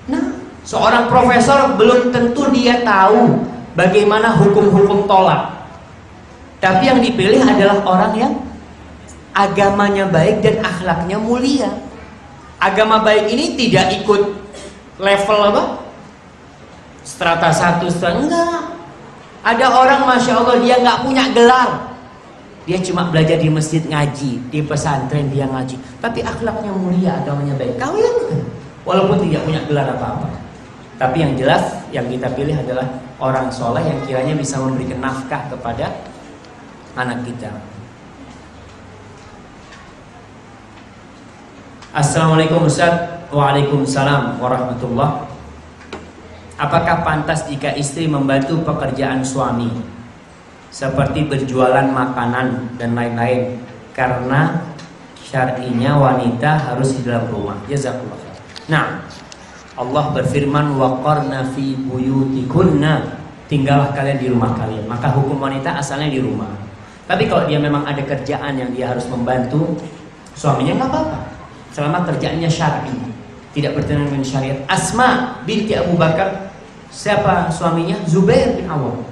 Nah, seorang profesor belum tentu dia tahu bagaimana hukum-hukum tolak. Tapi yang dipilih adalah orang yang agamanya baik dan akhlaknya mulia. Agama baik ini tidak ikut level apa? Strata 1, strata enggak. Ada orang Masya Allah dia nggak punya gelar. Dia cuma belajar di masjid ngaji, di pesantren dia ngaji, tapi akhlaknya mulia, agamanya baik. Kawin, walaupun tidak punya gelar apa-apa. Tapi yang jelas yang kita pilih adalah orang soleh yang kiranya bisa memberikan nafkah kepada anak kita. Assalamualaikum Ustaz. Waalaikumsalam warahmatullah. Apakah pantas jika istri membantu pekerjaan suami seperti berjualan makanan dan lain-lain, karena syar'inya wanita harus di dalam rumah? Jazakallah. Nah, Allah berfirman waqarna fi buyutikunna, tinggallah kalian di rumah kalian. Maka hukum wanita asalnya di rumah. Tapi kalau dia memang ada kerjaan yang dia harus membantu suaminya, nggak apa-apa, selama kerjaannya syar'i, tidak bertentangan dengan syariat. Asma binti Abu Bakar, siapa suaminya? Zubair bin Awam.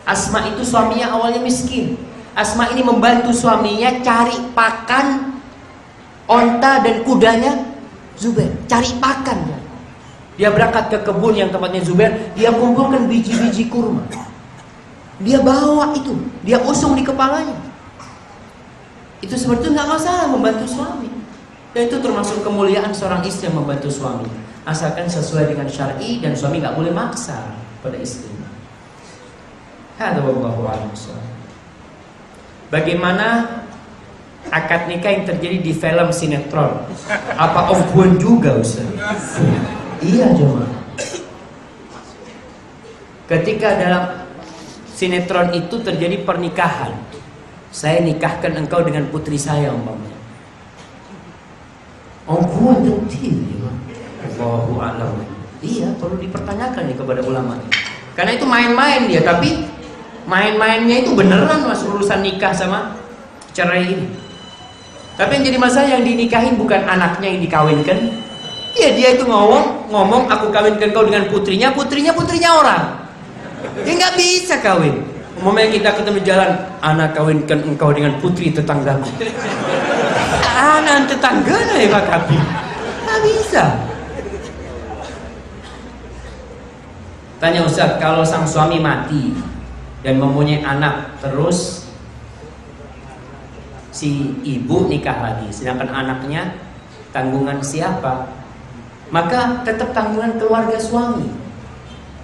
Asma itu suaminya awalnya miskin. Asma ini membantu suaminya cari pakan onta dan kudanya Zubair, cari pakan. Dia berangkat ke kebun yang tempatnya Zubair, dia kumpulkan biji-biji kurma. Dia bawa itu, dia usung di kepalanya. Itu seperti itu nggak masalah membantu suami. Dan itu termasuk kemuliaan seorang istri yang membantu suami, asalkan sesuai dengan syar'i dan suami nggak boleh maksa pada istri. Hadza wallahu a'lam. Bagaimana akad nikah yang terjadi di film sinetron? Apa off-board juga Ustaz? Iya jemaah. Ketika dalam sinetron itu terjadi pernikahan, saya nikahkan engkau dengan putri saya umpamanya. Off-board betul ya. Wallahu a'lam. Iya, perlu dipertanyakan nih kepada ulama. Karena itu main-main dia, tapi main-mainnya itu beneran mas urusan nikah sama cerai ini. Tapi yang jadi masalah yang dinikahin bukan anaknya yang dikawinkan. Ya dia itu ngomong aku kawinkan kau dengan putrinya orang. Dia nggak bisa kawin. Umumnya kita ketemu jalan, anak kawinkan engkau dengan putri tetanggaku. Anak tetangganya ya Pak Kapi. Nggak bisa. Tanya Ustaz, kalau sang suami mati dan mempunyai anak, terus si ibu nikah lagi, sedangkan anaknya tanggungan siapa? Maka tetap tanggungan keluarga suami.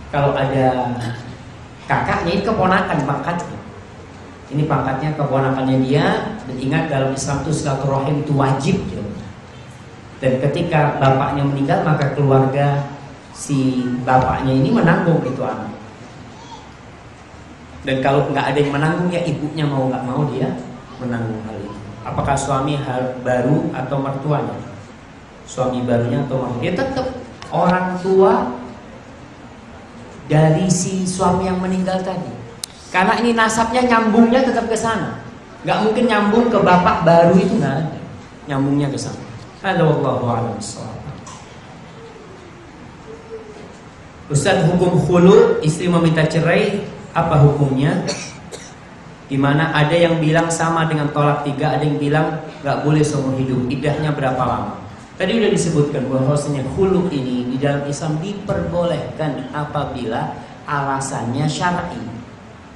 Kalau ada kakaknya, ini keponakan pangkatnya. Ini pangkatnya keponakannya dia. Dan ingat dalam Islam itu silaturahim itu wajib ya. Dan ketika bapaknya meninggal, maka keluarga si bapaknya ini menanggung itu anak. Dan kalau nggak ada yang menanggung, ya ibunya mau nggak mau dia menanggung hal itu. Apakah suami baru atau mertuanya? Suami barunya atau mertuanya? Dia tetap orang tua dari si suami yang meninggal tadi. Karena ini nasabnya nyambungnya tetap ke sana. Nggak mungkin nyambung ke bapak baru itu, nggak ada. Nyambungnya ke sana. Wallahu a'lam bishawab. Ustaz, hukum khulu, istri meminta cerai, apa hukumnya? Dimana ada yang bilang sama dengan tolak 3, ada yang bilang nggak boleh seumur hidup. Iddahnya berapa lama? Tadi udah disebutkan bahwasanya khulu ini di dalam Islam diperbolehkan apabila alasannya syar'i.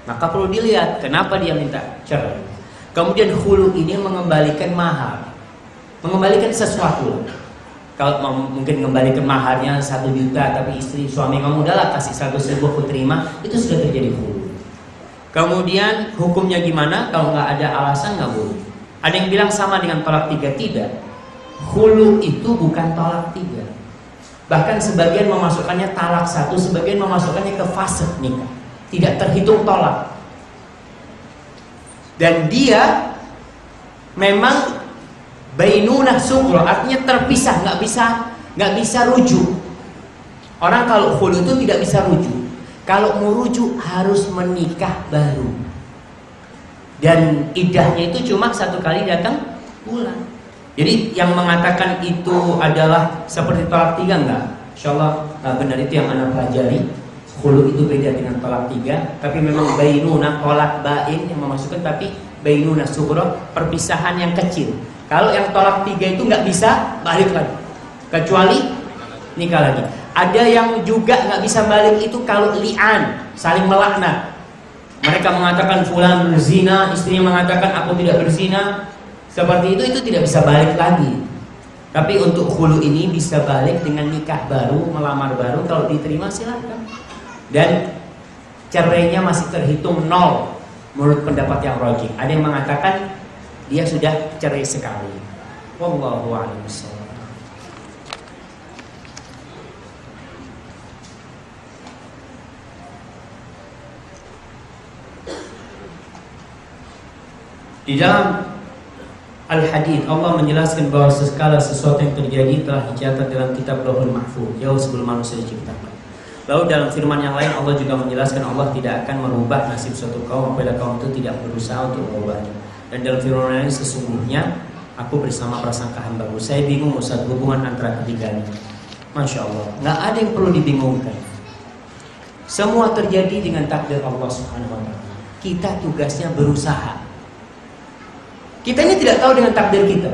Maka perlu dilihat kenapa dia minta cerai. Kemudian khulu ini mengembalikan mahar, mengembalikan sesuatu. Kalau mungkin mengembalikan maharnya 1 juta, tapi istri suami kamu udahlah kasih 100.000 aku terima, itu sudah terjadi khulu. Kemudian hukumnya gimana? Kalau nggak ada alasan nggak boleh. Ada yang bilang sama dengan tolak 3, tidak. Khulu itu bukan tolak 3. Bahkan sebagian memasukkannya talak 1, sebagian memasukkannya ke fase nikah. Tidak terhitung tolak. Dan dia memang bainunah sughra, artinya terpisah, nggak bisa rujuk. Orang kalau khulu itu tidak bisa rujuk. Kalau mau rujuk harus menikah baru. Dan iddahnya itu cuma 1 kali datang bulan. Jadi yang mengatakan itu adalah seperti tolak 3 enggak? Insyaallah benar, itu yang anak pelajari. Khulu itu beda dengan tolak 3, tapi memang bainunah, tolak bain yang memasukkan, tapi bainunah sughra, perpisahan yang kecil. Kalau yang tolak 3 itu nggak bisa balik lagi, kecuali nikah lagi. Ada yang juga nggak bisa balik itu kalau li'an, saling melaknat. Mereka mengatakan fulan berzina, istrinya mengatakan aku tidak berzina. Seperti itu tidak bisa balik lagi. Tapi untuk khulu ini bisa balik dengan nikah baru, melamar baru, kalau diterima silakan. Dan cerainya masih terhitung 0 menurut pendapat yang rajih. Ada yang mengatakan dia sudah cerai sekali. Wallahu a'lam bishawab. Di dalam Al-Hadid Allah menjelaskan bahwa segala sesuatu yang terjadi telah dicatat dalam kitab Lauhul Mahfuz jauh sebelum manusia diciptakan. Lalu dalam firman yang lain Allah juga menjelaskan Allah tidak akan merubah nasib suatu kaum apabila kaum itu tidak berusaha untuk merubahnya. Dan dalam firman lain, sesungguhnya aku bersama prasangka hamba-Ku. Saya bingung Ustaz hubungan antara ketiganya. Masya Allah, nggak ada yang perlu dibingungkan. Semua terjadi dengan takdir Allah Subhanahu Wa Taala. Kita tugasnya berusaha. Kita ini tidak tahu dengan takdir kita.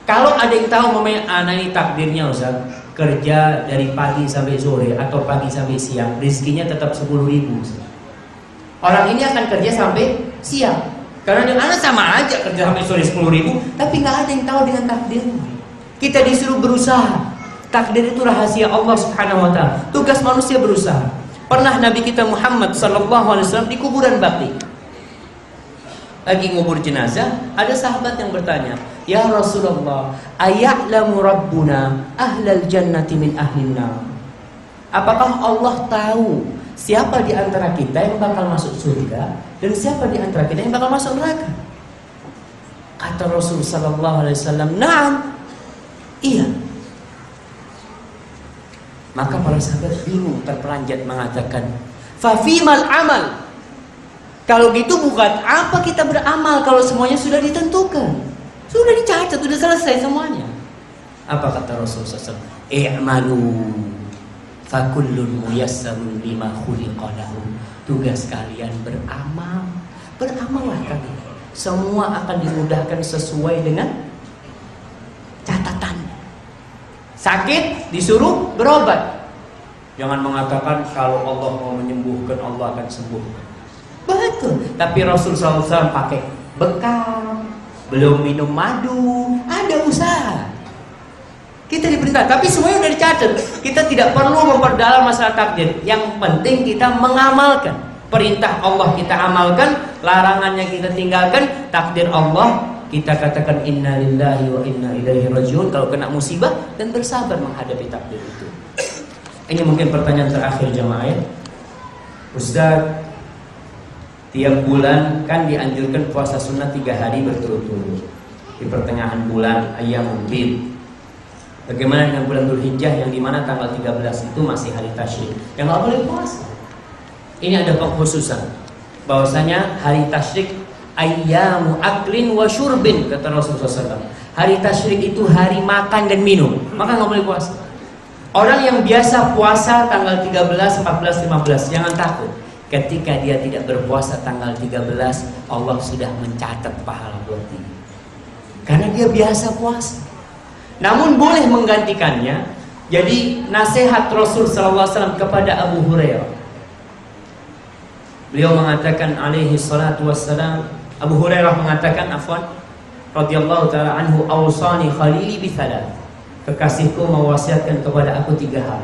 Kalau ada yang tahu anak ini takdirnya Ustaz, kerja dari pagi sampai sore atau pagi sampai siang, rezekinya tetap 10.000. Orang ini akan kerja sampai siang. Karena dengan anak sama aja kerja sampai sore 10.000, tapi nggak ada yang tahu dengan takdirnya. Kita disuruh berusaha. Takdir itu rahasia Allah Subhanahu Wa Taala. Tugas manusia berusaha. Pernah Nabi kita Muhammad SAW di kuburan Baqi, lagi ngubur jenazah, ada sahabat yang bertanya, ya Rasulullah, aya'lamu Rabbuna ahlal jannati min ahlin nar? Apakah Allah tahu siapa di antara kita yang bakal masuk surga dan siapa di antara kita yang bakal masuk neraka? Kata Rasul sallallahu alaihi wasallam, "Na'am." Iya. Maka para sahabat bingung, terpelanjat mengatakan, "Fa fimal amal?" Kalau gitu bukan apa kita beramal kalau semuanya sudah ditentukan, sudah dicatat, sudah selesai semuanya. Apa kata Rasulullah SAW? I'malu fakullun muyassarun lima khuliqa lahu. Tugas kalian beramal, beramallah kalian. Semua akan dimudahkan sesuai dengan catatannya. Sakit disuruh berobat. Jangan mengatakan kalau Allah mau menyembuhkan Allah akan sembuhkan. Betul, tapi Rasul SAW pakai bekal, belum minum madu, ada usaha. Kita diperintah, tapi semuanya udah dicatat. Kita tidak perlu memperdalam masalah takdir. Yang penting kita mengamalkan. Perintah Allah kita amalkan, larangannya kita tinggalkan. Takdir Allah kita katakan inna lillahi wa inna ilaihi rajiun kalau kena musibah, dan bersabar menghadapi takdir itu. Ini mungkin pertanyaan terakhir jamaah ya. Ustaz, tiap bulan kan dianjurkan puasa sunnah 3 hari berturut-turut. Di pertengahan bulan Ayyamul Bid. Bagaimana dengan bulan Dzulhijjah yang dimana tanggal 13 itu masih hari tasyrik, yang nggak boleh puasa? Ini ada pengkhususan bahwasanya hari tasyrik ayyamu aklin wa syurbin, kata Rasulullah SAW. Hari tasyrik itu hari makan dan minum, maka nggak boleh puasa. Orang yang biasa puasa tanggal 13, 14, 15 jangan takut. Ketika dia tidak berpuasa tanggal 13, Allah sudah mencatat pahala buat dia. Karena dia biasa puasa. Namun boleh menggantikannya. Jadi nasihat Rasul SAW kepada Abu Hurairah. Beliau mengatakan alaihi salatu wassalam, Abu Hurairah mengatakan radhiyallahu taala anhu, awsani khalili bi thalath. Kekasihku mewasiatkan kepada aku 3 hal.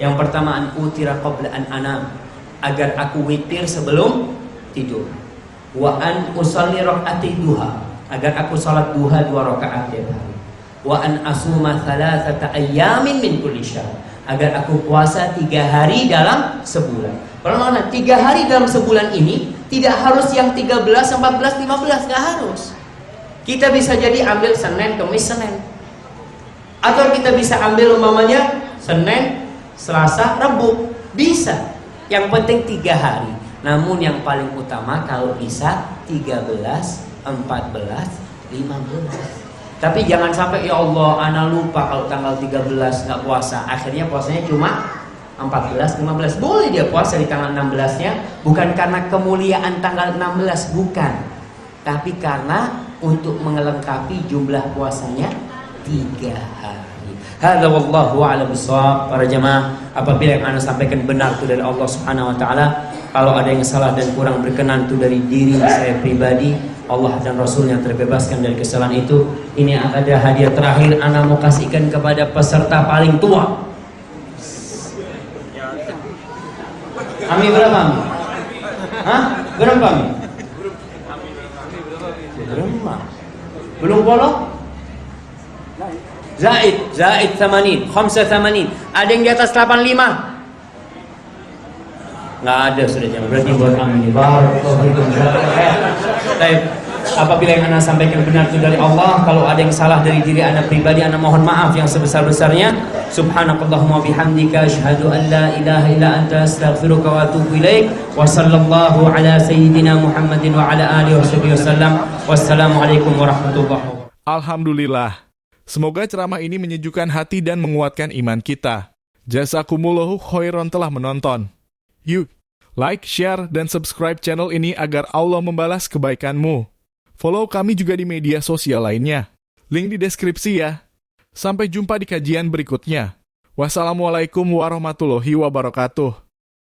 Yang pertama, an utira qabla an anam, agar aku witir sebelum tidur. Wa an usalli rakaatay duha, agar aku salat duha 2 rakaat tiap hari. Wa an asuma thalathata ayyamin min kulli syahr, agar aku puasa 3 hari dalam sebulan. Bermakna 3 hari dalam sebulan ini tidak harus yang 13, 14, 15, nggak harus. Kita bisa jadi ambil Senin, Kamis, Senin. Atau kita bisa ambil umpamanya Senin, Selasa, Rabu. Bisa. Yang penting 3 hari. Namun yang paling utama kalau bisa 13, 14, 15. Tapi jangan sampai ya Allah, ana lupa kalau tanggal 13 nggak puasa. Akhirnya puasanya cuma 14, 15. Boleh dia puasa di tanggal 16-nya, bukan karena kemuliaan tanggal 16, bukan. Tapi karena untuk melengkapi jumlah puasanya 3 hari. Hadza wallahu a'lam bishawab. Para jemaah, apabila yang ana sampaikan benar itu dari Allah Subhanahu wa taala, kalau ada yang salah dan kurang berkenan itu dari diri saya pribadi, Allah dan Rasul yang terbebaskan dari kesalahan itu. Ini ada hadiah terakhir ana mau kasihkan kepada peserta paling tua. Ami berapa Ami? Hah? Berapa Ami? Belum polo? Zaid 80, 85. Ada yang di atas 85? Nggak ada sudah jam. Berarti buat kami ini. Baik. Apabila yang anda sampaikan benar itu dari Allah, kalau ada yang salah dari diri anda pribadi, anda mohon maaf yang sebesar-besarnya. Subhanakallahumma bihamdika asyhadu an la ilaha illa anta astaghfiruka wa atubu ilaik. Wa sallallahu ala sayyidina Muhammadin wa ala alihi wasallam. Wassalamualaikum warahmatullahi wabarakatuh. Alhamdulillah. Semoga ceramah ini menyejukkan hati dan menguatkan iman kita. Jazakumullahu khairan telah menonton. Yuk, like, share, dan subscribe channel ini agar Allah membalas kebaikanmu. Follow kami juga di media sosial lainnya. Link di deskripsi ya. Sampai jumpa di kajian berikutnya. Wassalamualaikum warahmatullahi wabarakatuh.